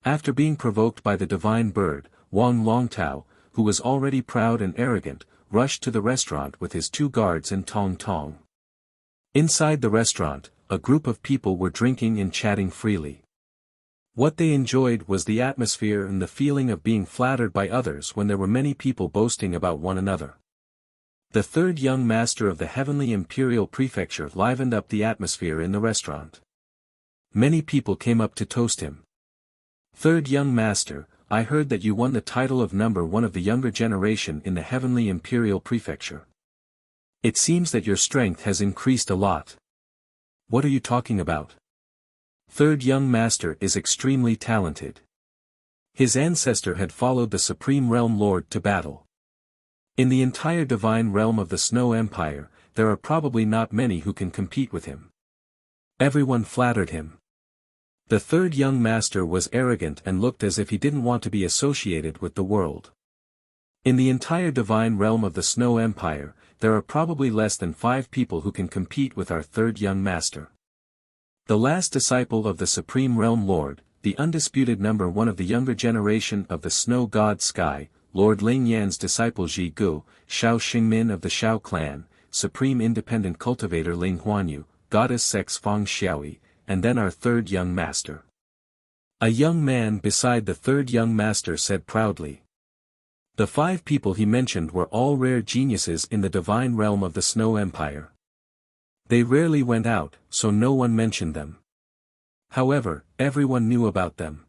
After being provoked by the divine bird, Wang Longtao, who was already proud and arrogant, rushed to the restaurant with his 2 guards and Tong Tong. Inside the restaurant, a group of people were drinking and chatting freely. What they enjoyed was the atmosphere and the feeling of being flattered by others when there were many people boasting about one another. The third young master of the Heavenly Imperial Prefecture livened up the atmosphere in the restaurant. Many people came up to toast him. Third young master, I heard that you won the title of number 1 of the younger generation in the Heavenly Imperial Prefecture. It seems that your strength has increased a lot. What are you talking about? Third young master is extremely talented. His ancestor had followed the Supreme Realm Lord to battle. In the entire divine realm of the Snow Empire, there are probably not many who can compete with him. Everyone flattered him. The third young master was arrogant and looked as if he didn't want to be associated with the world. In the entire divine realm of the Snow Empire, there are probably less than 5 people who can compete with our third young master. The last disciple of the Supreme Realm Lord, the undisputed number 1 of the younger generation of the Snow God Sky, Lord Ling Yan's disciple Ji Gu, Xiao Xingmin of the Xiao clan, Supreme Independent Cultivator Ling Huanyu, Goddess Sex Feng Xiaoyi, and then our third young master. A young man beside the third young master said proudly. The 5 people he mentioned were all rare geniuses in the divine realm of the Snow Empire. They rarely went out, so no one mentioned them. However, everyone knew about them.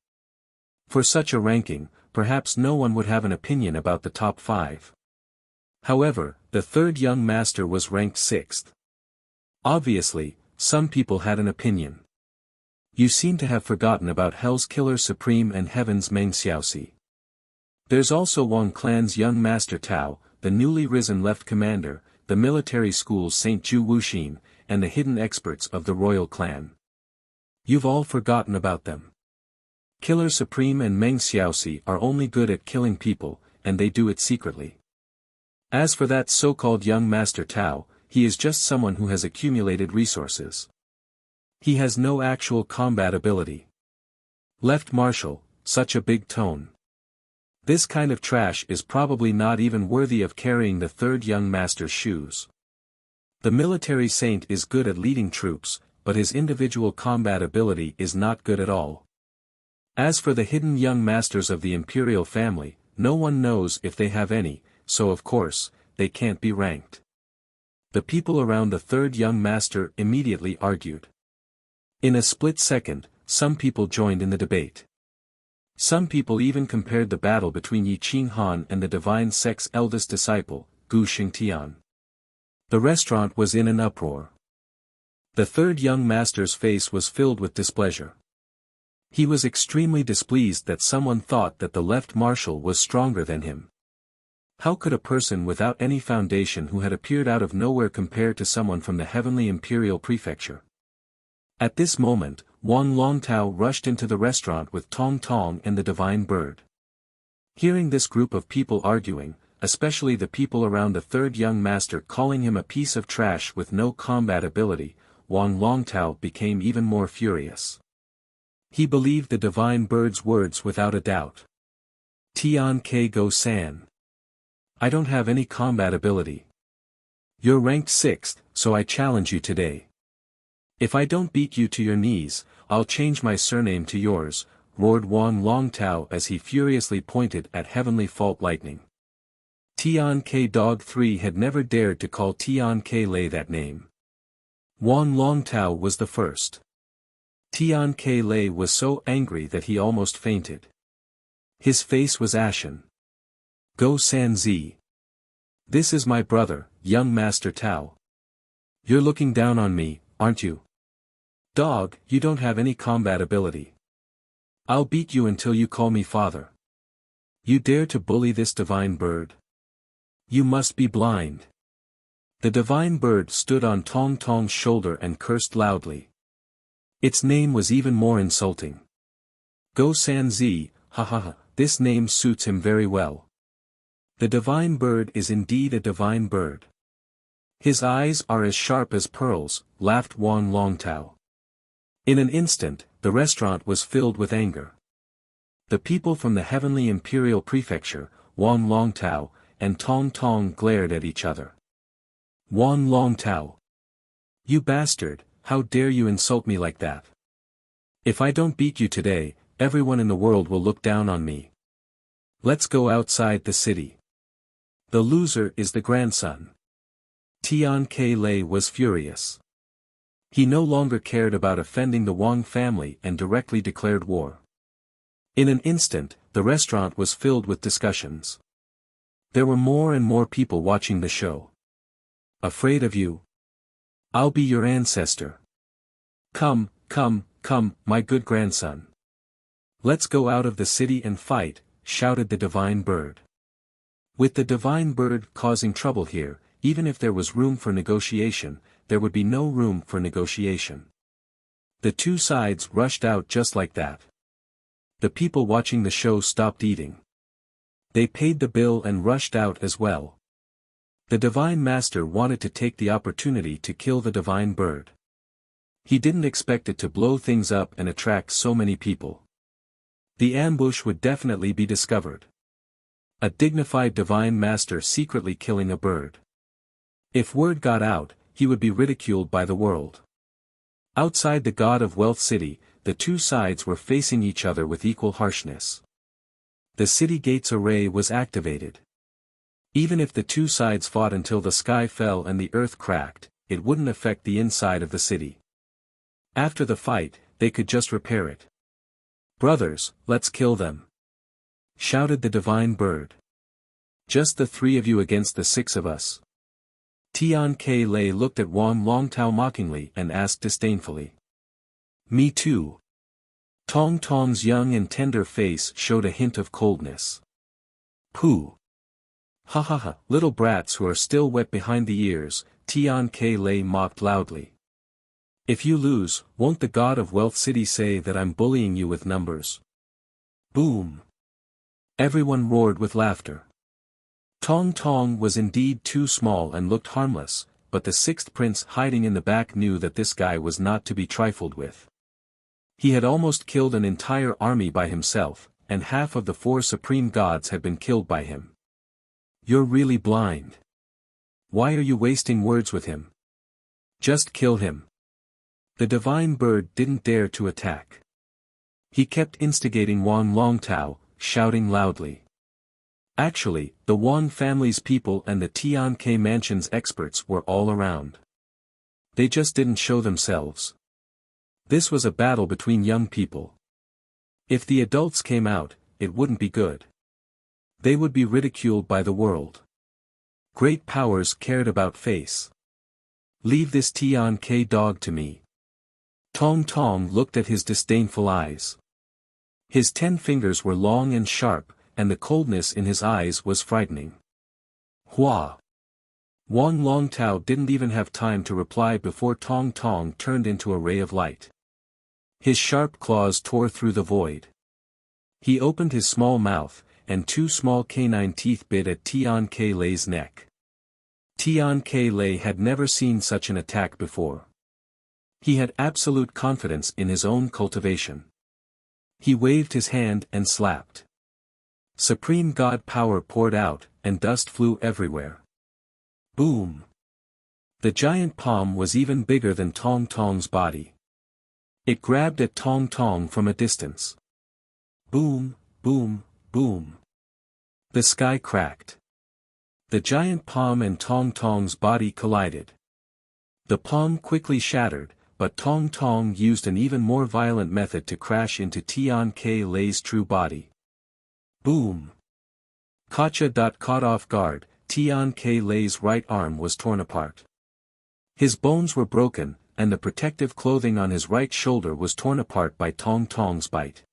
For such a ranking, perhaps no one would have an opinion about the top 5. However, the third young master was ranked 6th. Obviously, some people had an opinion. You seem to have forgotten about Hell's Killer Supreme and Heaven's Meng Xiaoxi. There's also Wang Clan's young master Tao, the newly risen left commander, the military school's Saint Ju Wuxin, and the hidden experts of the royal clan. You've all forgotten about them. Killer Supreme and Meng Xiaoxi are only good at killing people, and they do it secretly. As for that so-called young master Tao, he is just someone who has accumulated resources. He has no actual combat ability. Left Marshal, such a big tone. This kind of trash is probably not even worthy of carrying the third young master's shoes. The military saint is good at leading troops, but his individual combat ability is not good at all. As for the hidden young masters of the imperial family, no one knows if they have any, so of course, they can't be ranked. The people around the third young master immediately argued. In a split second, some people joined in the debate. Some people even compared the battle between Yi Qinghan and the divine sect's eldest disciple, Gu Xingtian. The restaurant was in an uproar. The third young master's face was filled with displeasure. He was extremely displeased that someone thought that the left marshal was stronger than him. How could a person without any foundation who had appeared out of nowhere compare to someone from the heavenly imperial prefecture? At this moment, Wang Longtao rushed into the restaurant with Tong Tong and the divine bird. Hearing this group of people arguing, especially the people around the third young master calling him a piece of trash with no combat ability, Wang Longtao became even more furious. He believed the divine bird's words without a doubt. Tian Ke Go San. I don't have any combat ability. You're ranked 6th, so I challenge you today. If I don't beat you to your knees, I'll change my surname to yours, roared Wang Longtao as he furiously pointed at Heavenly Fault Lightning. Tian Ke Dog 3 had never dared to call Tian Ke Lei that name. Wang Longtao was the first. Tian Ke Lei was so angry that he almost fainted. His face was ashen. Go San Zi. This is my brother, young Master Tao. You're looking down on me, aren't you? Dog, you don't have any combat ability. I'll beat you until you call me father. You dare to bully this divine bird? You must be blind. The divine bird stood on Tong Tong's shoulder and cursed loudly. Its name was even more insulting. Go San Zi, ha ha ha, this name suits him very well. The divine bird is indeed a divine bird. His eyes are as sharp as pearls, laughed Wang Longtao. In an instant, the restaurant was filled with anger. The people from the heavenly imperial prefecture, Wang Longtao, and Tong Tong glared at each other. Wang Longtao. You bastard, how dare you insult me like that? If I don't beat you today, everyone in the world will look down on me. Let's go outside the city. The loser is the grandson. Tian Ke Lei was furious. He no longer cared about offending the Wang family and directly declared war. In an instant, the restaurant was filled with discussions. There were more and more people watching the show. Afraid of you? I'll be your ancestor. Come, come, come, my good grandson. Let's go out of the city and fight, shouted the divine bird. With the divine bird causing trouble here, even if there was room for negotiation, there would be no room for negotiation. The two sides rushed out just like that. The people watching the show stopped eating. They paid the bill and rushed out as well. The divine master wanted to take the opportunity to kill the divine bird. He didn't expect it to blow things up and attract so many people. The ambush would definitely be discovered. A dignified divine master secretly killing a bird. If word got out, he would be ridiculed by the world. Outside the God of Wealth City, the two sides were facing each other with equal harshness. The city gates array was activated. Even if the two sides fought until the sky fell and the earth cracked, it wouldn't affect the inside of the city. After the fight, they could just repair it. Brothers, let's kill them, shouted the divine bird. Just the 3 of you against the 6 of us. Tian Ke Lei looked at Wang Longtao mockingly and asked disdainfully. Me too. Tong Tong's young and tender face showed a hint of coldness. Pooh. Ha ha ha, little brats who are still wet behind the ears, Tian Ke Lei mocked loudly. If you lose, won't the God of Wealth City say that I'm bullying you with numbers? Boom. Everyone roared with laughter. Tong Tong was indeed too small and looked harmless, but the 6th prince hiding in the back knew that this guy was not to be trifled with. He had almost killed an entire army by himself, and half of the 4 supreme gods had been killed by him. You're really blind. Why are you wasting words with him? Just kill him. The divine bird didn't dare to attack. He kept instigating Wang Longtao, shouting loudly. Actually, the Wang family's people and the Tian Ke mansion's experts were all around. They just didn't show themselves. This was a battle between young people. If the adults came out, it wouldn't be good. They would be ridiculed by the world. Great powers cared about face. Leave this Tian Ke dog to me. Tong Tong looked at his disdainful eyes. His 10 fingers were long and sharp, and the coldness in his eyes was frightening. Hua! Wang Longtao didn't even have time to reply before Tong Tong turned into a ray of light. His sharp claws tore through the void. He opened his small mouth, and 2 small canine teeth bit at Tian Ke Lei's neck. Tian Ke Lei had never seen such an attack before. He had absolute confidence in his own cultivation. He waved his hand and slapped. Supreme God power poured out, and dust flew everywhere. Boom! The giant palm was even bigger than Tong Tong's body. It grabbed at Tong Tong from a distance. Boom, boom, boom. The sky cracked. The giant palm and Tong Tong's body collided. The palm quickly shattered, but Tong Tong used an even more violent method to crash into Tian Ke Lei's true body. Boom! Caught off guard, Tian Ke Lei's right arm was torn apart. His bones were broken, and the protective clothing on his right shoulder was torn apart by Tong Tong's bite.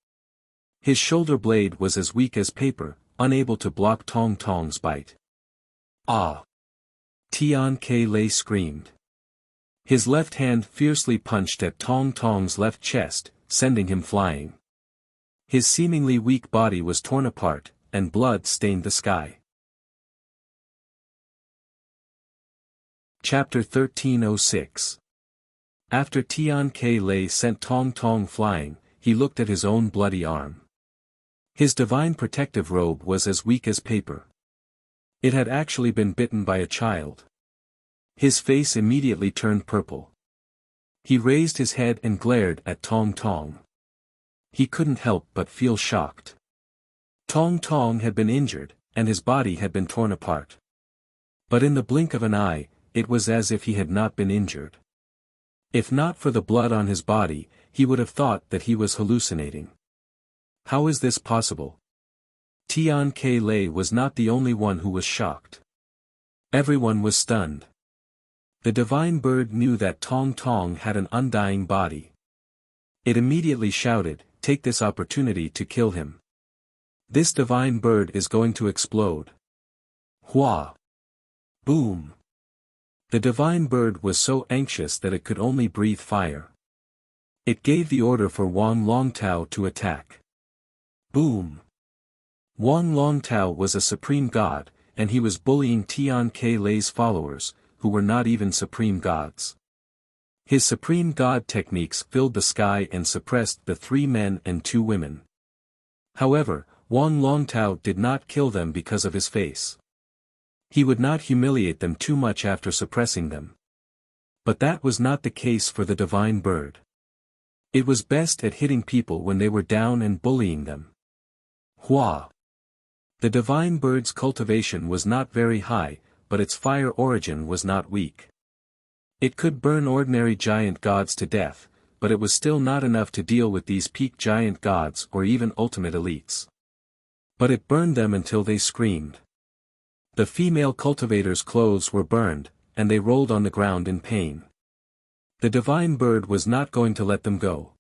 His shoulder blade was as weak as paper, unable to block Tong Tong's bite. Ah! Tian Ke Lei screamed. His left hand fiercely punched at Tong Tong's left chest, sending him flying. His seemingly weak body was torn apart, and blood stained the sky. Chapter 1306. After Tian Ke Lei sent Tong Tong flying, he looked at his own bloody arm. His divine protective robe was as weak as paper. It had actually been bitten by a child. His face immediately turned purple. He raised his head and glared at Tong Tong. He couldn't help but feel shocked. Tong Tong had been injured, and his body had been torn apart. But in the blink of an eye, it was as if he had not been injured. If not for the blood on his body, he would have thought that he was hallucinating. How is this possible? Tian Ke Lei was not the only one who was shocked. Everyone was stunned. The divine bird knew that Tong Tong had an undying body. It immediately shouted, "Take this opportunity to kill him. This divine bird is going to explode." Hua! Boom! The divine bird was so anxious that it could only breathe fire. It gave the order for Wang Longtao to attack. Boom! Wang Longtao was a supreme god, and he was bullying Tian Ke Lei's followers, who were not even supreme gods. His supreme god techniques filled the sky and suppressed the 3 men and 2 women. However, Wang Longtao did not kill them because of his face. He would not humiliate them too much after suppressing them. But that was not the case for the divine bird. It was best at hitting people when they were down and bullying them. Hua! The divine bird's cultivation was not very high, but its fire origin was not weak. It could burn ordinary giant gods to death, but it was still not enough to deal with these peak giant gods or even ultimate elites. But it burned them until they screamed. The female cultivators' clothes were burned, and they rolled on the ground in pain. The divine bird was not going to let them go.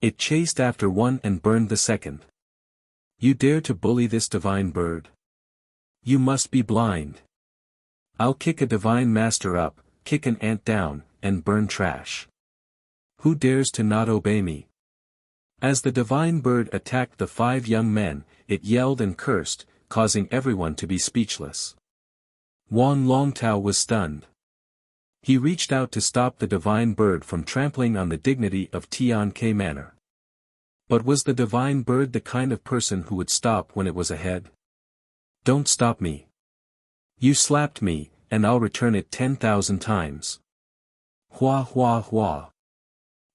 It chased after one and burned the second. You dare to bully this divine bird? You must be blind. I'll kick a divine master up, kick an ant down, and burn trash. Who dares to not obey me? As the divine bird attacked the 5 young men, it yelled and cursed, causing everyone to be speechless. Wang Longtao was stunned. He reached out to stop the divine bird from trampling on the dignity of Tian Ke Manor. But was the divine bird the kind of person who would stop when it was ahead? Don't stop me. You slapped me, and I'll return it 10,000 times. Hua hua hua.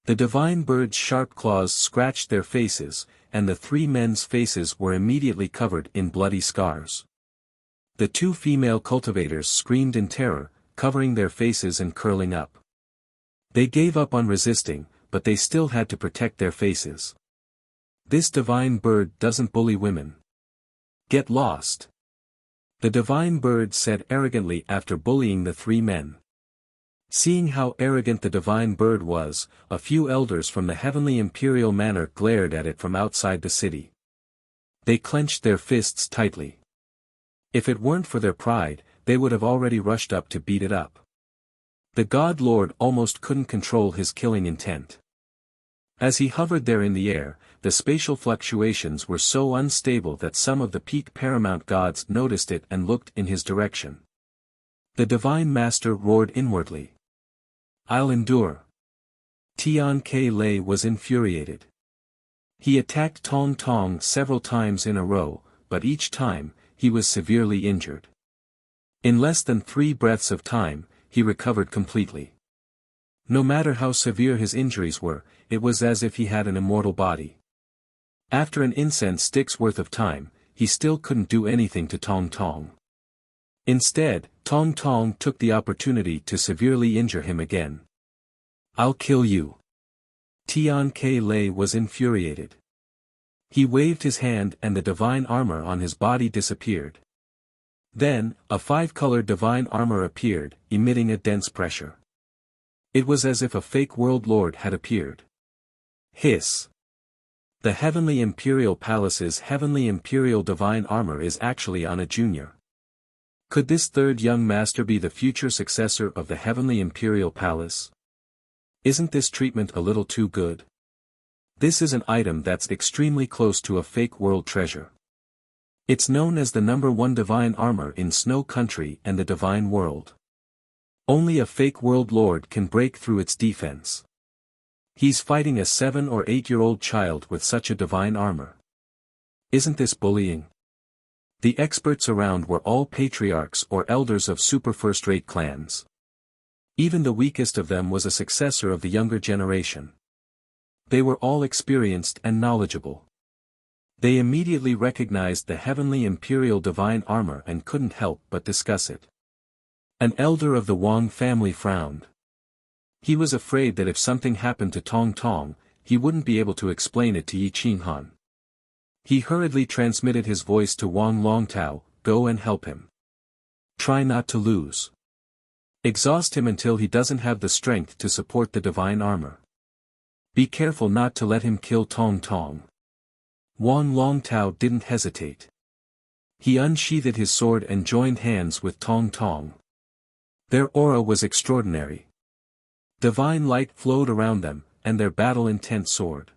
The divine bird's sharp claws scratched their faces, and the 3 men's faces were immediately covered in bloody scars. The 2 female cultivators screamed in terror, covering their faces and curling up. They gave up on resisting, but they still had to protect their faces. This divine bird doesn't bully women. Get lost. The divine bird said arrogantly after bullying the three men. Seeing how arrogant the divine bird was, a few elders from the heavenly imperial manor glared at it from outside the city. They clenched their fists tightly. If it weren't for their pride, they would have already rushed up to beat it up. The God Lord almost couldn't control his killing intent. As he hovered there in the air, the spatial fluctuations were so unstable that some of the peak paramount gods noticed it and looked in his direction. The divine master roared inwardly. I'll endure. Tian Lei was infuriated. He attacked Tong Tong several times in a row, but each time, he was severely injured. In less than 3 breaths of time, he recovered completely. No matter how severe his injuries were, it was as if he had an immortal body. After an incense stick's worth of time, he still couldn't do anything to Tong Tong. Instead, Tong Tong took the opportunity to severely injure him again. I'll kill you. Tian Lei was infuriated. He waved his hand and the divine armor on his body disappeared. Then, a 5-colored divine armor appeared, emitting a dense pressure. It was as if a fake world lord had appeared. Hiss. The Heavenly Imperial Palace's Heavenly Imperial Divine Armor is actually on a junior. Could this third young master be the future successor of the Heavenly Imperial Palace? Isn't this treatment a little too good? This is an item that's extremely close to a fake world treasure. It's known as the #1 divine armor in Snow Country and the Divine World. Only a fake world lord can break through its defense. He's fighting a 7 or 8-year-old child with such a divine armor. Isn't this bullying? The experts around were all patriarchs or elders of super first-rate clans. Even the weakest of them was a successor of the younger generation. They were all experienced and knowledgeable. They immediately recognized the Heavenly Imperial Divine Armor and couldn't help but discuss it. An elder of the Wang family frowned. He was afraid that if something happened to Tong Tong, he wouldn't be able to explain it to Yi Qinghan. He hurriedly transmitted his voice to Wang Longtao, go and help him. Try not to lose. Exhaust him until he doesn't have the strength to support the divine armor. Be careful not to let him kill Tong Tong. Wang Longtao didn't hesitate. He unsheathed his sword and joined hands with Tong Tong. Their aura was extraordinary. Divine light flowed around them, and their battle-intent soared.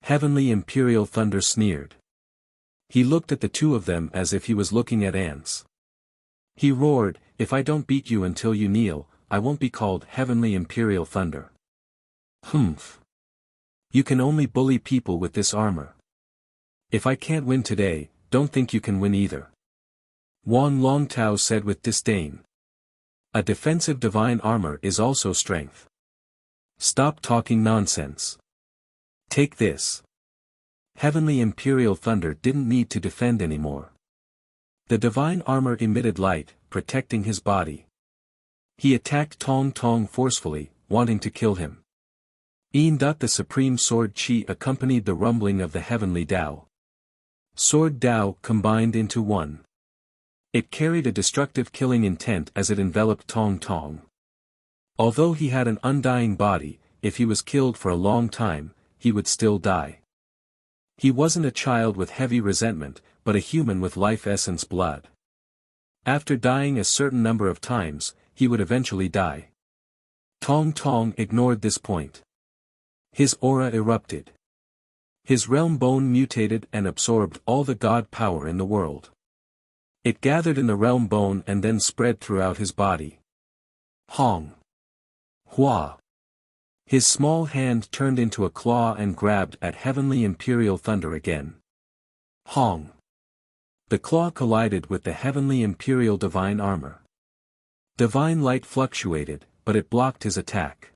Heavenly Imperial Thunder sneered. He looked at the two of them as if he was looking at ants. He roared, if I don't beat you until you kneel, I won't be called Heavenly Imperial Thunder. Humph. You can only bully people with this armor. If I can't win today, don't think you can win either. Wang Longtao said with disdain. A defensive divine armor is also strength. Stop talking nonsense. Take this. Heavenly Imperial Thunder didn't need to defend anymore. The divine armor emitted light, protecting his body. He attacked Tong Tong forcefully, wanting to kill him. The supreme sword qi accompanied the rumbling of the heavenly Tao. Sword Tao combined into one. It carried a destructive killing intent as it enveloped Tong Tong. Although he had an undying body, if he was killed for a long time, he would still die. He wasn't a child with heavy resentment, but a human with life essence blood. After dying a certain number of times, he would eventually die. Tong Tong ignored this point. His aura erupted. His realm bone mutated and absorbed all the god power in the world. It gathered in the realm bone and then spread throughout his body. Hong. Hua. His small hand turned into a claw and grabbed at Heavenly Imperial Thunder again. Hong. The claw collided with the Heavenly Imperial Divine Armor. Divine light fluctuated, but it blocked his attack.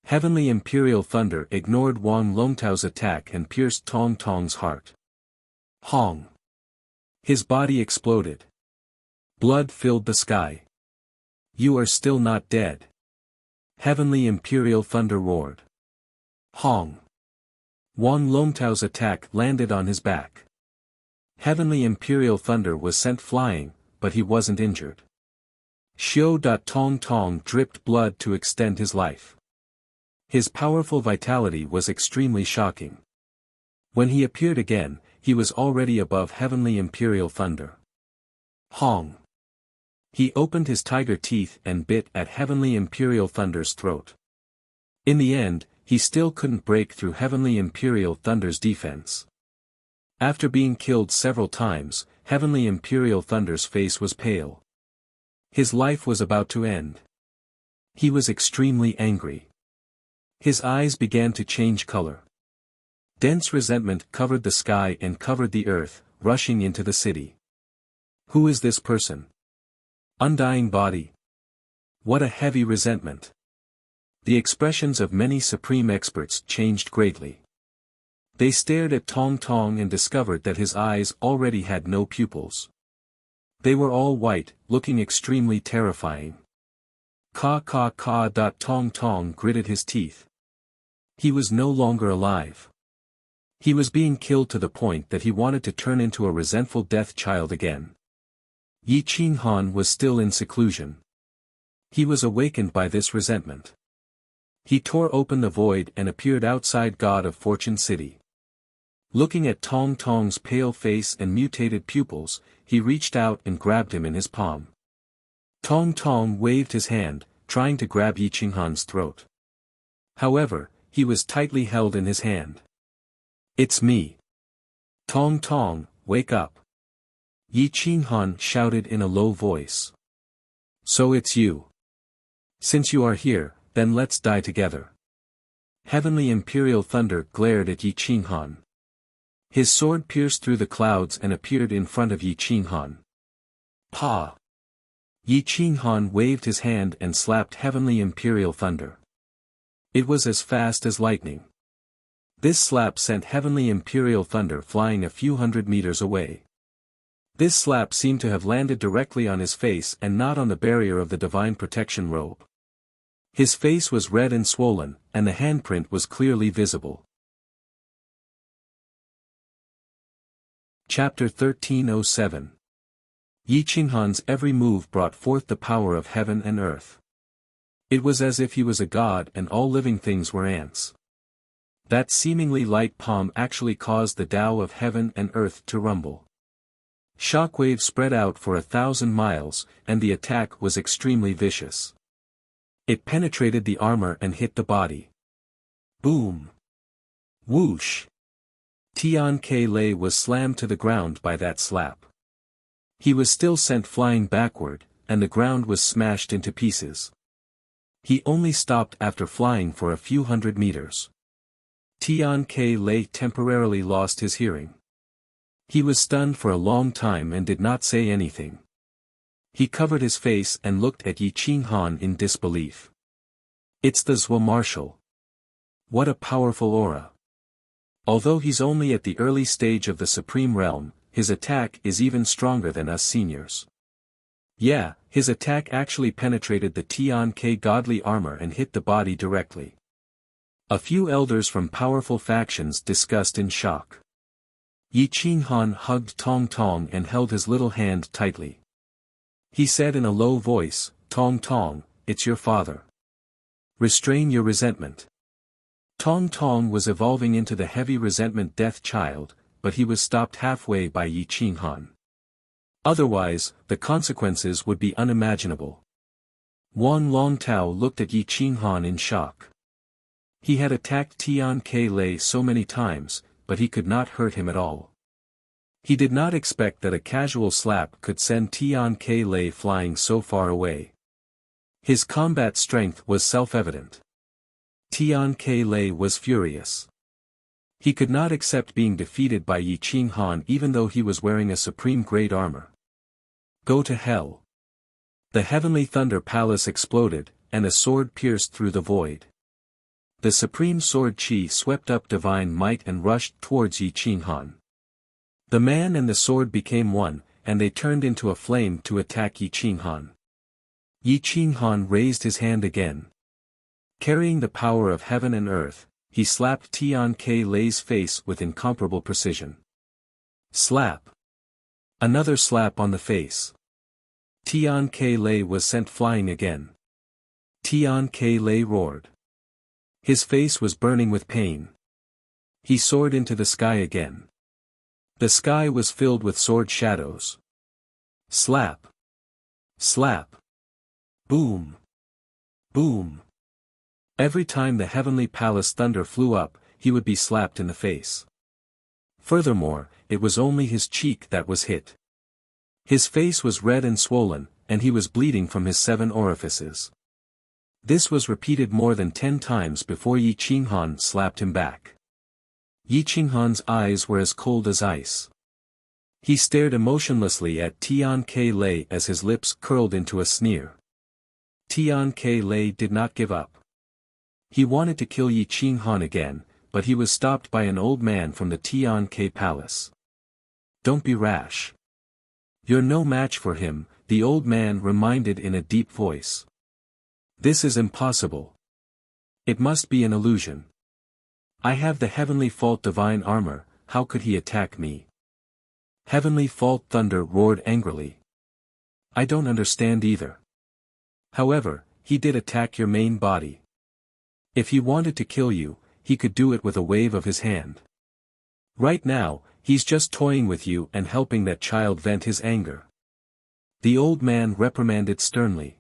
Heavenly Imperial Thunder ignored Wang Longtao's attack and pierced Tong Tong's heart. Hong. His body exploded. Blood filled the sky. You are still not dead. Heavenly Imperial Thunder roared. Hong. Wan Longtao's attack landed on his back. Heavenly Imperial Thunder was sent flying, but he wasn't injured. Xiao Tong Tong dripped blood to extend his life. His powerful vitality was extremely shocking. When he appeared again, he was already above Heavenly Imperial Thunder. Hong! He opened his tiger teeth and bit at Heavenly Imperial Thunder's throat. In the end, he still couldn't break through Heavenly Imperial Thunder's defense. After being killed several times, Heavenly Imperial Thunder's face was pale. His life was about to end. He was extremely angry. His eyes began to change color. Dense resentment covered the sky and covered the earth, rushing into the city. Who is this person? Undying body. What a heavy resentment. The expressions of many supreme experts changed greatly. They stared at Tong Tong and discovered that his eyes already had no pupils. They were all white, looking extremely terrifying. Ka. Tong Tong gritted his teeth. He was no longer alive. He was being killed to the point that he wanted to turn into a resentful death child again. Yi Qinghan was still in seclusion. He was awakened by this resentment. He tore open the void and appeared outside God of Fortune City. Looking at Tong Tong's pale face and mutated pupils, he reached out and grabbed him in his palm. Tong Tong waved his hand, trying to grab Yi Qinghan's throat. However, he was tightly held in his hand. It's me. Tong Tong, wake up. Yi Qinghan shouted in a low voice. So it's you. Since you are here, then let's die together. Heavenly Imperial Thunder glared at Yi Qinghan. His sword pierced through the clouds and appeared in front of Yi Qinghan. Pa! Yi Qinghan waved his hand and slapped Heavenly Imperial Thunder. It was as fast as lightning. This slap sent Heavenly Imperial Thunder flying a few hundred meters away. This slap seemed to have landed directly on his face and not on the barrier of the divine protection robe. His face was red and swollen, and the handprint was clearly visible. Chapter 1307. Yi Qinghan's every move brought forth the power of heaven and earth. It was as if he was a god and all living things were ants. That seemingly light palm actually caused the Tao of heaven and earth to rumble. Shockwaves spread out for 1,000 miles, and the attack was extremely vicious. It penetrated the armor and hit the body. Boom! Whoosh! Tian Ke-lei was slammed to the ground by that slap. He was still sent flying backward, and the ground was smashed into pieces. He only stopped after flying for a few hundred meters. Tian Ke-lei temporarily lost his hearing. He was stunned for a long time and did not say anything. He covered his face and looked at Yi Qinghan in disbelief. It's the Zhou Marshal. What a powerful aura. Although he's only at the early stage of the Supreme Realm, his attack is even stronger than us seniors. Yeah, his attack actually penetrated the Tian Ke godly armor and hit the body directly. A few elders from powerful factions discussed in shock. Yi Qinghan hugged Tong Tong and held his little hand tightly. He said in a low voice, Tong Tong, it's your father. Restrain your resentment. Tong Tong was evolving into the heavy resentment death child, but he was stopped halfway by Yi Qinghan. Otherwise, the consequences would be unimaginable. Wan Longtao looked at Yi Qinghan in shock. He had attacked Tian Ke-lei so many times, but he could not hurt him at all. He did not expect that a casual slap could send Tian Ke-lei flying so far away. His combat strength was self-evident. Tian Ke-lei was furious. He could not accept being defeated by Yi Qinghan even though he was wearing a supreme-grade armor. Go to hell. The heavenly thunder palace exploded, and a sword pierced through the void. The supreme sword Qi swept up divine might and rushed towards Yi Qinghan. The man and the sword became one, and they turned into a flame to attack Yi Qinghan. Yi Qinghan raised his hand again. Carrying the power of heaven and earth, he slapped Tian K Lei's face with incomparable precision. Slap. Another slap on the face. Tian K Lei was sent flying again. Tian K Lei roared. His face was burning with pain. He soared into the sky again. The sky was filled with sword shadows. Slap. Slap. Boom. Boom. Every time the heavenly palace thunder flew up, he would be slapped in the face. Furthermore, it was only his cheek that was hit. His face was red and swollen, and he was bleeding from his 7 orifices. This was repeated more than 10 times before Yi Qinghan slapped him back. Yi Qinghan's eyes were as cold as ice. He stared emotionlessly at Tian K Lei as his lips curled into a sneer. Tian K Lei did not give up. He wanted to kill Yi Qinghan again, but he was stopped by an old man from the Tian K palace. Don't be rash. You're no match for him, the old man reminded in a deep voice. This is impossible. It must be an illusion. I have the heavenly fault divine armor, how could he attack me? Heavenly fault thunder roared angrily. I don't understand either. However, he did attack your main body. If he wanted to kill you, he could do it with a wave of his hand. Right now, he's just toying with you and helping that child vent his anger. The old man reprimanded sternly.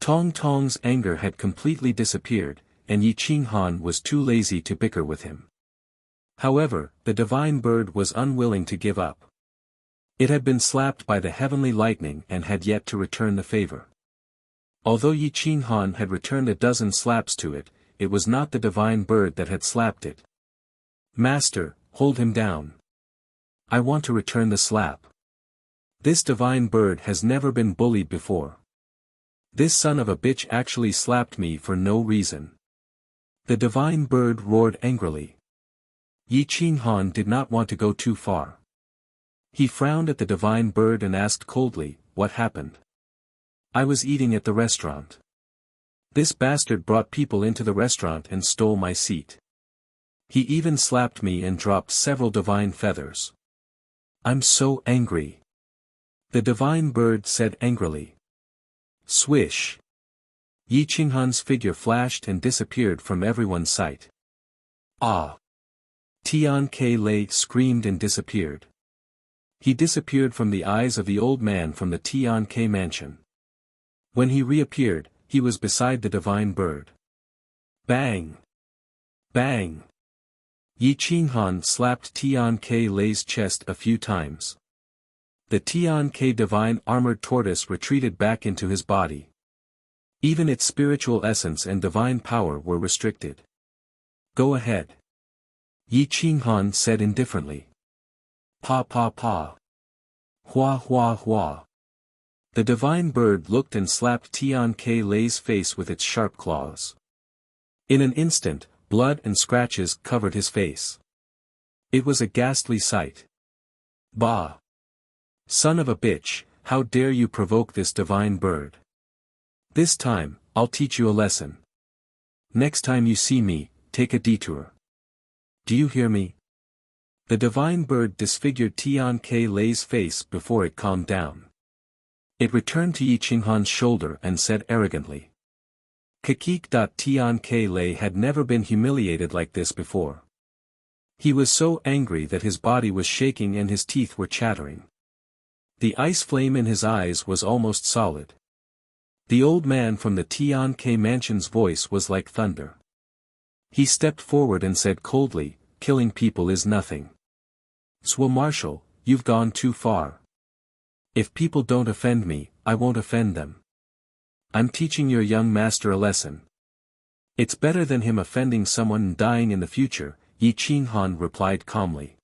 Tong Tong's anger had completely disappeared, and Yi Qinghan was too lazy to bicker with him. However, the divine bird was unwilling to give up. It had been slapped by the heavenly lightning and had yet to return the favor. Although Yi Qinghan had returned a dozen slaps to it, it was not the divine bird that had slapped it. Master, hold him down. I want to return the slap. This divine bird has never been bullied before. This son of a bitch actually slapped me for no reason. The divine bird roared angrily. Yi Qinghan did not want to go too far. He frowned at the divine bird and asked coldly, what happened? I was eating at the restaurant. This bastard brought people into the restaurant and stole my seat. He even slapped me and dropped several divine feathers. I'm so angry. The divine bird said angrily. Swish. Yi Qinghan's figure flashed and disappeared from everyone's sight. Ah! Tian K Lei screamed and disappeared. He disappeared from the eyes of the old man from the Tian K mansion. When he reappeared, he was beside the divine bird. Bang! Bang! Yi Qinghan slapped Tian K Lei's chest a few times. The Tian K divine armored tortoise retreated back into his body. Even its spiritual essence and divine power were restricted. Go ahead. Yi Qinghan said indifferently. Pa pa pa. Hua hua hua. The divine bird looked and slapped Tian K Lei's face with its sharp claws. In an instant, blood and scratches covered his face. It was a ghastly sight. Bah! Son of a bitch, how dare you provoke this divine bird? This time, I'll teach you a lesson. Next time you see me, take a detour. Do you hear me? The divine bird disfigured Tian K Lei's face before it calmed down. It returned to Yi Qinghan's shoulder and said arrogantly. Kakik. Tian K Lei had never been humiliated like this before. He was so angry that his body was shaking and his teeth were chattering. The ice flame in his eyes was almost solid. The old man from the Tian K mansion's voice was like thunder. He stepped forward and said coldly, killing people is nothing. Swa Marshal, you've gone too far. If people don't offend me, I won't offend them. I'm teaching your young master a lesson. It's better than him offending someone and dying in the future, Yi Qinghan replied calmly.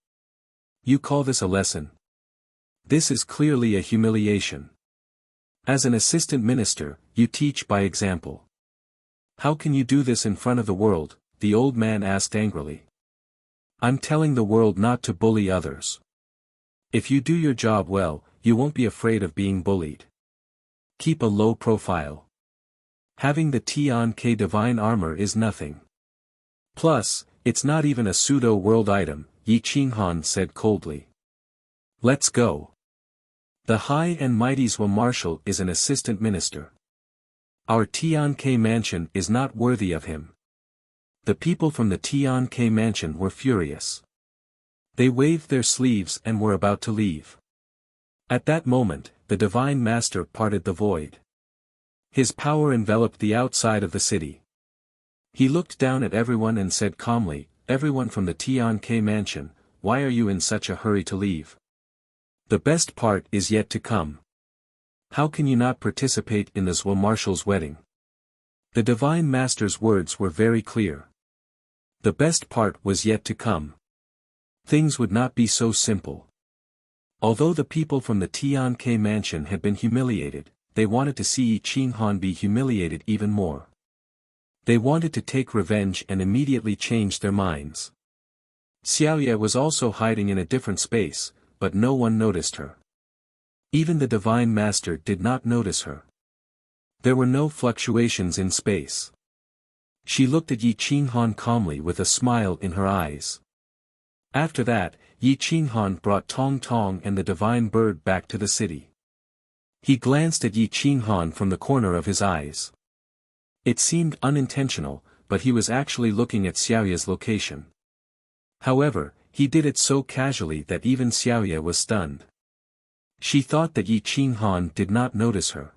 You call this a lesson? This is clearly a humiliation. As an assistant minister, you teach by example. How can you do this in front of the world? The old man asked angrily. I'm telling the world not to bully others. If you do your job well, you won't be afraid of being bullied. Keep a low profile. Having the Tian K divine armor is nothing. Plus, it's not even a pseudo-world item, Yi Qinghan said coldly. Let's go. The High and Mighty Zhuo Marshal is an assistant minister. Our Tian-Ke mansion is not worthy of him. The people from the Tian-Ke mansion were furious. They waved their sleeves and were about to leave. At that moment, the Divine Master parted the void. His power enveloped the outside of the city. He looked down at everyone and said calmly, "Everyone from the Tian-Ke mansion, why are you in such a hurry to leave? The best part is yet to come. How can you not participate in the Zhuo Marshal's wedding?" The Divine Master's words were very clear. The best part was yet to come. Things would not be so simple. Although the people from the Tian-Ke mansion had been humiliated, they wanted to see Yi Qinghan be humiliated even more. They wanted to take revenge and immediately changed their minds. Xiaoye was also hiding in a different space, but no one noticed her. Even the Divine Master did not notice her. There were no fluctuations in space. She looked at Yi Qinghan calmly with a smile in her eyes. After that, Yi Qinghan brought Tong Tong and the divine bird back to the city. He glanced at Yi Qinghan from the corner of his eyes. It seemed unintentional, but he was actually looking at Xiaoye's location. However, he did it so casually that even Xiaoye was stunned. She thought that Yi Qinghan did not notice her.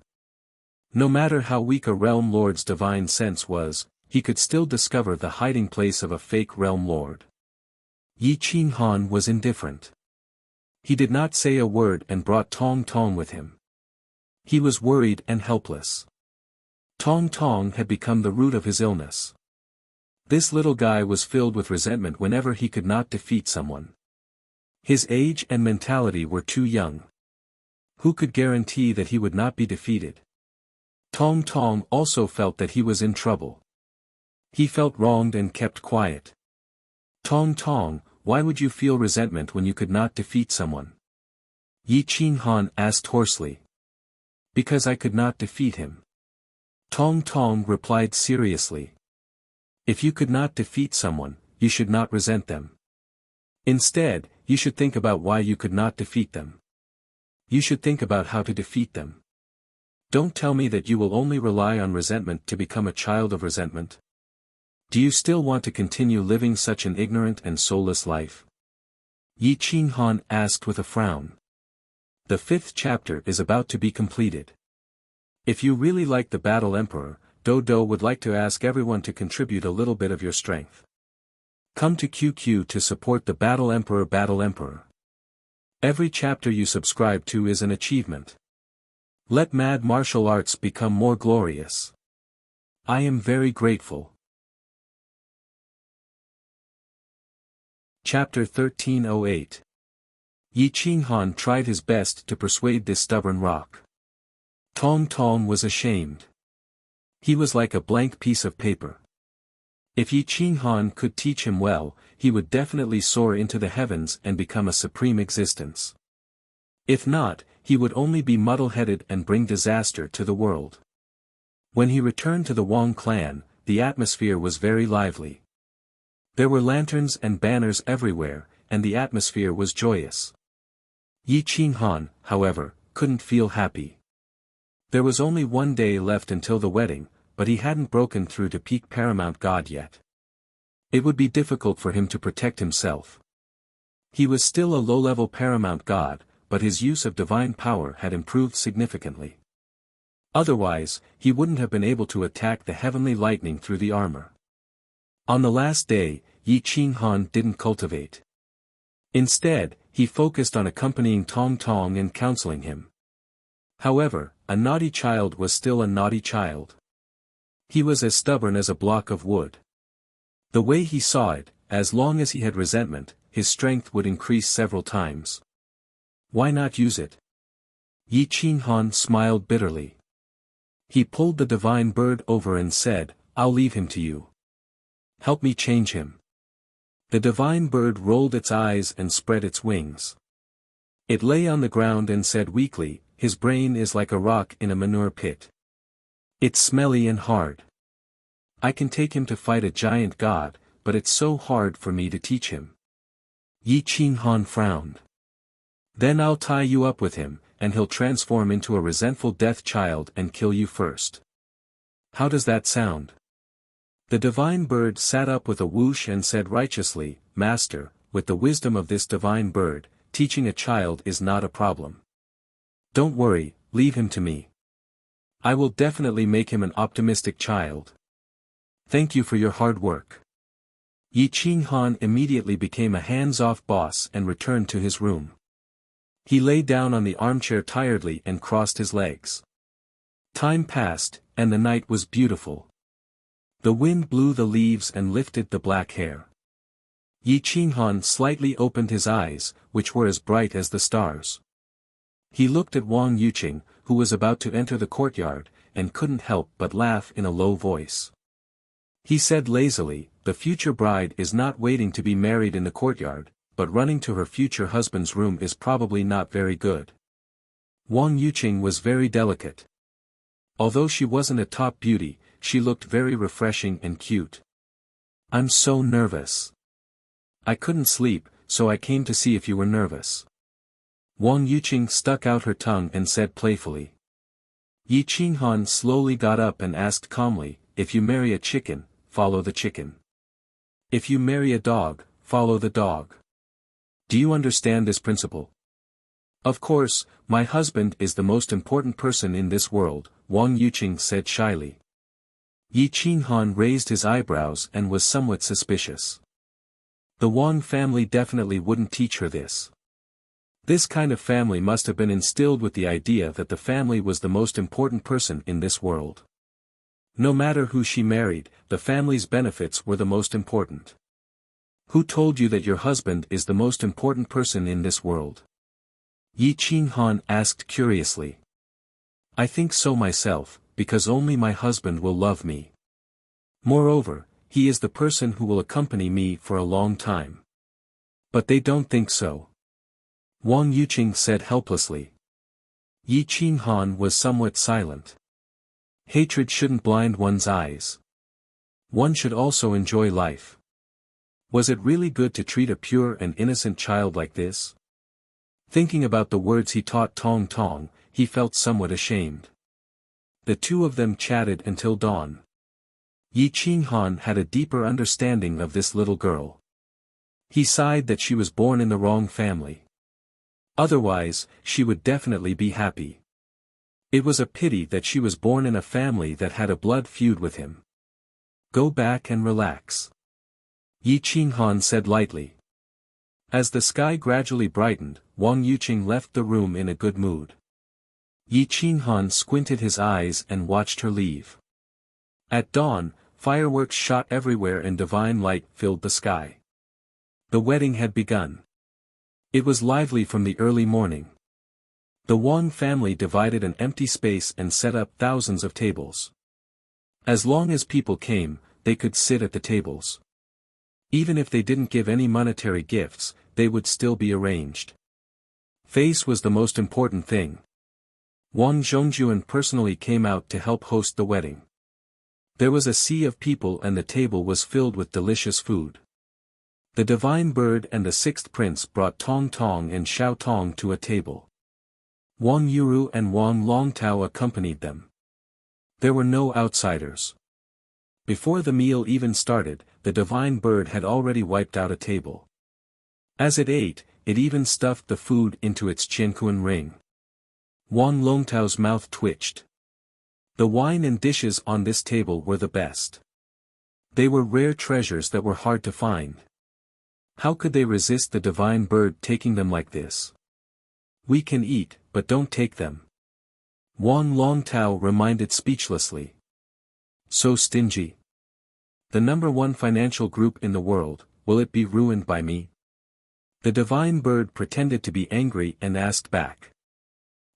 No matter how weak a realm lord's divine sense was, he could still discover the hiding place of a fake realm lord. Yi Qinghan was indifferent. He did not say a word and brought Tong Tong with him. He was worried and helpless. Tong Tong had become the root of his illness. This little guy was filled with resentment whenever he could not defeat someone. His age and mentality were too young. Who could guarantee that he would not be defeated? Tong Tong also felt that he was in trouble. He felt wronged and kept quiet. Tong Tong, why would you feel resentment when you could not defeat someone? Yi Qinghan asked hoarsely. Because I could not defeat him. Tong Tong replied seriously. If you could not defeat someone, you should not resent them. Instead, you should think about why you could not defeat them. You should think about how to defeat them. Don't tell me that you will only rely on resentment to become a child of resentment. Do you still want to continue living such an ignorant and soulless life? Yi Qinghan asked with a frown. The 5th chapter is about to be completed. If you really like the Battle Emperor, Dodo would like to ask everyone to contribute a little bit of your strength. Come to QQ to support the Battle Emperor Battle Emperor. Every chapter you subscribe to is an achievement. Let mad martial arts become more glorious. I am very grateful. Chapter 1308. Yi Qinghan tried his best to persuade this stubborn rock. Tong Tong was ashamed. He was like a blank piece of paper. If Yi Qinghan could teach him well, he would definitely soar into the heavens and become a supreme existence. If not, he would only be muddle-headed and bring disaster to the world. When he returned to the Wang clan, the atmosphere was very lively. There were lanterns and banners everywhere, and the atmosphere was joyous. Yi Qinghan, however, couldn't feel happy. There was only one day left until the wedding, but he hadn't broken through to peak paramount god yet. It would be difficult for him to protect himself. He was still a low-level paramount god, but his use of divine power had improved significantly. Otherwise, he wouldn't have been able to attack the heavenly lightning through the armor. On the last day, Yi Qinghan didn't cultivate. Instead, he focused on accompanying Tong Tong and counseling him. However, a naughty child was still a naughty child. He was as stubborn as a block of wood. The way he saw it, as long as he had resentment, his strength would increase several times. Why not use it? Yi Qinghan smiled bitterly. He pulled the divine bird over and said, I'll leave him to you. Help me change him. The divine bird rolled its eyes and spread its wings. It lay on the ground and said weakly, his brain is like a rock in a manure pit. It's smelly and hard. I can take him to fight a giant god, but it's so hard for me to teach him. Yi Qinghan frowned. Then I'll tie you up with him, and he'll transform into a resentful death child and kill you first. How does that sound? The divine bird sat up with a whoosh and said righteously, Master, with the wisdom of this divine bird, teaching a child is not a problem. Don't worry, leave him to me. I will definitely make him an optimistic child. Thank you for your hard work. Yi Qinghan immediately became a hands-off boss and returned to his room. He lay down on the armchair tiredly and crossed his legs. Time passed, and the night was beautiful. The wind blew the leaves and lifted the black hair. Yi Qinghan slightly opened his eyes, which were as bright as the stars. He looked at Wang Yuqing, who was about to enter the courtyard, and couldn't help but laugh in a low voice. He said lazily, the future bride is not waiting to be married in the courtyard, but running to her future husband's room is probably not very good. Wang Yuqing was very delicate. Although she wasn't a top beauty, she looked very refreshing and cute. I'm so nervous. I couldn't sleep, so I came to see if you were nervous. Wang Yuqing stuck out her tongue and said playfully. Yi Qinghan slowly got up and asked calmly, if you marry a chicken, follow the chicken. If you marry a dog, follow the dog. Do you understand this principle? Of course, my husband is the most important person in this world, Wang Yuqing said shyly. Yi Qinghan raised his eyebrows and was somewhat suspicious. The Wang family definitely wouldn't teach her this. This kind of family must have been instilled with the idea that the family was the most important person in this world. No matter who she married, the family's benefits were the most important. Who told you that your husband is the most important person in this world? Yi Qinghan asked curiously. I think so myself, because only my husband will love me. Moreover, he is the person who will accompany me for a long time. But they don't think so. Wang Yuqing said helplessly. Yi Qinghan was somewhat silent. Hatred shouldn't blind one's eyes. One should also enjoy life. Was it really good to treat a pure and innocent child like this? Thinking about the words he taught Tong Tong, he felt somewhat ashamed. The two of them chatted until dawn. Yi Qinghan had a deeper understanding of this little girl. He sighed that she was born in the wrong family. Otherwise, she would definitely be happy. It was a pity that she was born in a family that had a blood feud with him. Go back and relax. Yi Qinghan said lightly. As the sky gradually brightened, Wang Yuqing left the room in a good mood. Yi Qinghan squinted his eyes and watched her leave. At dawn, fireworks shot everywhere and divine light filled the sky. The wedding had begun. It was lively from the early morning. The Wang family divided an empty space and set up thousands of tables. As long as people came, they could sit at the tables. Even if they didn't give any monetary gifts, they would still be arranged. Face was the most important thing. Wang Zhongjuan personally came out to help host the wedding. There was a sea of people and the table was filled with delicious food. The divine bird and the sixth prince brought Tong Tong and Xiao Tong to a table. Wang Yuru and Wang Longtao accompanied them. There were no outsiders. Before the meal even started, the divine bird had already wiped out a table. As it ate, it even stuffed the food into its Qianquan ring. Wang Longtao's mouth twitched. The wine and dishes on this table were the best. They were rare treasures that were hard to find. How could they resist the divine bird taking them like this? We can eat, but don't take them. Wang Longtao reminded speechlessly. So stingy. The #1 financial group in the world, will it be ruined by me? The divine bird pretended to be angry and asked back.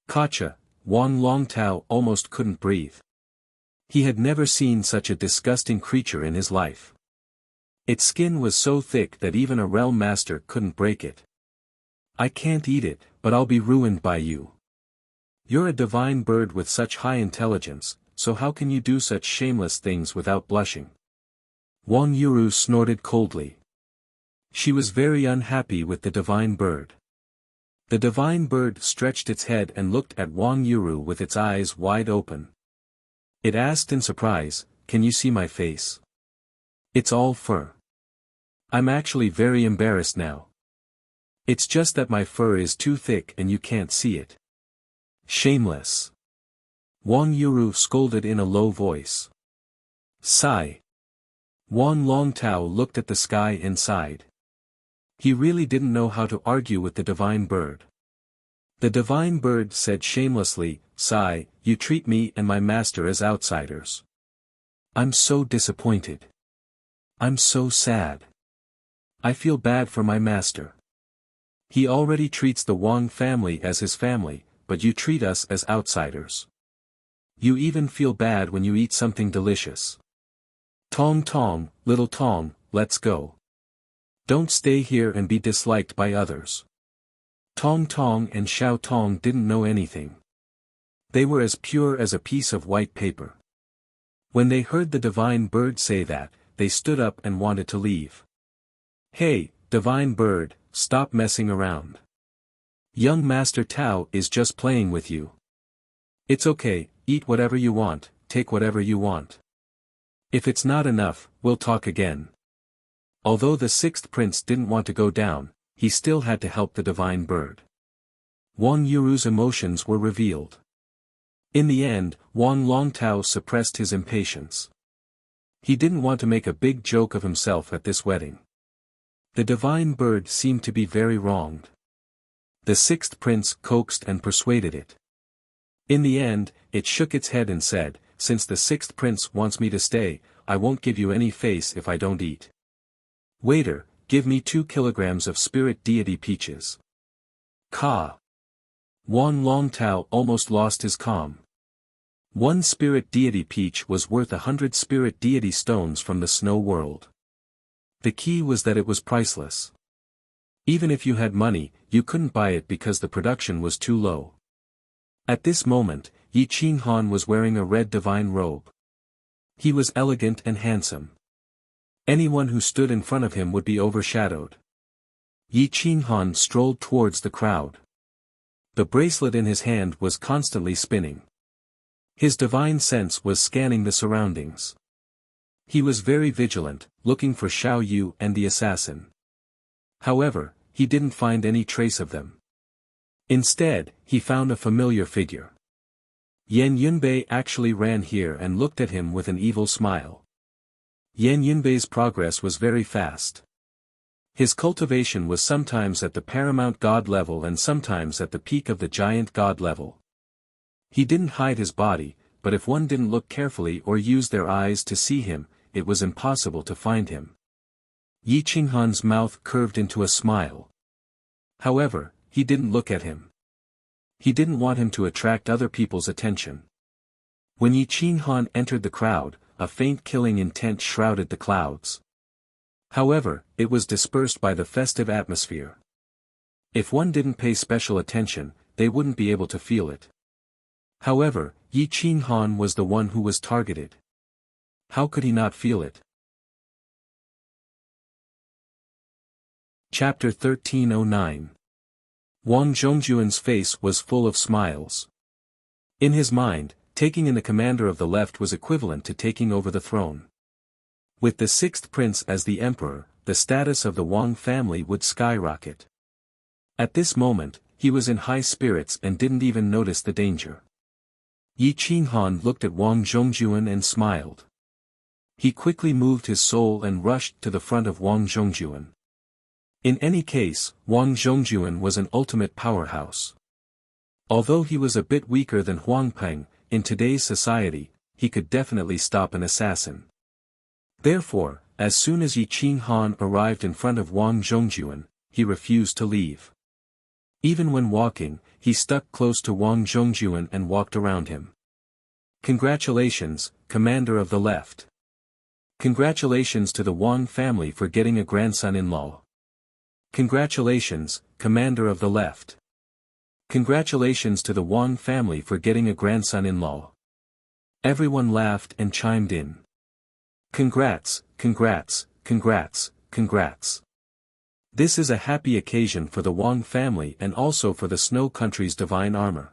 Gotcha, Wang Longtao almost couldn't breathe. He had never seen such a disgusting creature in his life. Its skin was so thick that even a realm master couldn't break it. I can't eat it, but I'll be ruined by you. You're a divine bird with such high intelligence, so how can you do such shameless things without blushing? Wang Yuru snorted coldly. She was very unhappy with the divine bird. The divine bird stretched its head and looked at Wang Yuru with its eyes wide open. It asked in surprise, "Can you see my face? It's all fur. I'm actually very embarrassed now. It's just that my fur is too thick and you can't see it." Shameless. Wang Yuru scolded in a low voice. Sigh. Wan Longtao looked at the sky and sighed. He really didn't know how to argue with the divine bird. The divine bird said shamelessly, "Sigh, you treat me and my master as outsiders. I'm so disappointed. I'm so sad. I feel bad for my master. He already treats the Wang family as his family, but you treat us as outsiders. You even feel bad when you eat something delicious. Tong Tong, little Tong, let's go. Don't stay here and be disliked by others." Tong Tong and Xiao Tong didn't know anything. They were as pure as a piece of white paper. When they heard the divine bird say that, they stood up and wanted to leave. "Hey, divine bird, stop messing around. Young Master Tao is just playing with you. It's okay, eat whatever you want, take whatever you want. If it's not enough, we'll talk again." Although the sixth prince didn't want to go down, he still had to help the divine bird. Wang Yuru's emotions were revealed. In the end, Wang Longtao suppressed his impatience. He didn't want to make a big joke of himself at this wedding. The divine bird seemed to be very wronged. The sixth prince coaxed and persuaded it. In the end, it shook its head and said, "Since the sixth prince wants me to stay, I won't give you any face if I don't eat. Waiter, give me 2 kilograms of spirit deity peaches." Ka. Wang Longtao almost lost his calm. 1 spirit deity peach was worth 100 spirit deity stones from the snow world. The key was that it was priceless. Even if you had money, you couldn't buy it because the production was too low. At this moment, Yi Qinghan was wearing a red divine robe. He was elegant and handsome. Anyone who stood in front of him would be overshadowed. Yi Qinghan strolled towards the crowd. The bracelet in his hand was constantly spinning. His divine sense was scanning the surroundings. He was very vigilant, looking for Xiao Yu and the assassin. However, he didn't find any trace of them. Instead, he found a familiar figure. Yan Yunbei actually ran here and looked at him with an evil smile. Yan Yunbei's progress was very fast. His cultivation was sometimes at the paramount god level and sometimes at the peak of the giant god level. He didn't hide his body, but if one didn't look carefully or use their eyes to see him, it was impossible to find him. Yi Qinghan's mouth curved into a smile. However, he didn't look at him. He didn't want him to attract other people's attention. When Yi Qinghan entered the crowd, a faint killing intent shrouded the clouds. However, it was dispersed by the festive atmosphere. If one didn't pay special attention, they wouldn't be able to feel it. However, Yi Qinghan was the one who was targeted. How could he not feel it? Chapter 1309. Wang Zhongjuan's face was full of smiles. In his mind, taking in the commander of the left was equivalent to taking over the throne. With the sixth prince as the emperor, the status of the Wang family would skyrocket. At this moment, he was in high spirits and didn't even notice the danger. Yi Qinghan looked at Wang Zhongjuan and smiled. He quickly moved his soul and rushed to the front of Wang Zhongjuan. In any case, Wang Zhongjuan was an ultimate powerhouse. Although he was a bit weaker than Huang Peng, in today's society, he could definitely stop an assassin. Therefore, as soon as Yi Qinghan arrived in front of Wang Zhongjuan, he refused to leave. Even when walking, he stuck close to Wang Zhongjuan and walked around him. Congratulations, Commander of the Left. Congratulations to the Wang family for getting a grandson-in-law. Congratulations, Commander of the Left. Congratulations to the Wang family for getting a grandson-in-law. Everyone laughed and chimed in. Congrats, congrats, congrats, congrats. This is a happy occasion for the Wang family and also for the Snow Country's divine armor.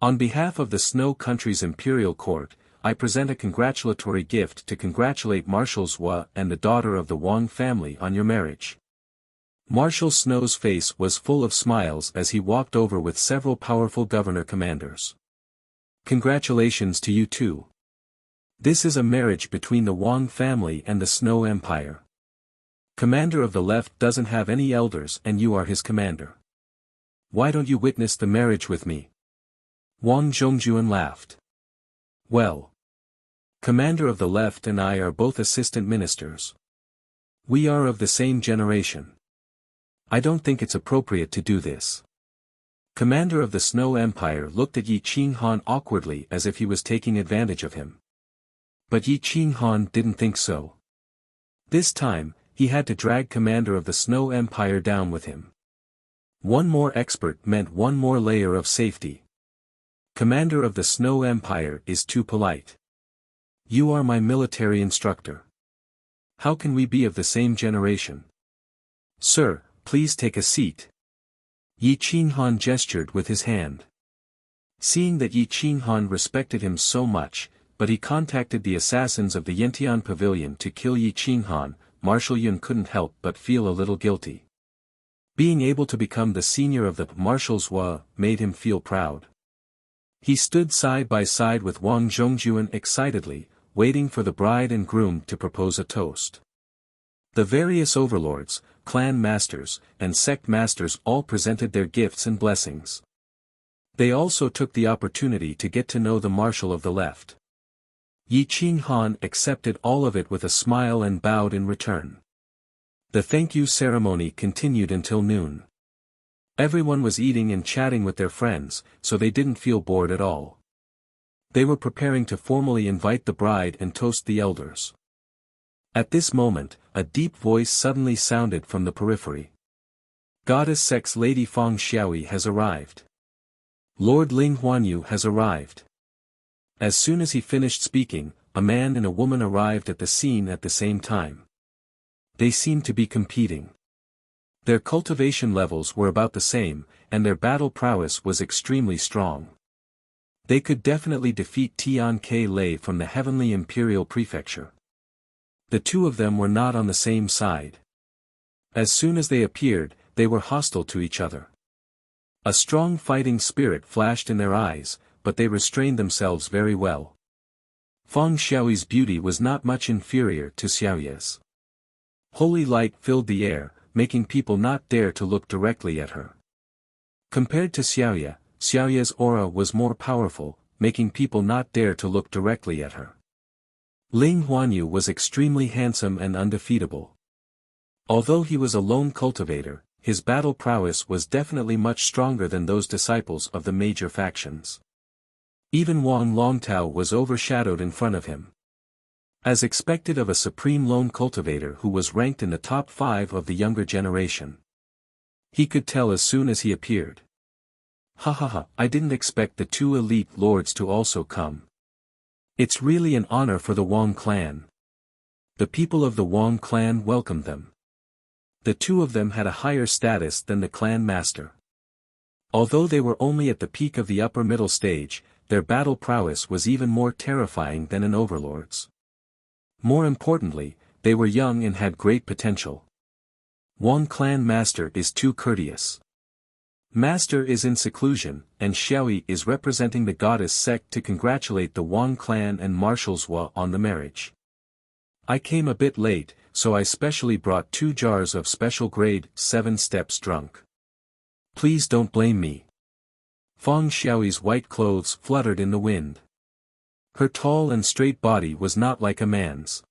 On behalf of the Snow Country's imperial court, I present a congratulatory gift to congratulate Marshal Zhua and the daughter of the Wang family on your marriage. Marshal Snow's face was full of smiles as he walked over with several powerful governor commanders. Congratulations to you too. This is a marriage between the Wang family and the Snow Empire. Commander of the left doesn't have any elders and you are his commander. Why don't you witness the marriage with me? Wang Zhongjuan laughed. Well. Commander of the left and I are both assistant ministers. We are of the same generation. I don't think it's appropriate to do this. Commander of the Snow Empire looked at Yi Qinghan awkwardly as if he was taking advantage of him. But Yi Qinghan didn't think so. This time, he had to drag Commander of the Snow Empire down with him. One more expert meant one more layer of safety. Commander of the Snow Empire is too polite. You are my military instructor. How can we be of the same generation? Sir, please take a seat. Yi Qinghan gestured with his hand. Seeing that Yi Qinghan respected him so much, but he contacted the assassins of the Yantian Pavilion to kill Yi Qinghan, Marshal Yun couldn't help but feel a little guilty. Being able to become the senior of the Marshal Zhua made him feel proud. He stood side by side with Wang Zhongjuan excitedly, waiting for the bride and groom to propose a toast. The various overlords, clan masters, and sect masters all presented their gifts and blessings. They also took the opportunity to get to know the marshal of the left. Yi Qinghan accepted all of it with a smile and bowed in return. The thank you ceremony continued until noon. Everyone was eating and chatting with their friends, so they didn't feel bored at all. They were preparing to formally invite the bride and toast the elders. At this moment, a deep voice suddenly sounded from the periphery. Goddess Sex Lady Feng Xiaoyi has arrived. Lord Ling Huanyu has arrived. As soon as he finished speaking, a man and a woman arrived at the scene at the same time. They seemed to be competing. Their cultivation levels were about the same, and their battle prowess was extremely strong. They could definitely defeat Tian Ke Lei from the Heavenly Imperial Prefecture. The two of them were not on the same side. As soon as they appeared, they were hostile to each other. A strong fighting spirit flashed in their eyes, but they restrained themselves very well. Feng Xiaoyi's beauty was not much inferior to Xiaoye's. Holy light filled the air, making people not dare to look directly at her. Compared to Xiaoye, Xiaoye's aura was more powerful, making people not dare to look directly at her. Ling Huanyu was extremely handsome and undefeatable. Although he was a lone cultivator, his battle prowess was definitely much stronger than those disciples of the major factions. Even Wang Longtao was overshadowed in front of him. As expected of a supreme lone cultivator who was ranked in the top 5 of the younger generation. He could tell as soon as he appeared. Ha ha ha, I didn't expect the two elite lords to also come. It's really an honor for the Wang clan. The people of the Wang clan welcomed them. The two of them had a higher status than the clan master. Although they were only at the peak of the upper middle stage, their battle prowess was even more terrifying than an overlord's. More importantly, they were young and had great potential. Wang clan master is too courteous. Master is in seclusion, and Xiaoyi is representing the goddess sect to congratulate the Wang clan and Marshal Zhua on the marriage. I came a bit late, so I specially brought 2 jars of special grade 7 steps drunk. Please don't blame me. Feng Xiaoyi's white clothes fluttered in the wind. Her tall and straight body was not like a man's.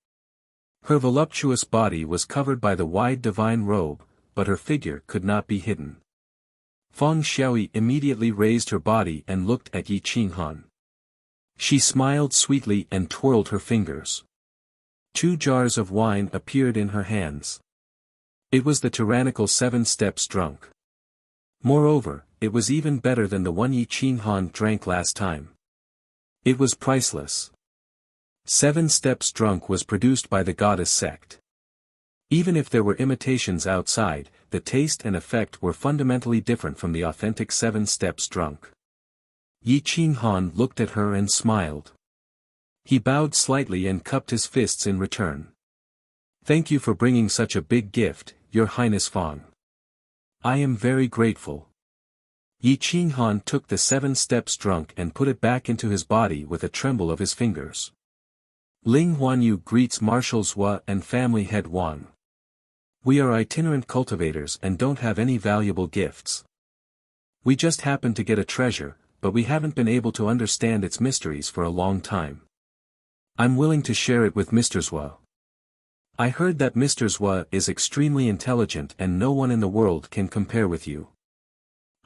Her voluptuous body was covered by the wide divine robe, but her figure could not be hidden. Feng Xiaoyi immediately raised her body and looked at Yi Qinghan. She smiled sweetly and twirled her fingers. 2 jars of wine appeared in her hands. It was the tyrannical 7 steps drunk. Moreover, it was even better than the one Yi Qinghan drank last time. It was priceless. 7 Steps Drunk was produced by the Goddess sect. Even if there were imitations outside, the taste and effect were fundamentally different from the authentic 7 Steps Drunk. Yi Qinghan looked at her and smiled. He bowed slightly and cupped his fists in return. Thank you for bringing such a big gift, Your Highness Fang. I am very grateful. Yi Qinghan took the 7 Steps Drunk and put it back into his body with a tremble of his fingers. Ling Huanyu greets Marshal Zhua and family head Wang. We are itinerant cultivators and don't have any valuable gifts. We just happen to get a treasure, but we haven't been able to understand its mysteries for a long time. I'm willing to share it with Mr. Zhua. I heard that Mr. Zhua is extremely intelligent and no one in the world can compare with you.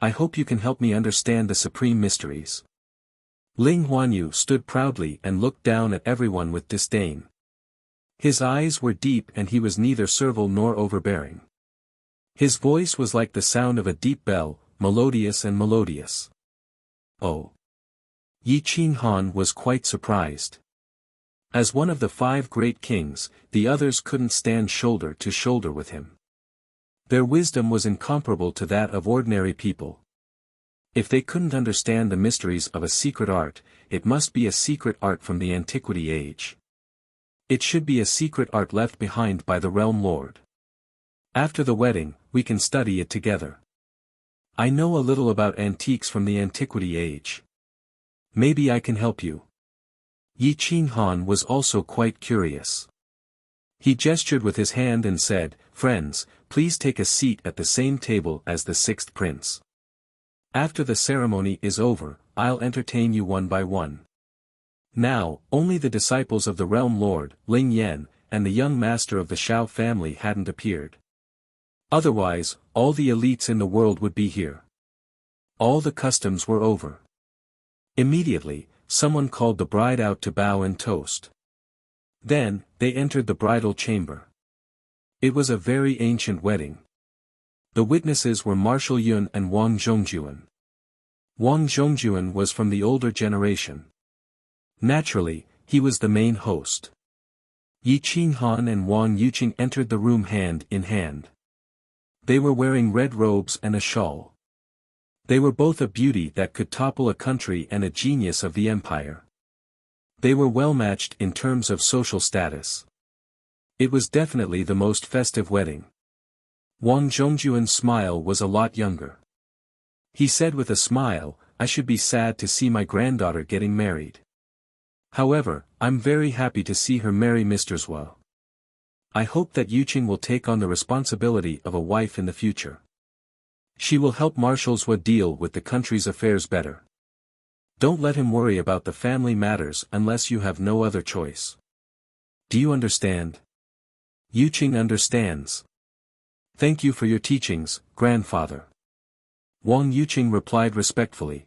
I hope you can help me understand the supreme mysteries. Ling Huanyu stood proudly and looked down at everyone with disdain. His eyes were deep and he was neither servile nor overbearing. His voice was like the sound of a deep bell, melodious and melodious. Oh! Yi Qinghan was quite surprised. As one of the 5 great kings, the others couldn't stand shoulder to shoulder with him. Their wisdom was incomparable to that of ordinary people. If they couldn't understand the mysteries of a secret art, it must be a secret art from the antiquity age. It should be a secret art left behind by the Realm Lord. After the wedding, we can study it together. I know a little about antiques from the antiquity age. Maybe I can help you. Yi Qinghan was also quite curious. He gestured with his hand and said, Friends, please take a seat at the same table as the 6th prince. After the ceremony is over, I'll entertain you one by one. Now, only the disciples of the Realm Lord, Ling Yan, and the young master of the Shao family hadn't appeared. Otherwise, all the elites in the world would be here. All the customs were over. Immediately, someone called the bride out to bow and toast. Then, they entered the bridal chamber. It was a very ancient wedding. The witnesses were Marshal Yun and Wang Zhongjuan. Wang Zhongjuan was from the older generation. Naturally, he was the main host. Yi Qinghan and Wang Yuqing entered the room hand in hand. They were wearing red robes and a shawl. They were both a beauty that could topple a country and a genius of the empire. They were well matched in terms of social status. It was definitely the most festive wedding. Wang Zhongjuan's smile was a lot younger. He said with a smile, I should be sad to see my granddaughter getting married. However, I'm very happy to see her marry Mr. Zhua. I hope that Yuqing will take on the responsibility of a wife in the future. She will help Marshal Zhua deal with the country's affairs better. Don't let him worry about the family matters unless you have no other choice. Do you understand? Yuqing understands. Thank you for your teachings, grandfather. Wang Yuqing replied respectfully.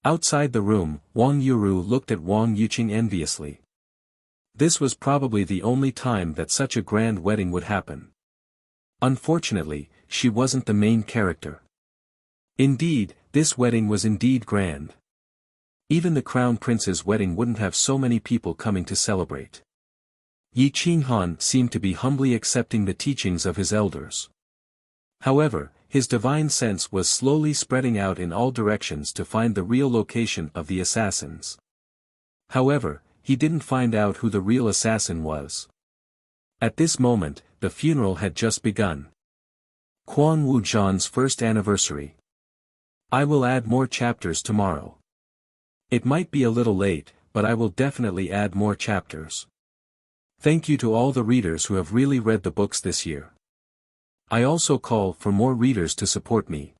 Outside the room, Wang Yuru looked at Wang Yuqing enviously. This was probably the only time that such a grand wedding would happen. Unfortunately, she wasn't the main character. Indeed, this wedding was indeed grand. Even the crown prince's wedding wouldn't have so many people coming to celebrate. Yi Qinghan seemed to be humbly accepting the teachings of his elders. However, his divine sense was slowly spreading out in all directions to find the real location of the assassins. However, he didn't find out who the real assassin was. At this moment, the funeral had just begun. Quan Wujian's first anniversary. I will add more chapters tomorrow. It might be a little late, but I will definitely add more chapters. Thank you to all the readers who have really read the books this year. I also call for more readers to support me.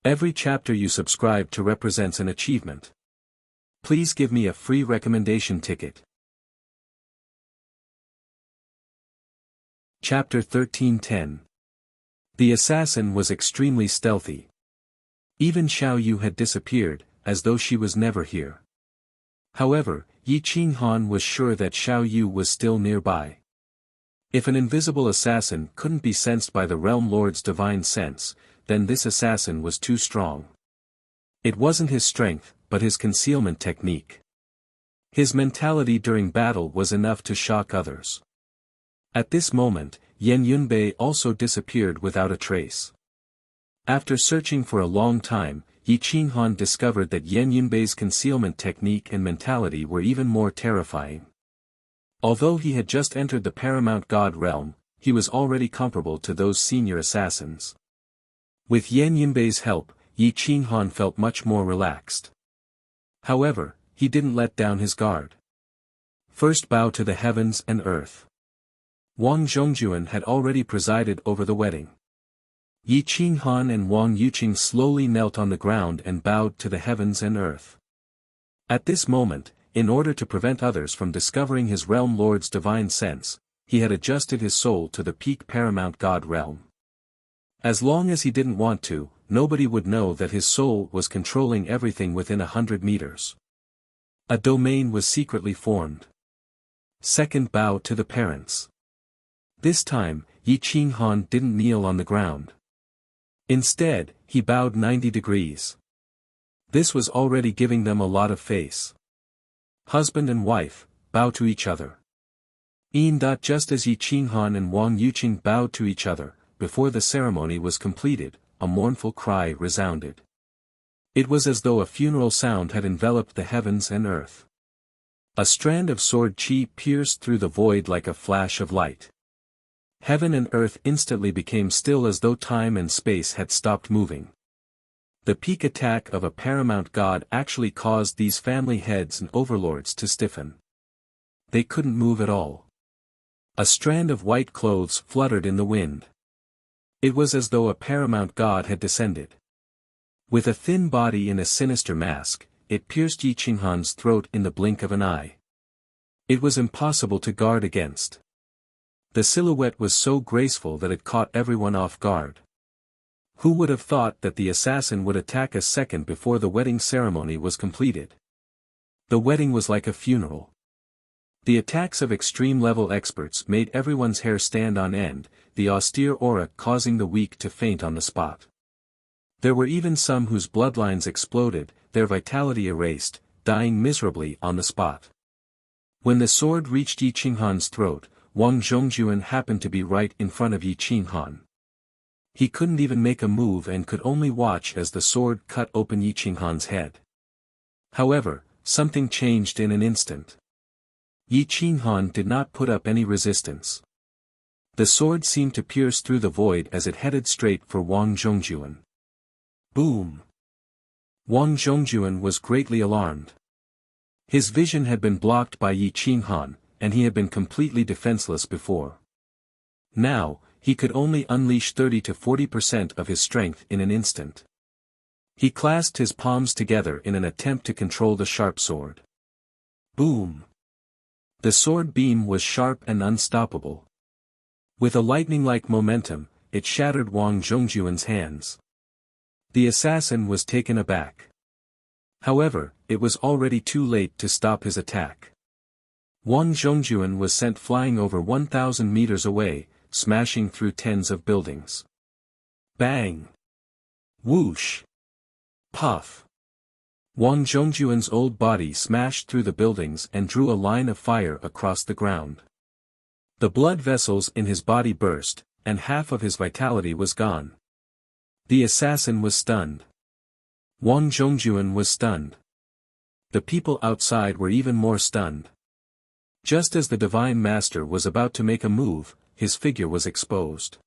Every chapter you subscribe to represents an achievement. Please give me a free recommendation ticket. Chapter 13:10. The assassin was extremely stealthy. Even Xiao Yu had disappeared, as though she was never here. However, Yi Qinghan was sure that Xiao Yu was still nearby. If an invisible assassin couldn't be sensed by the Realm Lord's divine sense, then this assassin was too strong. It wasn't his strength, but his concealment technique. His mentality during battle was enough to shock others. At this moment, Yan Yunbei also disappeared without a trace. After searching for a long time, Yi Qinghan discovered that Yan Yunbei's concealment technique and mentality were even more terrifying. Although he had just entered the paramount god realm, he was already comparable to those senior assassins. With Yan Yunbei's help, Yi Qinghan felt much more relaxed. However, he didn't let down his guard. First bow to the heavens and earth. Wang Zhongjuan had already presided over the wedding. Yi Qinghan and Wang Yuqing slowly knelt on the ground and bowed to the heavens and earth. At this moment, in order to prevent others from discovering his realm lord's divine sense, he had adjusted his soul to the peak paramount god realm. As long as he didn't want to, nobody would know that his soul was controlling everything within 100 meters. A domain was secretly formed. Second bow to the parents. This time, Yi Qinghan didn't kneel on the ground. Instead, he bowed 90 degrees. This was already giving them a lot of face. Husband and wife, bow to each other. Just as Yi Qinghan and Wang Yuqing bowed to each other, before the ceremony was completed, a mournful cry resounded. It was as though a funeral sound had enveloped the heavens and earth. A strand of sword chi pierced through the void like a flash of light. Heaven and earth instantly became still as though time and space had stopped moving. The peak attack of a paramount god actually caused these family heads and overlords to stiffen. They couldn't move at all. A strand of white clothes fluttered in the wind. It was as though a paramount god had descended. With a thin body in a sinister mask, it pierced Yi Qinghan's throat in the blink of an eye. It was impossible to guard against. The silhouette was so graceful that it caught everyone off guard. Who would have thought that the assassin would attack a second before the wedding ceremony was completed? The wedding was like a funeral. The attacks of extreme-level experts made everyone's hair stand on end, the austere aura causing the weak to faint on the spot. There were even some whose bloodlines exploded, their vitality erased, dying miserably on the spot. When the sword reached Yi Qinghan's throat, Wang Zhongjuan happened to be right in front of Yi Qinghan. He couldn't even make a move and could only watch as the sword cut open Yi Qinghan's head. However, something changed in an instant. Yi Qinghan did not put up any resistance. The sword seemed to pierce through the void as it headed straight for Wang Zhongjuan. Boom! Wang Zhongjuan was greatly alarmed. His vision had been blocked by Yi Qinghan, and he had been completely defenseless before. Now, he could only unleash 30 to 40% of his strength in an instant. He clasped his palms together in an attempt to control the sharp sword. Boom! The sword beam was sharp and unstoppable. With a lightning-like momentum, it shattered Wang Zhongjuan's hands. The assassin was taken aback. However, it was already too late to stop his attack. Wang Zhongjuan was sent flying over 1,000 meters away, smashing through tens of buildings. Bang! Whoosh! Puff! Wang Zhongjuan's old body smashed through the buildings and drew a line of fire across the ground. The blood vessels in his body burst, and half of his vitality was gone. The assassin was stunned. Wang Zhongjuan was stunned. The people outside were even more stunned. Just as the Divine Master was about to make a move, his figure was exposed.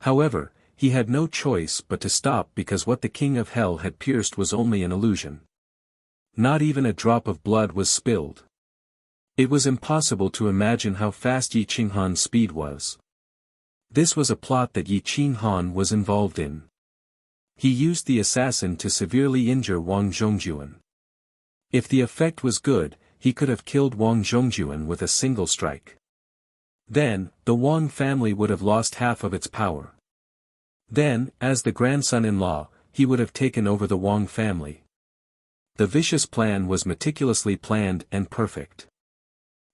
However, he had no choice but to stop because what the King of Hell had pierced was only an illusion. Not even a drop of blood was spilled. It was impossible to imagine how fast Yi Qinghan's speed was. This was a plot that Yi Qinghan was involved in. He used the assassin to severely injure Wang Zhongjuan. If the effect was good, he could have killed Wang Zhongjuan with a single strike. Then, the Wang family would have lost half of its power. Then, as the grandson-in-law, he would have taken over the Wang family. The vicious plan was meticulously planned and perfect.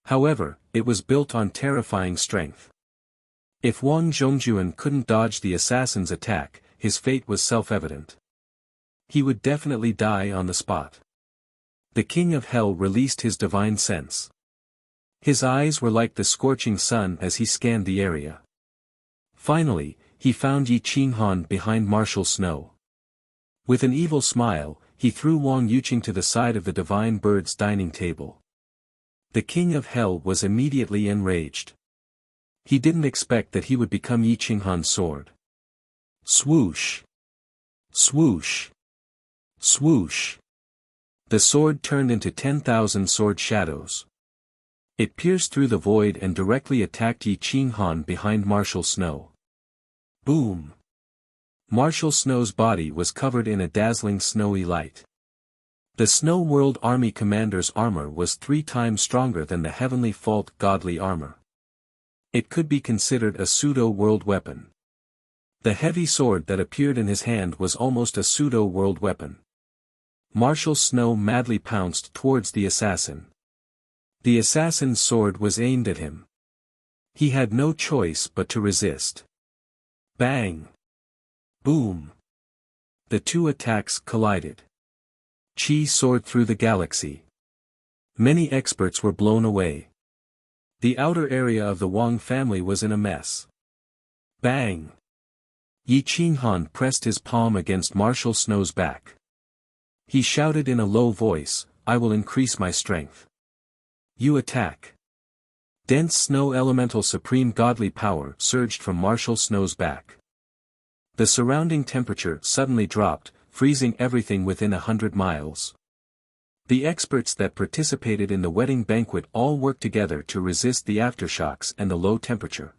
However, it was built on terrifying strength. If Wang Zhongjuan couldn't dodge the assassin's attack, his fate was self-evident. He would definitely die on the spot. The king of hell released his divine sense. His eyes were like the scorching sun as he scanned the area. Finally, he found Yi Qinghan behind Martial Snow. With an evil smile, he threw Wang Yuqing to the side of the divine bird's dining table. The king of hell was immediately enraged. He didn't expect that he would become Yi Qinghan's sword. Swoosh! Swoosh! Swoosh! The sword turned into 10,000 sword shadows. It pierced through the void and directly attacked Yi Qinghan behind Martial Snow. Boom! Martial Snow's body was covered in a dazzling snowy light. The Snow World Army commander's armor was 3 times stronger than the Heavenly Fault godly armor. It could be considered a pseudo-world weapon. The heavy sword that appeared in his hand was almost a pseudo-world weapon. Martial Snow madly pounced towards the assassin. The assassin's sword was aimed at him. He had no choice but to resist. Bang! Boom! The 2 attacks collided. Qi soared through the galaxy. Many experts were blown away. The outer area of the Wang family was in a mess. Bang! Yi Qinghan pressed his palm against Martial Snow's back. He shouted in a low voice, "I will increase my strength. You attack." Dense snow elemental supreme godly power surged from Martial Snow's back. The surrounding temperature suddenly dropped, freezing everything within 100 miles. The experts that participated in the wedding banquet all worked together to resist the aftershocks and the low temperature.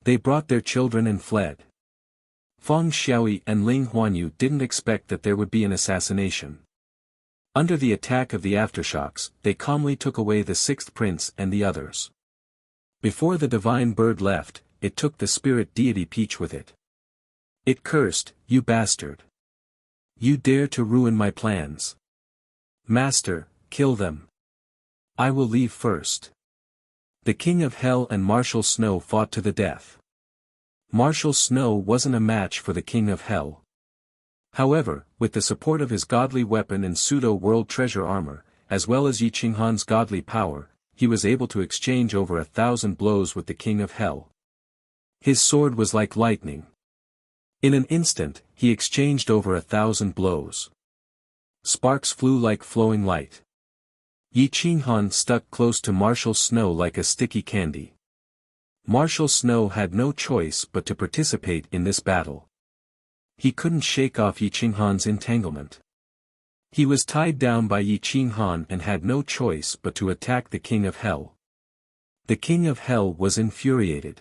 They brought their children and fled. Feng Xiaoyi and Ling Huanyu didn't expect that there would be an assassination. Under the attack of the aftershocks, they calmly took away the 6th prince and the others. Before the divine bird left, it took the spirit deity Peach with it. It cursed, "You bastard! You dare to ruin my plans. Master, kill them. I will leave first." The king of hell and Martial Snow fought to the death. Martial Snow wasn't a match for the king of hell. However, with the support of his godly weapon and pseudo-world treasure armor, as well as Yi Qinghan's godly power, he was able to exchange over 1,000 blows with the king of hell. His sword was like lightning. In an instant, he exchanged over 1,000 blows. Sparks flew like flowing light. Yi Qinghan stuck close to Martial Snow like a sticky candy. Martial Snow had no choice but to participate in this battle. He couldn't shake off Yi Qinghan's entanglement. He was tied down by Yi Qinghan and had no choice but to attack the king of hell. The king of hell was infuriated.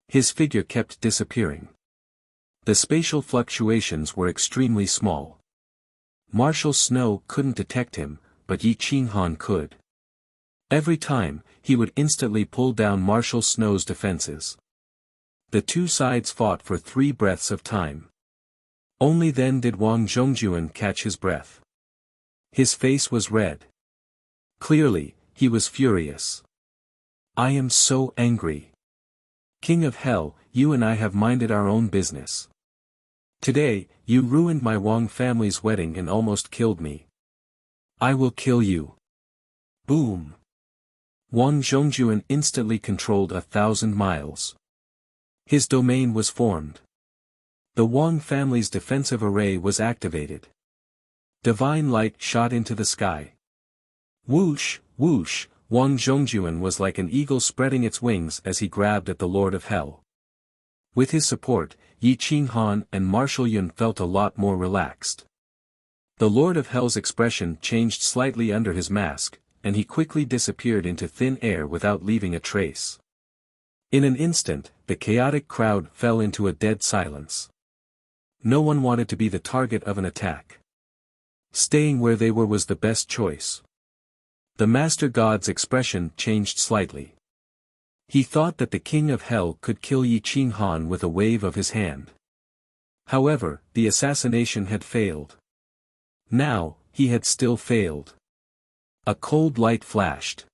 His figure kept disappearing. The spatial fluctuations were extremely small. Martial Snow couldn't detect him, but Yi Qinghan could. Every time, he would instantly pull down Martial Snow's defenses. The 2 sides fought for 3 breaths of time. Only then did Wang Zhongjuan catch his breath. His face was red. Clearly, he was furious. "I am so angry. King of hell, you and I have minded our own business. Today, you ruined my Wang family's wedding and almost killed me. I will kill you." Boom! Wang Zhongjuan instantly controlled 1,000 miles. His domain was formed. The Wang family's defensive array was activated. Divine light shot into the sky. Whoosh, whoosh, Wang Zhongjuan was like an eagle spreading its wings as he grabbed at the Lord of Hell. With his support, Yi Qinghan and Martial Yun felt a lot more relaxed. The Lord of Hell's expression changed slightly under his mask, and he quickly disappeared into thin air without leaving a trace. In an instant, the chaotic crowd fell into a dead silence. No one wanted to be the target of an attack. Staying where they were was the best choice. The Master God's expression changed slightly. He thought that the King of Hell could kill Yi Qinghan with a wave of his hand. However, the assassination had failed. Now, he had still failed. A cold light flashed.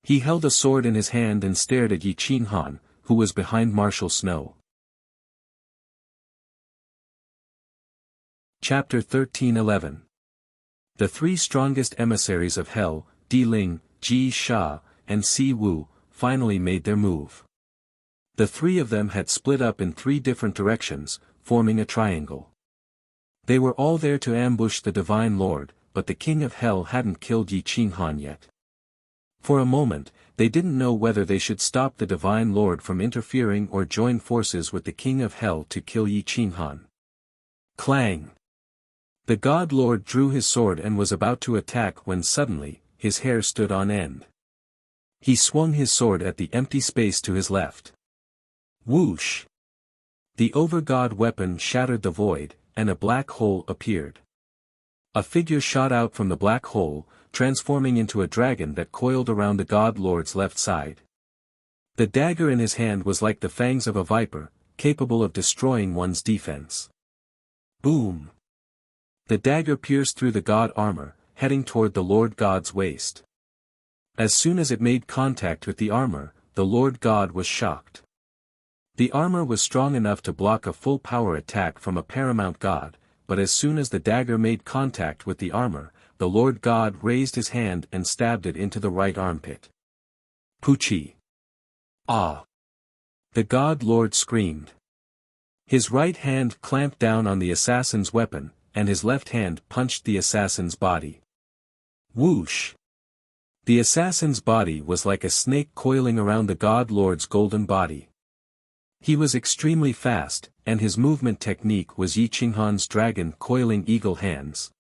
He held a sword in his hand and stared at Yi Qinghan, who was behind Martial Snow. Chapter 13:11 The three strongest emissaries of hell, Di Ling, Ji Sha, and Si Wu, finally made their move. The three of them had split up in three different directions, forming a triangle. They were all there to ambush the Divine Lord, but the King of Hell hadn't killed Yi Qinghan yet. For a moment, they didn't know whether they should stop the Divine Lord from interfering or join forces with the King of Hell to kill Yi Qinghan. Clang! The God Lord drew his sword and was about to attack when suddenly, his hair stood on end. He swung his sword at the empty space to his left. Whoosh! The over-god weapon shattered the void, and a black hole appeared. A figure shot out from the black hole, transforming into a dragon that coiled around the God Lord's left side. The dagger in his hand was like the fangs of a viper, capable of destroying one's defense. Boom! The dagger pierced through the god armor, heading toward the Lord God's waist. As soon as it made contact with the armor, the Lord God was shocked. The armor was strong enough to block a full power attack from a paramount god, but as soon as the dagger made contact with the armor, the Lord God raised his hand and stabbed it into the right armpit. Poochie! Ah! The God Lord screamed. His right hand clamped down on the assassin's weapon, and his left hand punched the assassin's body. Whoosh! The assassin's body was like a snake coiling around the God Lord's golden body. He was extremely fast, and his movement technique was Yi Qinghan's dragon coiling eagle hands.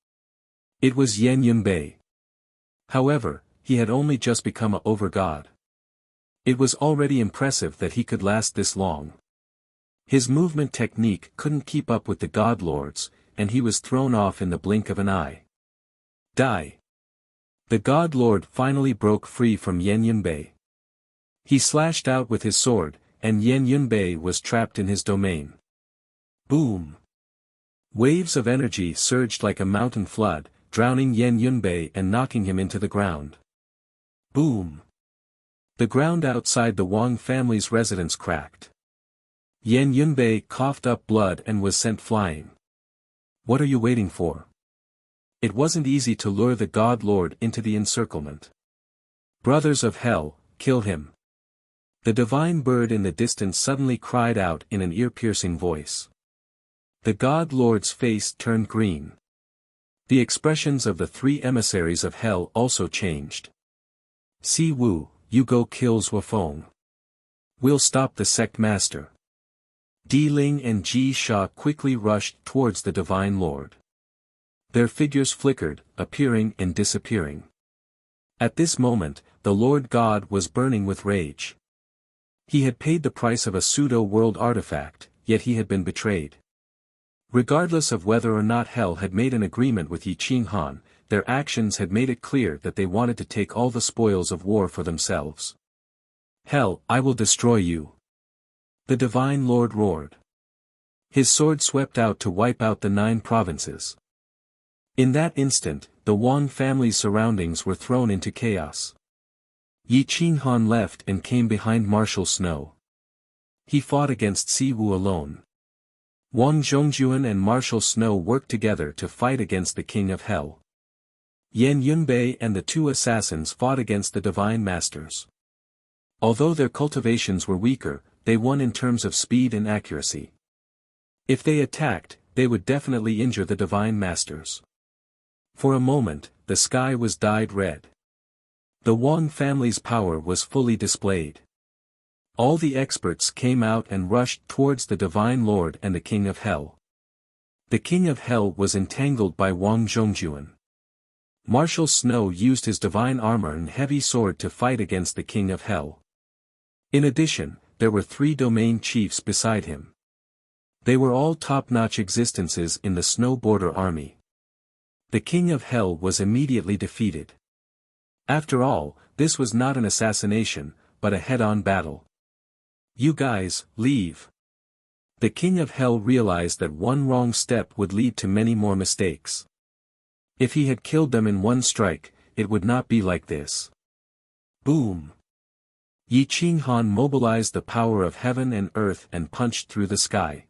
It was Yan Yunbei. However, he had only just become a over-god. It was already impressive that he could last this long. His movement technique couldn't keep up with the God Lord's, and he was thrown off in the blink of an eye. Die! The God Lord finally broke free from Yan Yunbei. He slashed out with his sword, and Yan Yunbei was trapped in his domain. Boom! Waves of energy surged like a mountain flood, drowning Yan Yunbei and knocking him into the ground. Boom! The ground outside the Wang family's residence cracked. Yan Yunbei coughed up blood and was sent flying. What are you waiting for? It wasn't easy to lure the God Lord into the encirclement. Brothers of Hell, kill him! The divine bird in the distance suddenly cried out in an ear-piercing voice. The God Lord's face turned green. The expressions of the three emissaries of hell also changed. Si Wu, you go kill Zhuofeng. We'll stop the sect master. Di Ling and Ji Sha quickly rushed towards the Divine Lord. Their figures flickered, appearing and disappearing. At this moment, the Lord God was burning with rage. He had paid the price of a pseudo-world artifact, yet he had been betrayed. Regardless of whether or not Hell had made an agreement with Yi Qinghan, their actions had made it clear that they wanted to take all the spoils of war for themselves. Hell, I will destroy you! The Divine Lord roared. His sword swept out to wipe out the 9 provinces. In that instant, the Wang family's surroundings were thrown into chaos. Yi Qinghan left and came behind Marshal Snow. He fought against Si Wu alone. Wang Zhongjuan and Marshal Snow worked together to fight against the King of Hell. Yan Yunbei and the 2 assassins fought against the Divine Masters. Although their cultivations were weaker, they won in terms of speed and accuracy. If they attacked, they would definitely injure the Divine Masters. For a moment, the sky was dyed red. The Wang family's power was fully displayed. All the experts came out and rushed towards the Divine Lord and the King of Hell. The King of Hell was entangled by Wang Zhongjuan. Marshal Snow used his divine armor and heavy sword to fight against the King of Hell. In addition, there were 3 domain chiefs beside him. They were all top-notch existences in the Snow Border Army. The King of Hell was immediately defeated. After all, this was not an assassination, but a head-on battle. You guys, leave. The King of Hell realized that one wrong step would lead to many more mistakes. If he had killed them in one strike, it would not be like this. Boom! Yi Qinghan mobilized the power of heaven and earth and punched through the sky.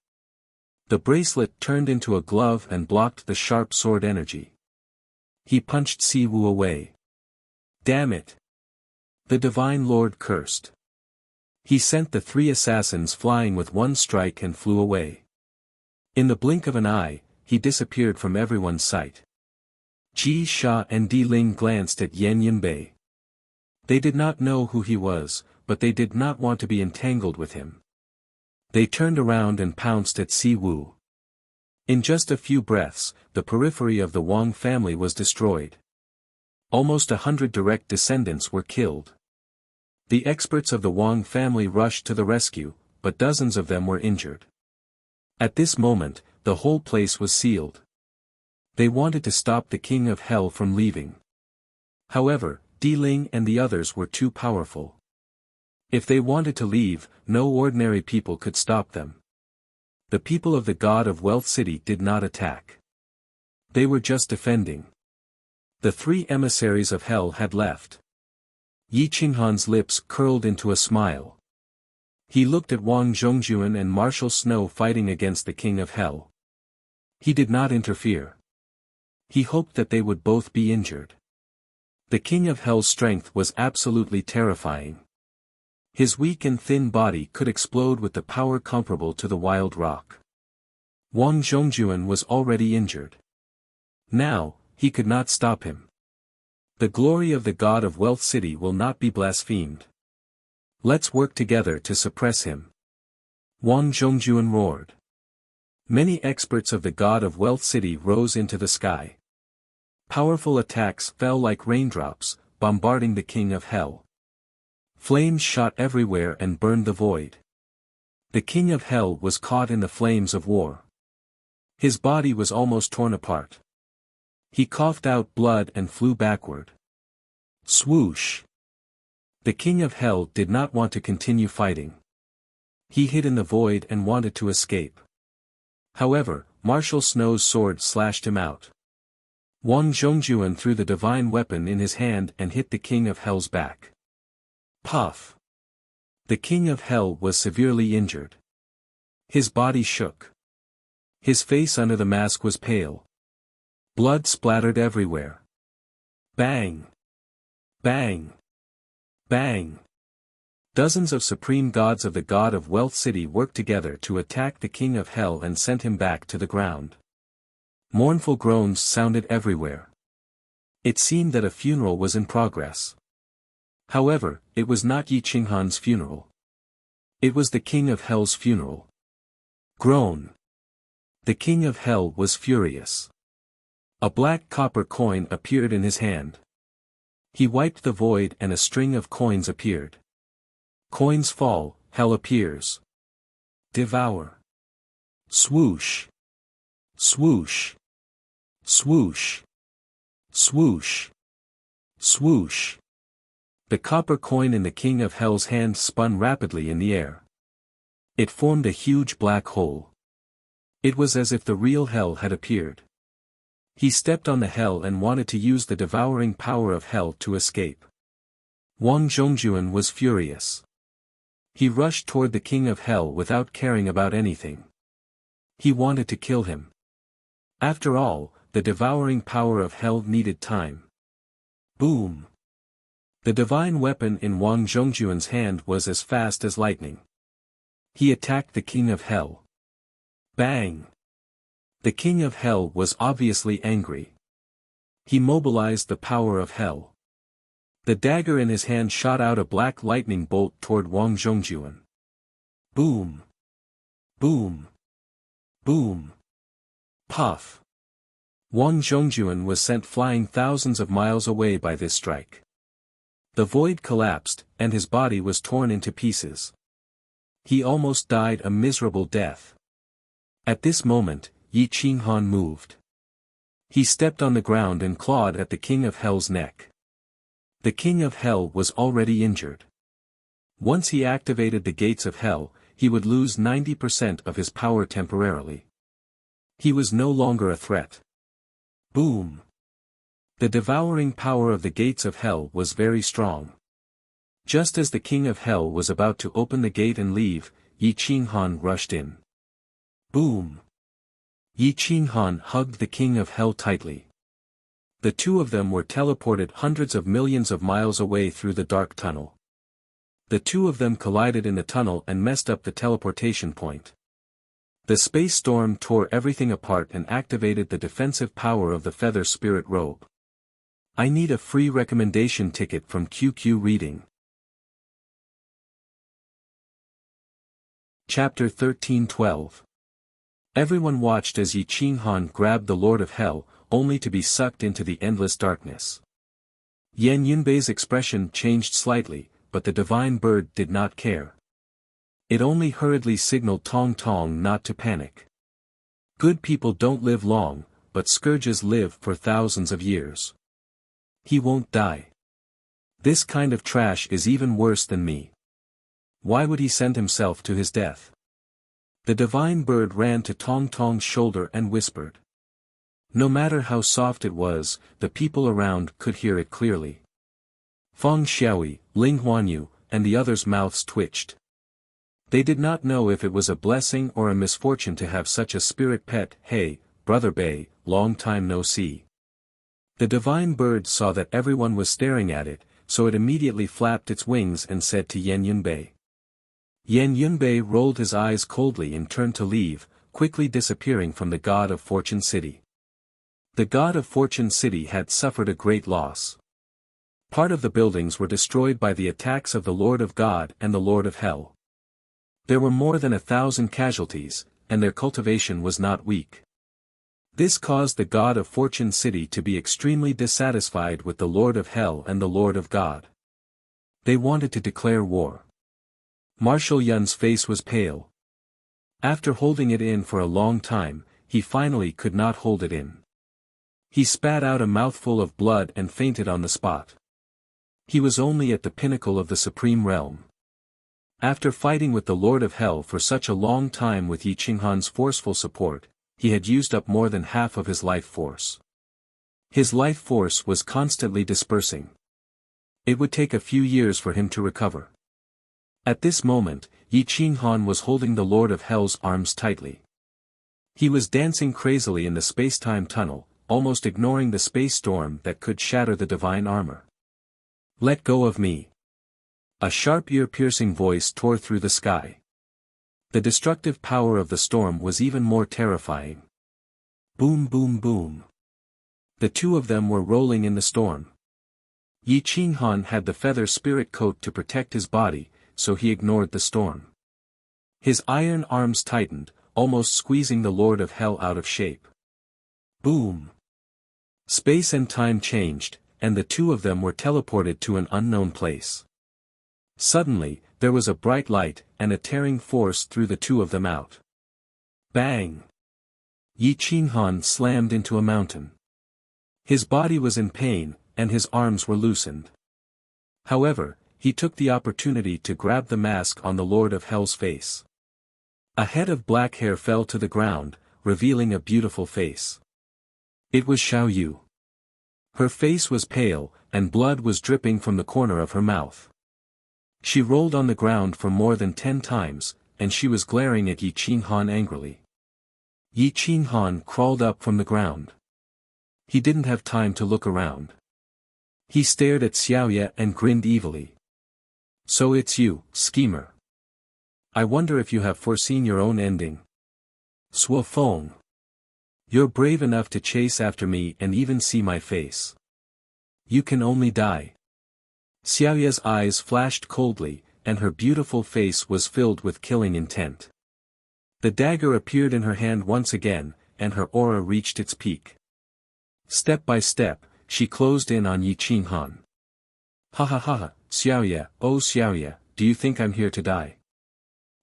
The bracelet turned into a glove and blocked the sharp sword energy. He punched Siwu away. Damn it! The Divine Lord cursed. He sent the 3 assassins flying with one strike and flew away. In the blink of an eye, he disappeared from everyone's sight. Ji Sha and Di Ling glanced at Yan Yunbei. They did not know who he was, but they did not want to be entangled with him. They turned around and pounced at Siwu. In just a few breaths, the periphery of the Wang family was destroyed. Almost 100 direct descendants were killed. The experts of the Wang family rushed to the rescue, but dozens of them were injured. At this moment, the whole place was sealed. They wanted to stop the King of Hell from leaving. However, Di Ling and the others were too powerful. If they wanted to leave, no ordinary people could stop them. The people of the God of Wealth City did not attack. They were just defending. The 3 emissaries of hell had left. Yi Qinghan's lips curled into a smile. He looked at Wang Zhongjuan and Marshal Snow fighting against the King of Hell. He did not interfere. He hoped that they would both be injured. The King of Hell's strength was absolutely terrifying. His weak and thin body could explode with the power comparable to the wild rock. Wang Zhongjuan was already injured. Now, he could not stop him. The glory of the God of Wealth City will not be blasphemed. Let's work together to suppress him. Wang Zhongjuan roared. Many experts of the God of Wealth City rose into the sky. Powerful attacks fell like raindrops, bombarding the King of Hell. Flames shot everywhere and burned the void. The King of Hell was caught in the flames of war. His body was almost torn apart. He coughed out blood and flew backward. Swoosh! The King of Hell did not want to continue fighting. He hid in the void and wanted to escape. However, Marshal Snow's sword slashed him out. Wang Zhongjuan threw the divine weapon in his hand and hit the King of Hell's back. Puff! The King of Hell was severely injured. His body shook. His face under the mask was pale. Blood splattered everywhere. Bang! Bang! Bang! Dozens of supreme gods of the God of Wealth City worked together to attack the King of Hell and sent him back to the ground. Mournful groans sounded everywhere. It seemed that a funeral was in progress. However, it was not Yi Qinghan's funeral. It was the King of Hell's funeral. Groan! The King of Hell was furious. A black copper coin appeared in his hand. He wiped the void and a string of coins appeared. Coins fall, hell appears. Devour. Swoosh. Swoosh. Swoosh. Swoosh. Swoosh. The copper coin in the King of Hell's hand spun rapidly in the air. It formed a huge black hole. It was as if the real hell had appeared. He stepped on the hell and wanted to use the devouring power of hell to escape. Wang Zhongjuan was furious. He rushed toward the King of Hell without caring about anything. He wanted to kill him. After all, the devouring power of hell needed time. Boom! The divine weapon in Wang Zhongjuan's hand was as fast as lightning. He attacked the King of Hell. Bang! The King of Hell was obviously angry. He mobilized the power of hell. The dagger in his hand shot out a black lightning bolt toward Wang Zhongjuan. Boom! Boom! Boom! Puff! Wang Zhongjuan was sent flying thousands of miles away by this strike. The void collapsed, and his body was torn into pieces. He almost died a miserable death. At this moment, Yi Qinghan moved. He stepped on the ground and clawed at the King of Hell's neck. The King of Hell was already injured. Once he activated the gates of hell, he would lose 90% of his power temporarily. He was no longer a threat. Boom! The devouring power of the gates of hell was very strong. Just as the King of Hell was about to open the gate and leave, Yi Qinghan rushed in. Boom! Yi Qinghan hugged the King of Hell tightly. The two of them were teleported hundreds of millions of miles away through the dark tunnel. The two of them collided in the tunnel and messed up the teleportation point. The space storm tore everything apart and activated the defensive power of the feather spirit robe. I need a free recommendation ticket from QQ Reading. Chapter 13:12. Everyone watched as Yi Qinghan grabbed the Lord of Hell, only to be sucked into the endless darkness. Yan Yunbei's expression changed slightly, but the divine bird did not care. It only hurriedly signaled Tong Tong not to panic. Good people don't live long, but scourges live for thousands of years. He won't die. This kind of trash is even worse than me. Why would he send himself to his death? The divine bird ran to Tong Tong's shoulder and whispered. No matter how soft it was, the people around could hear it clearly. Feng Xiaoyi, Ling Huanyu, and the others' mouths twitched. They did not know if it was a blessing or a misfortune to have such a spirit pet. Hey, Brother Bei, long time no see. The divine bird saw that everyone was staring at it, so it immediately flapped its wings and said to Yan Yunbei. Yan Yunbei rolled his eyes coldly and turned to leave, quickly disappearing from the God of Fortune City. The God of Fortune City had suffered a great loss. Part of the buildings were destroyed by the attacks of the Lord of God and the Lord of Hell. There were more than 1,000 casualties, and their cultivation was not weak. This caused the God of Fortune City to be extremely dissatisfied with the Lord of Hell and the Lord of God. They wanted to declare war. Marshal Yun's face was pale. After holding it in for a long time, he finally could not hold it in. He spat out a mouthful of blood and fainted on the spot. He was only at the pinnacle of the supreme realm. After fighting with the Lord of Hell for such a long time with Yi Qinghan's forceful support, he had used up more than half of his life force. His life force was constantly dispersing. It would take a few years for him to recover. At this moment, Yi Qinghan was holding the Lord of Hell's arms tightly. He was dancing crazily in the space-time tunnel, almost ignoring the space storm that could shatter the divine armor. Let go of me. A sharp ear-piercing voice tore through the sky. The destructive power of the storm was even more terrifying. Boom boom boom. The two of them were rolling in the storm. Yi Qinghan had the feather spirit coat to protect his body, so he ignored the storm. His iron arms tightened, almost squeezing the Lord of Hell out of shape. Boom. Space and time changed, and the two of them were teleported to an unknown place. Suddenly, there was a bright light, and a tearing force threw the two of them out. Bang! Yi Qinghan slammed into a mountain. His body was in pain, and his arms were loosened. However, he took the opportunity to grab the mask on the Lord of Hell's face. A head of black hair fell to the ground, revealing a beautiful face. It was Xiao Yu. Her face was pale, and blood was dripping from the corner of her mouth. She rolled on the ground for more than 10 times, and she was glaring at Yi Qinghan angrily. Yi Qinghan crawled up from the ground. He didn't have time to look around. He stared at Xiaoye and grinned evilly. So it's you, schemer. I wonder if you have foreseen your own ending. Suo Feng. You're brave enough to chase after me and even see my face. You can only die. Xiaoye's eyes flashed coldly, and her beautiful face was filled with killing intent. The dagger appeared in her hand once again, and her aura reached its peak. Step by step, she closed in on Yi Qinghan. Ha ha ha, Xiaoye, oh Xiaoye, do you think I'm here to die?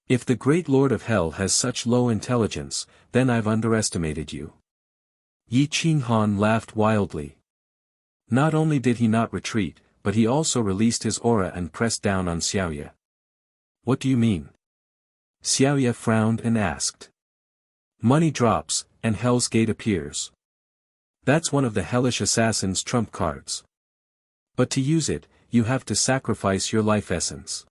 If the great Lord of Hell has such low intelligence, then I've underestimated you. Yi Qinghan laughed wildly. Not only did he not retreat, but he also released his aura and pressed down on Xiaoye. What do you mean? Xiaoye frowned and asked. Money drops, and Hell's Gate appears. That's one of the hellish assassin's trump cards. But to use it, you have to sacrifice your life essence.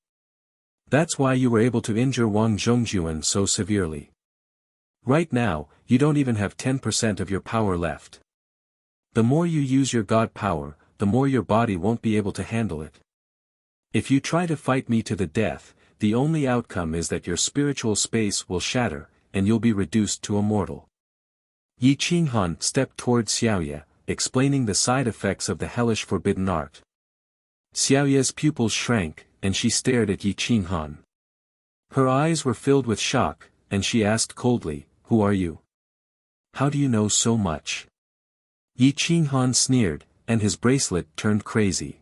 That's why you were able to injure Wang Zhongjuan so severely. Right now, you don't even have 10% of your power left. The more you use your god power, the more your body won't be able to handle it. If you try to fight me to the death, the only outcome is that your spiritual space will shatter, and you'll be reduced to a mortal. Yi Qinghan stepped toward Xiaoye, explaining the side effects of the hellish forbidden art. Xiaoye's pupils shrank, and she stared at Yi Qinghan. Her eyes were filled with shock, and she asked coldly, "Who are you? How do you know so much?" Yi Qinghan sneered, and his bracelet turned crazy.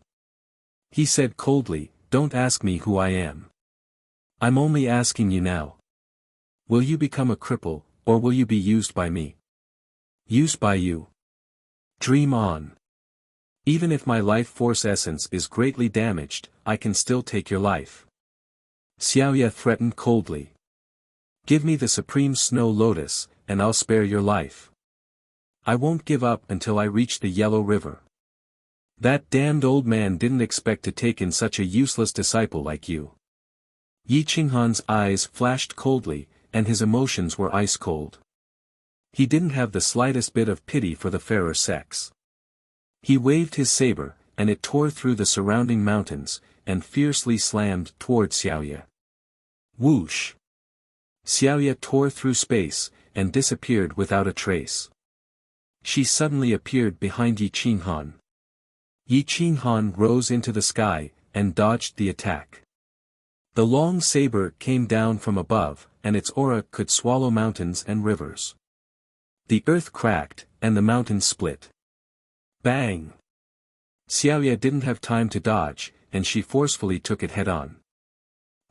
He said coldly, "Don't ask me who I am. I'm only asking you now. Will you become a cripple, or will you be used by me?" "Used by you? Dream on. Even if my life force essence is greatly damaged, I can still take your life." Xiaoye threatened coldly. "Give me the supreme snow lotus, and I'll spare your life. I won't give up until I reach the Yellow River. That damned old man didn't expect to take in such a useless disciple like you." Yi Qinghan's eyes flashed coldly, and his emotions were ice cold. He didn't have the slightest bit of pity for the fairer sex. He waved his saber, and it tore through the surrounding mountains, and fiercely slammed toward Xiaoye. Whoosh! Xiaoye tore through space, and disappeared without a trace. She suddenly appeared behind Yi Qinghan. Yi Qinghan rose into the sky, and dodged the attack. The long saber came down from above, and its aura could swallow mountains and rivers. The earth cracked, and the mountains split. Bang! Xiaoye didn't have time to dodge, and she forcefully took it head-on.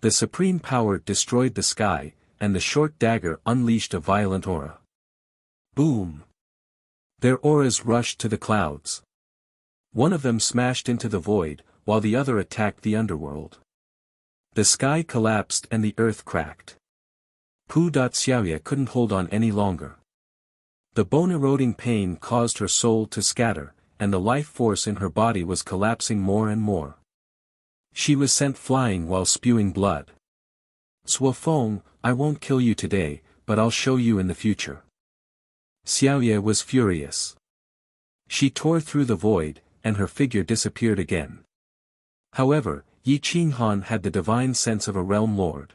The supreme power destroyed the sky, and the short dagger unleashed a violent aura. Boom! Their auras rushed to the clouds. One of them smashed into the void, while the other attacked the underworld. The sky collapsed and the earth cracked. Xiaoye couldn't hold on any longer. The bone-eroding pain caused her soul to scatter, and the life force in her body was collapsing more and more. She was sent flying while spewing blood. "Suofeng, I won't kill you today, but I'll show you in the future." Xiaoye was furious. She tore through the void, and her figure disappeared again. However, Yi Qinghan had the divine sense of a realm lord.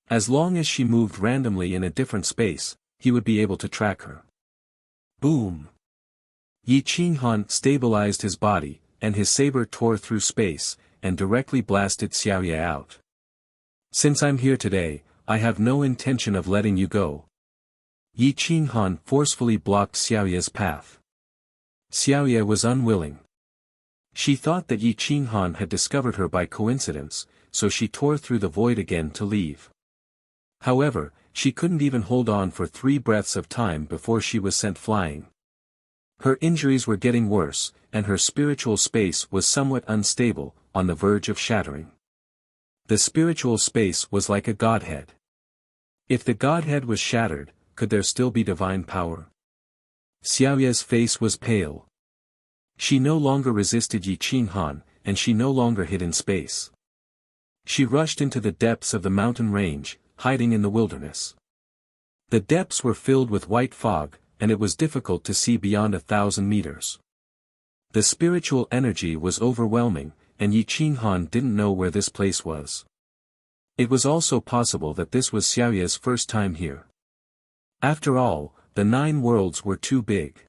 As long as she moved randomly in a different space, he would be able to track her. Boom! Yi Qinghan stabilized his body, and his saber tore through space, and directly blasted Xiaoye out. "Since I'm here today, I have no intention of letting you go." Yi Qinghan forcefully blocked Xiaoye's path. Xiaoye was unwilling. She thought that Yi Qinghan had discovered her by coincidence, so she tore through the void again to leave. However, she couldn't even hold on for 3 breaths of time before she was sent flying. Her injuries were getting worse, and her spiritual space was somewhat unstable, on the verge of shattering. The spiritual space was like a godhead. If the godhead was shattered, could there still be divine power? Xiaoye's face was pale. She no longer resisted Yi Qinghan, and she no longer hid in space. She rushed into the depths of the mountain range, hiding in the wilderness. The depths were filled with white fog, and it was difficult to see beyond 1,000 meters. The spiritual energy was overwhelming, and Yi Qinghan didn't know where this place was. It was also possible that this was Xiaoye's first time here. After all, the 9 worlds were too big.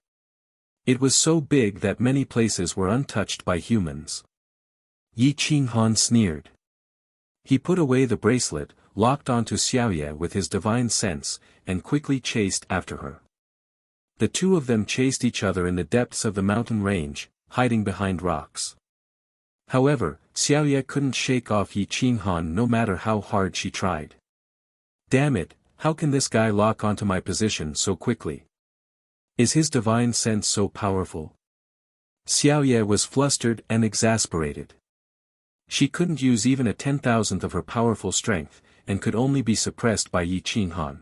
It was so big that many places were untouched by humans. Yi Qinghan sneered. He put away the bracelet, locked onto Xiaoye with his divine sense, and quickly chased after her. The two of them chased each other in the depths of the mountain range, hiding behind rocks. However, Xiaoye couldn't shake off Yi Qinghan no matter how hard she tried. "Damn it, how can this guy lock onto my position so quickly? Is his divine sense so powerful?" Xiaoye was flustered and exasperated. She couldn't use even a 10,000th of her powerful strength, and could only be suppressed by Yi Qinghan.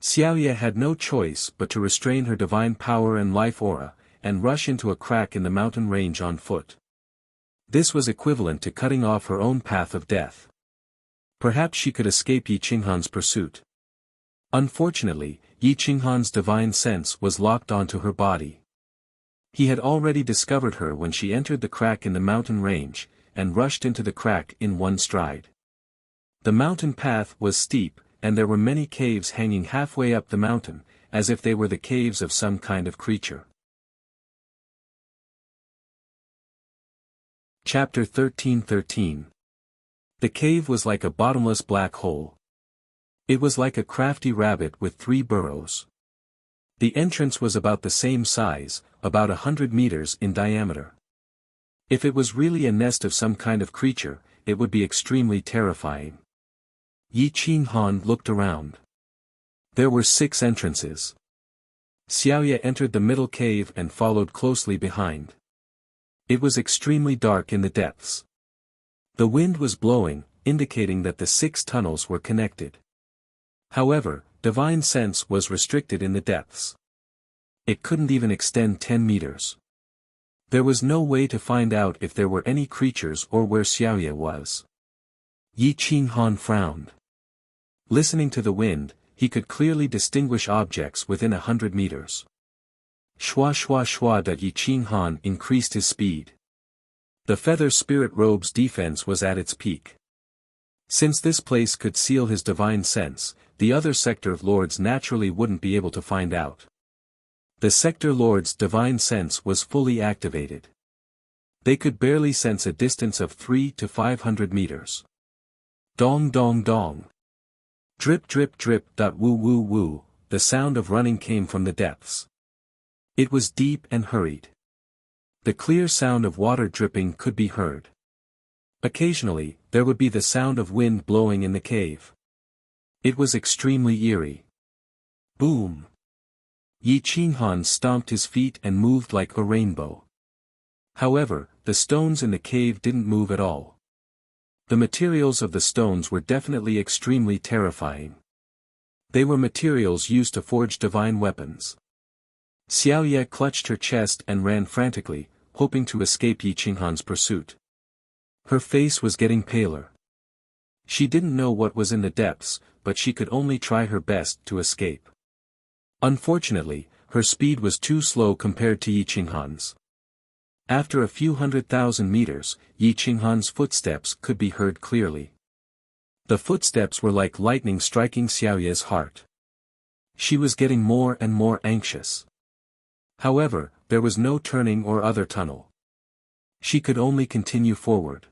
Xiaoye had no choice but to restrain her divine power and life aura, and rush into a crack in the mountain range on foot. This was equivalent to cutting off her own path of death. Perhaps she could escape Yi Qinghan's pursuit. Unfortunately, Yi Qinghan's divine sense was locked onto her body. He had already discovered her when she entered the crack in the mountain range, and rushed into the crack in one stride. The mountain path was steep, and there were many caves hanging halfway up the mountain, as if they were the caves of some kind of creature. Chapter 13:13. The cave was like a bottomless black hole. It was like a crafty rabbit with 3 burrows. The entrance was about the same size, about 100 meters in diameter. If it was really a nest of some kind of creature, it would be extremely terrifying. Yi Qinghan looked around. There were 6 entrances. Xiaoye entered the middle cave and followed closely behind. It was extremely dark in the depths. The wind was blowing, indicating that the 6 tunnels were connected. However, divine sense was restricted in the depths. It couldn't even extend 10 meters. There was no way to find out if there were any creatures or where Xiaoye was. Yi Qinghan frowned. Listening to the wind, he could clearly distinguish objects within 100 meters. Shua shua shua. Yi Qinghan increased his speed. The feather spirit robe's defense was at its peak. Since this place could seal his divine sense, the other sector lords naturally wouldn't be able to find out. The sector lord's divine sense was fully activated. They could barely sense a distance of 300 to 500 meters. Dong dong dong. Drip drip drip. Woo woo woo. The sound of running came from the depths. It was deep and hurried. The clear sound of water dripping could be heard. Occasionally, there would be the sound of wind blowing in the cave. It was extremely eerie. Boom! Yi Qinghan stomped his feet and moved like a rainbow. However, the stones in the cave didn't move at all. The materials of the stones were definitely extremely terrifying. They were materials used to forge divine weapons. Xiaoye clutched her chest and ran frantically, hoping to escape Yi Qinghan's pursuit. Her face was getting paler. She didn't know what was in the depths, but she could only try her best to escape. Unfortunately, her speed was too slow compared to Yi Qinghan's. After a few 100,000 meters, Yi Qinghan's footsteps could be heard clearly. The footsteps were like lightning striking Xiaoye's heart. She was getting more and more anxious. However, there was no turning or other tunnel. She could only continue forward.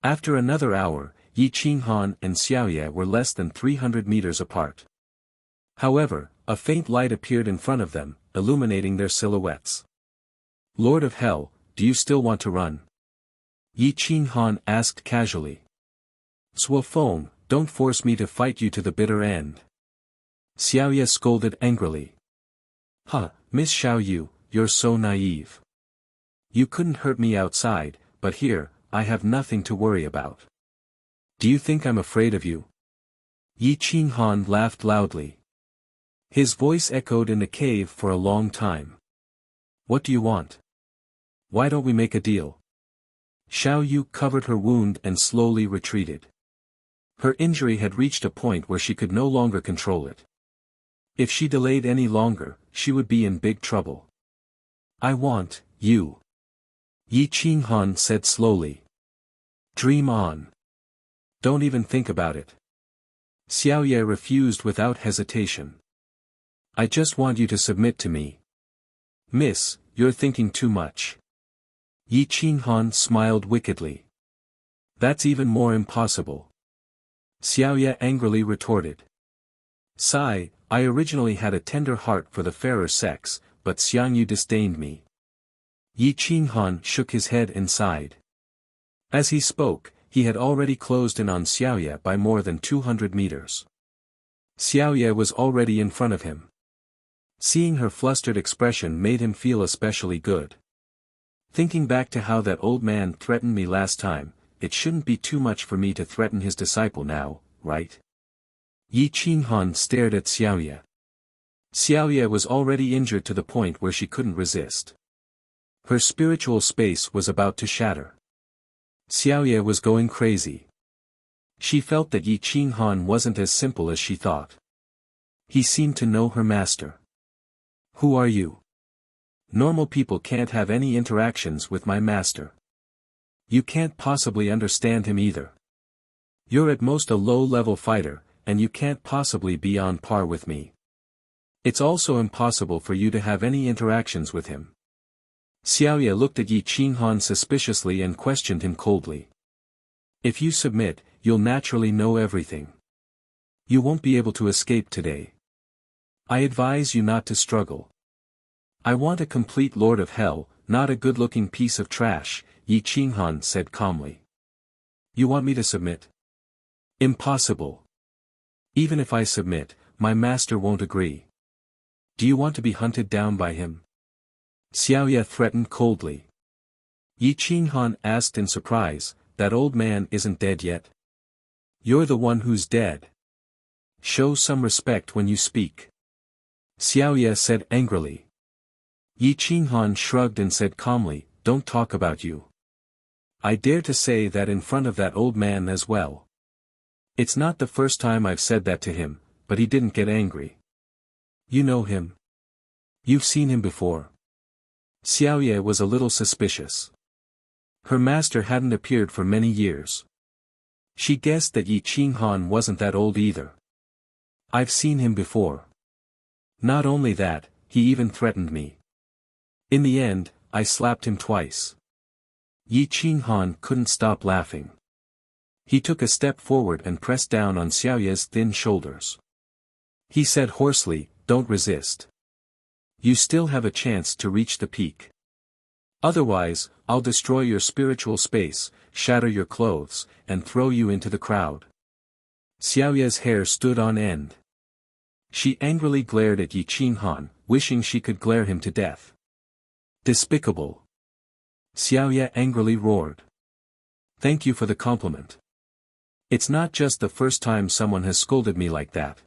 After another hour, Yi Qinghan and Xiaoye were less than 300 meters apart. However, a faint light appeared in front of them, illuminating their silhouettes. Lord of Hell, do you still want to run? Yi Qinghan asked casually. Suofeng, don't force me to fight you to the bitter end. Xiaoye scolded angrily. Huh, Miss Xiaoyu, you're so naive. You couldn't hurt me outside, but here, I have nothing to worry about. Do you think I'm afraid of you? Yi Qinghan laughed loudly. His voice echoed in the cave for a long time. What do you want? Why don't we make a deal? Xiaoyu covered her wound and slowly retreated. Her injury had reached a point where she could no longer control it. If she delayed any longer, she would be in big trouble. I want you. Yi Qinghan said slowly. Dream on. Don't even think about it. Xiaoye refused without hesitation. I just want you to submit to me. Miss, you're thinking too much. Yi Qinghan smiled wickedly. That's even more impossible. Xiaoye angrily retorted. Sigh, I originally had a tender heart for the fairer sex, but Xiangyu disdained me. Yi Qinghan shook his head and sighed. As he spoke, he had already closed in on Xiaoye by more than 200 meters. Xiaoye was already in front of him. Seeing her flustered expression made him feel especially good. Thinking back to how that old man threatened me last time, it shouldn't be too much for me to threaten his disciple now, right? Yi Qinghan stared at Xiaoye. Xiaoye was already injured to the point where she couldn't resist. Her spiritual space was about to shatter. Xiaoye was going crazy. She felt that Yi Qinghan wasn't as simple as she thought. He seemed to know her master. Who are you? Normal people can't have any interactions with my master. You can't possibly understand him either. You're at most a low-level fighter, and you can't possibly be on par with me. It's also impossible for you to have any interactions with him. Xiaoya looked at Yi Qinghan suspiciously and questioned him coldly. If you submit, you'll naturally know everything. You won't be able to escape today. I advise you not to struggle. I want a complete Lord of Hell, not a good-looking piece of trash, Yi Qinghan said calmly. You want me to submit? Impossible. Even if I submit, my master won't agree. Do you want to be hunted down by him? Xiaoya threatened coldly. Yi Qinghan asked in surprise, that old man isn't dead yet? You're the one who's dead. Show some respect when you speak. Xiaoya said angrily. Yi Qinghan shrugged and said calmly, don't talk about you. I dare to say that in front of that old man as well. It's not the first time I've said that to him, but he didn't get angry. You know him. You've seen him before. Xiaoya was a little suspicious. Her master hadn't appeared for many years. She guessed that Yi Qinghan wasn't that old either. I've seen him before. Not only that, he even threatened me. In the end, I slapped him twice. Yi Qinghan couldn't stop laughing. He took a step forward and pressed down on Xiaoya's thin shoulders. He said hoarsely, don't resist. You still have a chance to reach the peak. Otherwise, I'll destroy your spiritual space, shatter your clothes, and throw you into the crowd. Xiaoya's hair stood on end. She angrily glared at Yi Qinghan, wishing she could glare him to death. Despicable. Xiaoya angrily roared. Thank you for the compliment. It's not just the first time someone has scolded me like that.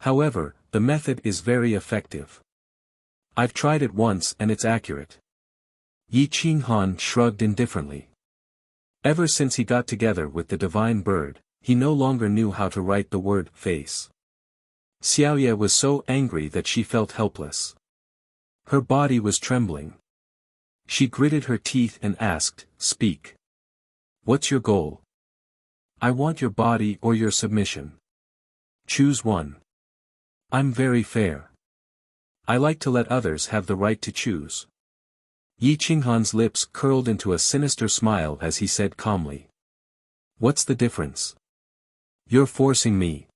However, the method is very effective. I've tried it once and it's accurate. Yi Qinghan shrugged indifferently. Ever since he got together with the divine bird, he no longer knew how to write the word face. Xiaoya was so angry that she felt helpless. Her body was trembling. She gritted her teeth and asked, speak. What's your goal? I want your body or your submission. Choose one. I'm very fair. I like to let others have the right to choose. Yi Qinghan's lips curled into a sinister smile as he said calmly. What's the difference? You're forcing me.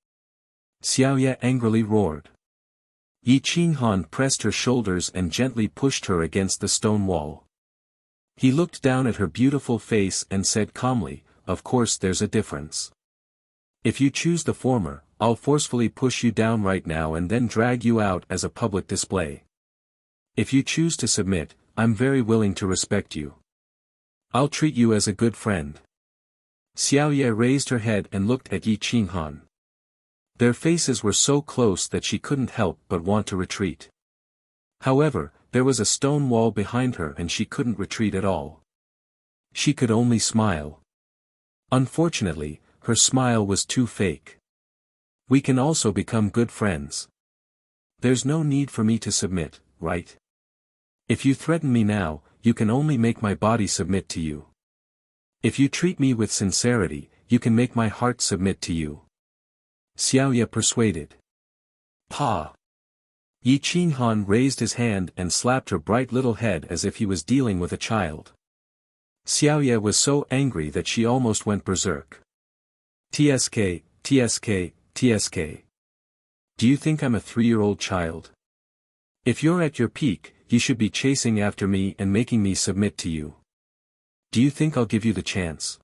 Xiaoya angrily roared. Yi Qinghan pressed her shoulders and gently pushed her against the stone wall. He looked down at her beautiful face and said calmly, of course there's a difference. If you choose the former, I'll forcefully push you down right now and then drag you out as a public display. If you choose to submit, I'm very willing to respect you. I'll treat you as a good friend. Xiaoya raised her head and looked at Yi Qinghan. Their faces were so close that she couldn't help but want to retreat. However, there was a stone wall behind her and she couldn't retreat at all. She could only smile. Unfortunately, her smile was too fake. We can also become good friends. There's no need for me to submit, right? If you threaten me now, you can only make my body submit to you. If you treat me with sincerity, you can make my heart submit to you. Xiaoya persuaded. Pa! Yi Qinghan raised his hand and slapped her bright little head as if he was dealing with a child. Xiaoya was so angry that she almost went berserk. TSK, TSK, TSK. Do you think I'm a 3-year-old child? If you're at your peak, you should be chasing after me and making me submit to you. Do you think I'll give you the chance?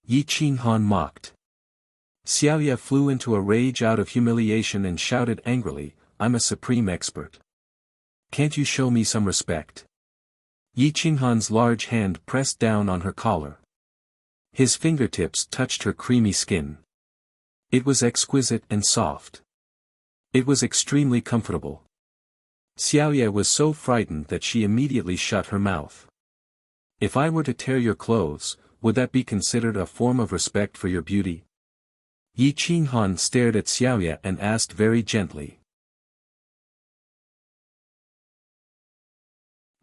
Yi Qinghan mocked. Xiaoya flew into a rage out of humiliation and shouted angrily, I'm a supreme expert. Can't you show me some respect? Yi Qinghan's large hand pressed down on her collar. His fingertips touched her creamy skin. It was exquisite and soft. It was extremely comfortable. Xiaoya was so frightened that she immediately shut her mouth. If I were to tear your clothes, would that be considered a form of respect for your beauty? Yi Qinghan stared at Xiaoya and asked very gently.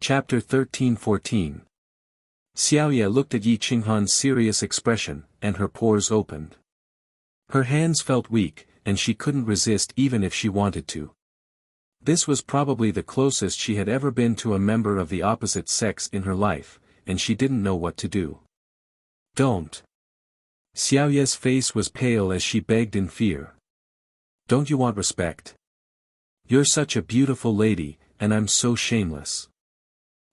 Chapter 13-14. Xiaoye looked at Yi Qinghan's serious expression, and her pores opened. Her hands felt weak, and she couldn't resist even if she wanted to. This was probably the closest she had ever been to a member of the opposite sex in her life, and she didn't know what to do. Don't. Xiaoye's face was pale as she begged in fear. Don't you want respect? You're such a beautiful lady, and I'm so shameless.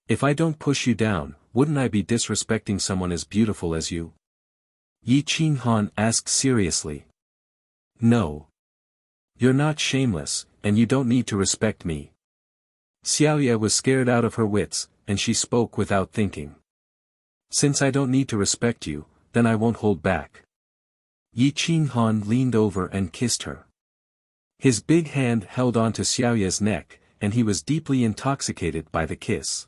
If I don't push you down, wouldn't I be disrespecting someone as beautiful as you? Yi Qinghan asked seriously. No. You're not shameless, and you don't need to respect me. Xiaoye was scared out of her wits, and she spoke without thinking. Since I don't need to respect you, then I won't hold back. Yi Qinghan leaned over and kissed her. His big hand held onto Xiaoye's neck, and he was deeply intoxicated by the kiss.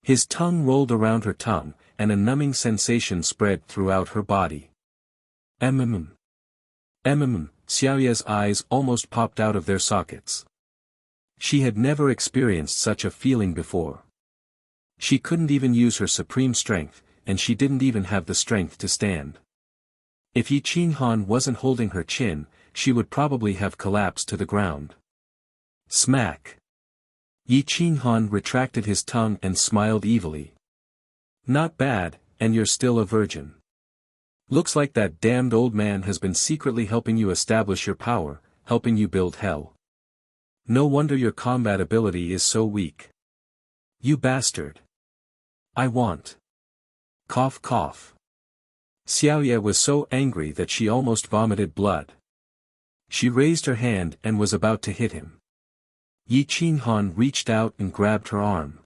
His tongue rolled around her tongue, and a numbing sensation spread throughout her body. Mm. Xiaoye's eyes almost popped out of their sockets. She had never experienced such a feeling before. She couldn't even use her supreme strength, and she didn't even have the strength to stand. If Yi Qinghan wasn't holding her chin, she would probably have collapsed to the ground. Smack! Yi Qinghan retracted his tongue and smiled evilly. Not bad, and you're still a virgin. Looks like that damned old man has been secretly helping you establish your power, helping you build hell. No wonder your combat ability is so weak. You bastard. I want. Cough cough. Xiaoye was so angry that she almost vomited blood. She raised her hand and was about to hit him. Yi Qinghan reached out and grabbed her arm.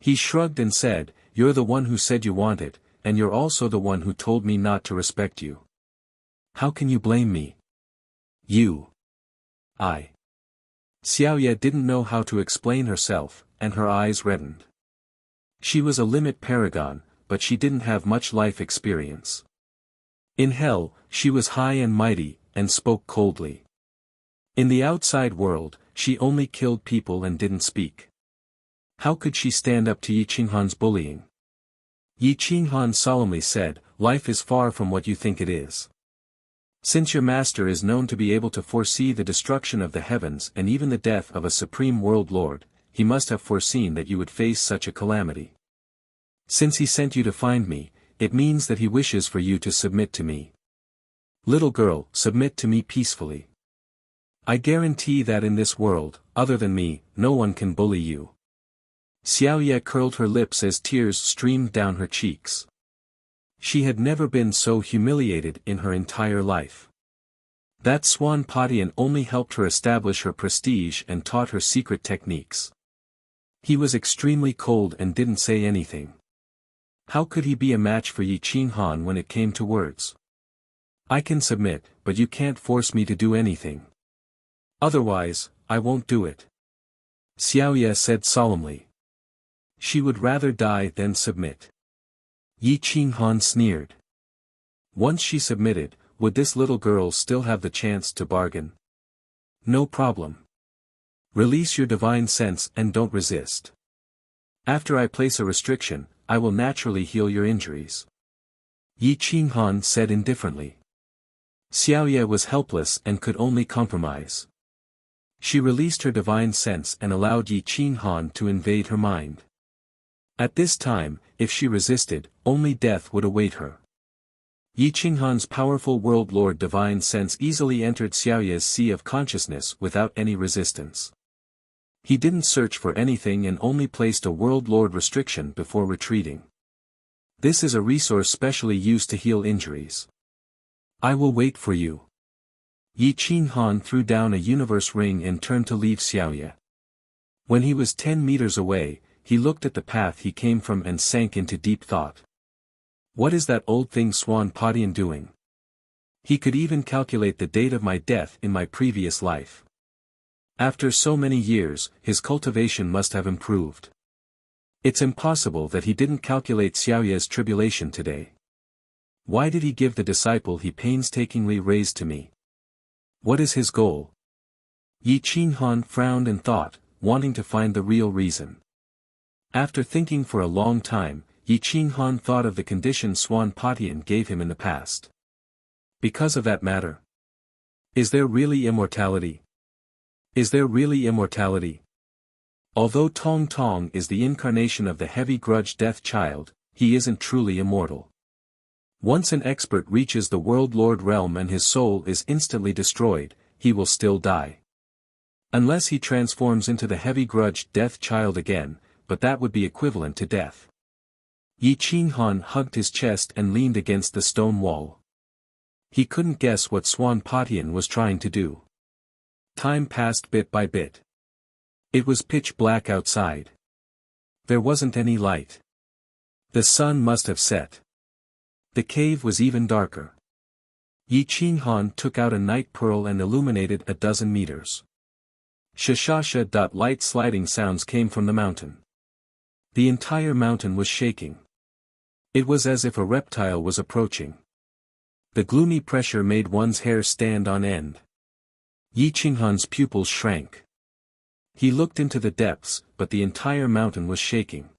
He shrugged and said, "You're the one who said you want it, and you're also the one who told me not to respect you. How can you blame me? I. Xiaoye didn't know how to explain herself, and her eyes reddened. She was a limit paragon, but she didn't have much life experience. In hell, she was high and mighty, and spoke coldly. In the outside world, she only killed people and didn't speak. How could she stand up to Yi Qinghan's bullying? Yi Qinghan solemnly said, "Life is far from what you think it is. Since your master is known to be able to foresee the destruction of the heavens and even the death of a supreme world lord, he must have foreseen that you would face such a calamity. Since he sent you to find me, it means that he wishes for you to submit to me. Little girl, submit to me peacefully. I guarantee that in this world, other than me, no one can bully you." Xiaoye curled her lips as tears streamed down her cheeks. She had never been so humiliated in her entire life. That Swan Padian only helped her establish her prestige and taught her secret techniques. He was extremely cold and didn't say anything. How could he be a match for Yi Qinghan when it came to words? "I can submit, but you can't force me to do anything. Otherwise, I won't do it," Xiaoye said solemnly. She would rather die than submit. Yi Qinghan sneered. Once she submitted, would this little girl still have the chance to bargain? No problem. Release your divine sense and don't resist. After I place a restriction, I will naturally heal your injuries. Yi Qinghan said indifferently. Xiaoye was helpless and could only compromise. She released her divine sense and allowed Yi Qinghan to invade her mind. At this time, if she resisted, only death would await her. Yi Qinghan's powerful world lord divine sense easily entered Xiaoye's sea of consciousness without any resistance. He didn't search for anything and only placed a world lord restriction before retreating. This is a resource specially used to heal injuries. I will wait for you. Yi Qinghan threw down a universe ring and turned to leave Xiaoye. When he was 10 meters away, he looked at the path he came from and sank into deep thought. What is that old thing Swan Padian doing? He could even calculate the date of my death in my previous life. After so many years, his cultivation must have improved. It's impossible that he didn't calculate Xiaoye's tribulation today. Why did he give the disciple he painstakingly raised to me? What is his goal? Yi Qinghan frowned and thought, wanting to find the real reason. After thinking for a long time, Yi Qinghan thought of the condition Swan Patian gave him in the past. Because of that matter. Is there really immortality? Is there really immortality? Although Tong Tong is the incarnation of the heavy grudge death child, he isn't truly immortal. Once an expert reaches the World Lord realm and his soul is instantly destroyed, he will still die. Unless he transforms into the heavy grudge death child again, but that would be equivalent to death. Yi Qinghan hugged his chest and leaned against the stone wall. He couldn't guess what Swan Patian was trying to do. Time passed bit by bit. It was pitch black outside. There wasn't any light. The sun must have set. The cave was even darker. Yi Qinghan took out a night pearl and illuminated a dozen meters. Shashasha. Light sliding sounds came from the mountain. The entire mountain was shaking. It was as if a reptile was approaching. The gloomy pressure made one's hair stand on end. Yi Qinghan's pupils shrank. He looked into the depths, but the entire mountain was shaking.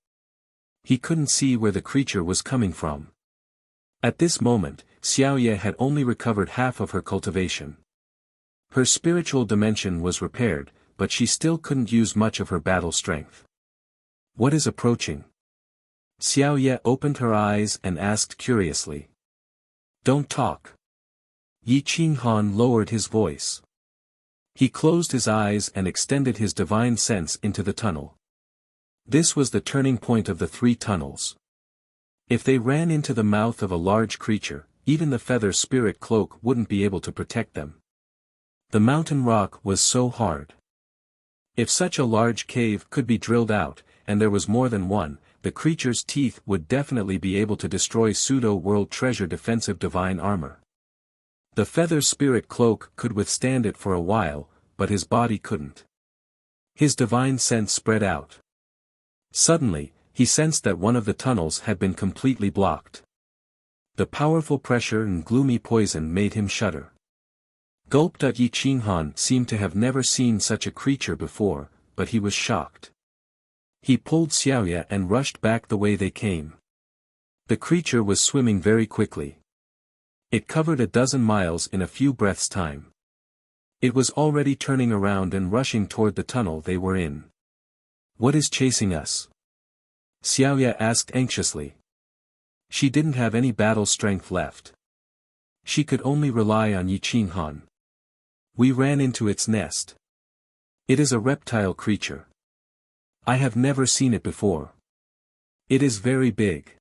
He couldn't see where the creature was coming from. At this moment, Xiaoye had only recovered half of her cultivation. Her spiritual dimension was repaired, but she still couldn't use much of her battle strength. What is approaching? Xiaoye opened her eyes and asked curiously. Don't talk. Yi Qinghan lowered his voice. He closed his eyes and extended his divine sense into the tunnel. This was the turning point of the 3 tunnels. If they ran into the mouth of a large creature, even the feather spirit cloak wouldn't be able to protect them. The mountain rock was so hard. If such a large cave could be drilled out, and there was more than one, the creature's teeth would definitely be able to destroy pseudo-world treasure defensive divine armor. The feather spirit cloak could withstand it for a while, but his body couldn't. His divine sense spread out. Suddenly, he sensed that one of the tunnels had been completely blocked. The powerful pressure and gloomy poison made him shudder. Gulp. Yi Qinghan seemed to have never seen such a creature before, but he was shocked. He pulled Xiaoye and rushed back the way they came. The creature was swimming very quickly. It covered a dozen miles in a few breaths' time. It was already turning around and rushing toward the tunnel they were in. What is chasing us? Xiaoye asked anxiously. She didn't have any battle strength left. She could only rely on Yi Qinghan. We ran into its nest. It is a reptile creature. I have never seen it before. It is very big.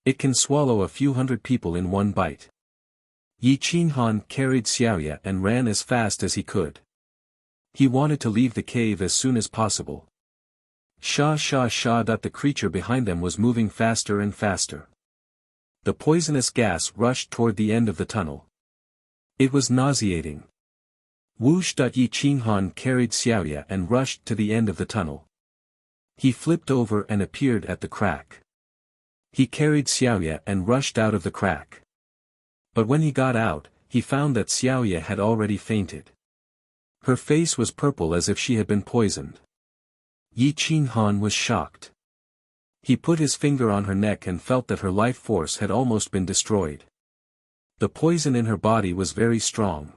It can swallow a few hundred people in one bite. Yi Qinghan carried Xiaoye and ran as fast as he could. He wanted to leave the cave as soon as possible. Sha. The creature behind them was moving faster and faster. The poisonous gas rushed toward the end of the tunnel. It was nauseating. Whoosh. Yi Qinghan carried Xiaoye and rushed to the end of the tunnel. He flipped over and appeared at the crack. He carried Xiaoye and rushed out of the crack. But when he got out, he found that Xiaoye had already fainted. Her face was purple as if she had been poisoned. Yi Qinghan was shocked. He put his finger on her neck and felt that her life force had almost been destroyed. The poison in her body was very strong.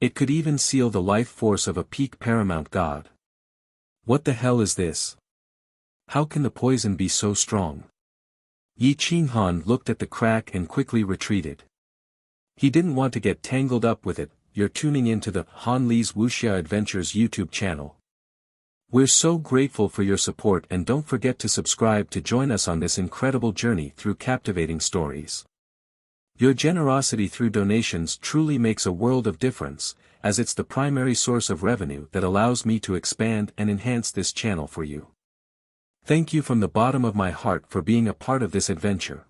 It could even seal the life force of a peak paramount god. What the hell is this? How can the poison be so strong? Yi Qinghan looked at the crack and quickly retreated. He didn't want to get tangled up with it. You're tuning into the Han Li's Wuxia Adventures YouTube channel. We're so grateful for your support, and don't forget to subscribe to join us on this incredible journey through captivating stories. Your generosity through donations truly makes a world of difference, as it's the primary source of revenue that allows me to expand and enhance this channel for you. Thank you from the bottom of my heart for being a part of this adventure.